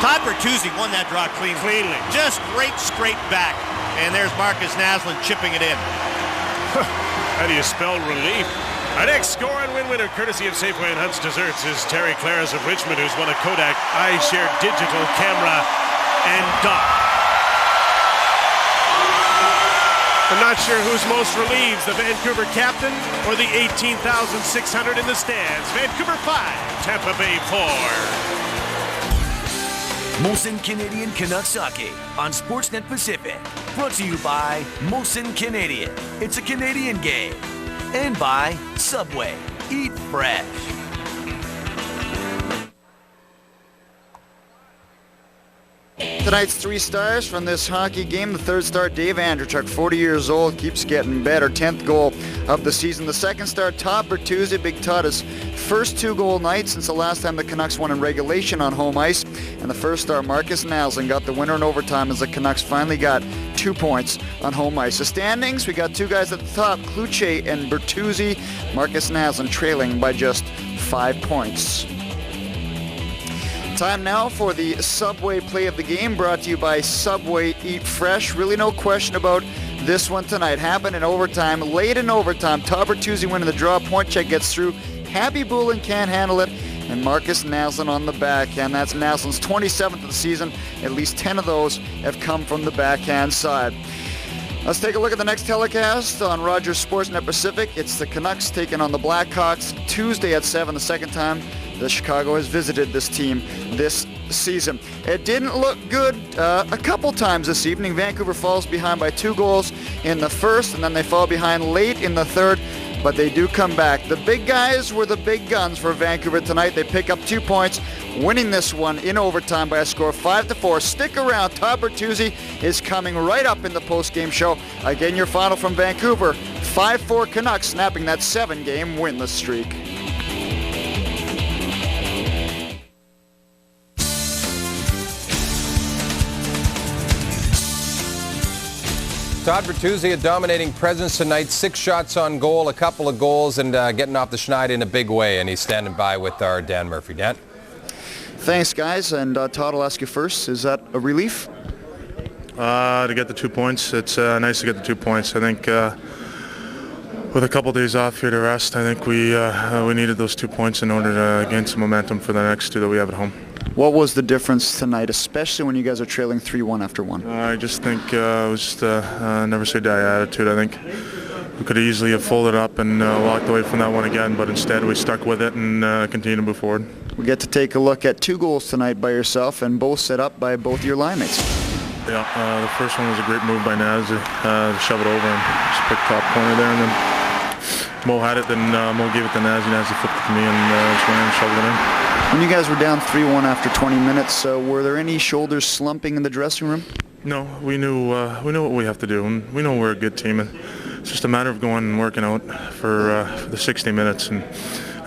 Todd Bertuzzi won that draw cleanly. Just straight back. And there's Marcus Naslund chipping it in. How do you spell relief? Our next score and win winner, courtesy of Safeway and Hunt's Desserts, is Terry Claris of Richmond, who's won a Kodak iShare digital camera and dock. I'm not sure who's most relieved, the Vancouver captain or the 18,600 in the stands. Vancouver 5, Tampa Bay 4. Molson Canadian Canucks Hockey on Sportsnet Pacific. Brought to you by Molson Canadian. It's a Canadian game. And by Subway. Eat fresh. Tonight's 3 stars from this hockey game. The third star, Dave Andreychuk, 40 years old, keeps getting better. 10th goal of the season. The second star, Todd Bertuzzi. Big Todd, his first 2-goal night since the last time the Canucks won in regulation on home ice. And the first star, Marcus Naslund, got the winner in overtime as the Canucks finally got 2 points on home ice. The standings, we got 2 guys at the top, Kluche and Bertuzzi. Marcus Naslund trailing by just 5 points. Time now for the Subway play of the game, brought to you by Subway Eat Fresh. Really no question about this one tonight. Happened in overtime, late in overtime. Todd Bertuzzi winning the draw. Point check gets through. Habibulin can't handle it. And Marcus Naslund on the backhand. That's Naslund's 27th of the season. At least 10 of those have come from the backhand side. Let's take a look at the next telecast on Rogers Sportsnet Pacific. It's the Canucks taking on the Blackhawks Tuesday at 7, the second time that Chicago has visited this team this season. It didn't look good a couple times this evening. Vancouver falls behind by 2 goals in the first, and then they fall behind late in the third, but they do come back. The big guys were the big guns for Vancouver tonight. They pick up 2 points, winning this one in overtime by a score of 5-4. Stick around. Todd Bertuzzi is coming right up in the post-game show. Again, your final from Vancouver, 5-4 Canucks, snapping that 7-game winless streak. Todd Bertuzzi, a dominating presence tonight. 6 shots on goal, a couple of goals, and getting off the schneid in a big way. And he's standing by with our Dan Murphy. Dan? Thanks, guys. And Todd, I'll ask you first. Is that a relief? To get the 2 points. It's nice to get the 2 points. I think with a couple days off here to rest, I think we needed those 2 points in order to gain some momentum for the next 2 that we have at home. What was the difference tonight, especially when you guys are trailing 3-1 after 1? I just think it was just a never say die attitude. I think we could easily have folded up and walked away from that one again, but instead we stuck with it and continued to move forward. We get to take a look at 2 goals tonight by yourself, and both set up by both your line mates. Yeah, the first one was a great move by Naz to shove it over and just pick top corner there, and then Mo had it, then Mo gave it to Nazi. Nazi flipped it to me and just went in and shoved it in. When you guys were down 3-1 after 20 minutes, were there any shoulders slumping in the dressing room? No, we knew what we have to do, and we know we're a good team. And it's just a matter of going and working out for the 60 minutes. And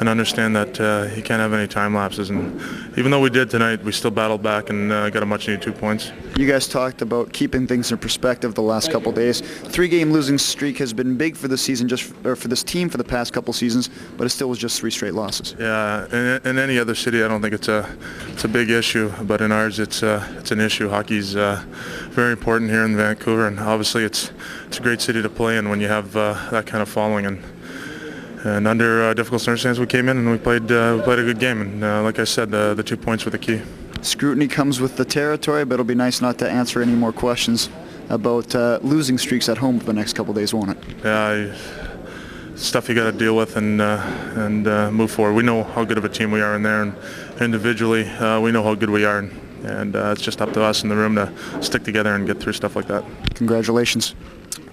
understand that you can't have any time lapses. And even though we did tonight, we still battled back and got a much-needed 2 points. You guys talked about keeping things in perspective the last couple days. 3-game losing streak has been big for this season, for this team for the past couple seasons, but it still was just 3 straight losses. Yeah, in any other city, I don't think it's a big issue, but in ours, it's an issue. Hockey's very important here in Vancouver, and obviously it's a great city to play in when you have that kind of following. And under difficult circumstances, we came in and we played a good game. And like I said, the 2 points were the key. Scrutiny comes with the territory, but it'll be nice not to answer any more questions about losing streaks at home for the next couple days, won't it? Yeah, stuff you got to deal with and move forward. We know how good of a team we are in there, and individually, we know how good we are. And it's just up to us in the room to stick together and get through stuff like that. Congratulations.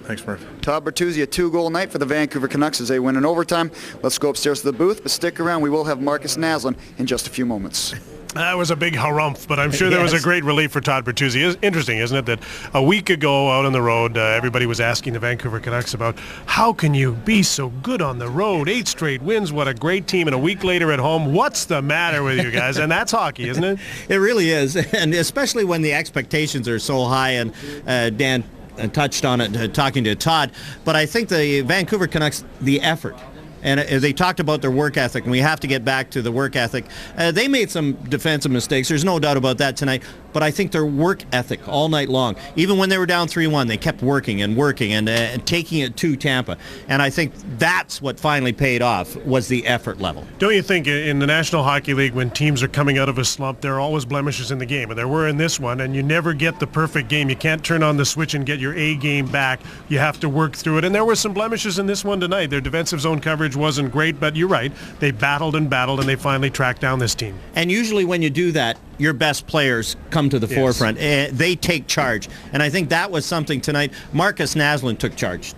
Thanks, Murph. Todd Bertuzzi, a 2-goal night for the Vancouver Canucks as they win in overtime. Let's go upstairs to the booth, but stick around. We will have Marcus Naslund in just a few moments. That was a big harumph, but I'm sure there was a great relief for Todd Bertuzzi. It's interesting, isn't it, that a week ago out on the road, everybody was asking the Vancouver Canucks about how can you be so good on the road? 8 straight wins, what a great team, and a week later at home, what's the matter with you guys? And that's hockey, isn't it? It really is, and especially when the expectations are so high, and Dan touched on it talking to Todd, but I think the Vancouver Canucks, the effort, and they talked about their work ethic, and we have to get back to the work ethic. They made some defensive mistakes. There's no doubt about that tonight. But I think their work ethic all night long, even when they were down 3-1, they kept working and taking it to Tampa. And I think that's what finally paid off, was the effort level. Don't you think in the National Hockey League, when teams are coming out of a slump, there are always blemishes in the game? And there were in this one, and you never get the perfect game. You can't turn on the switch and get your A game back. You have to work through it. And there were some blemishes in this one tonight. Their defensive zone coverage wasn't great, but you're right. They battled, and they finally tracked down this team. And usually when you do that, your best players come to the forefront. They take charge. And I think that was something tonight. Marcus Naslund took charge.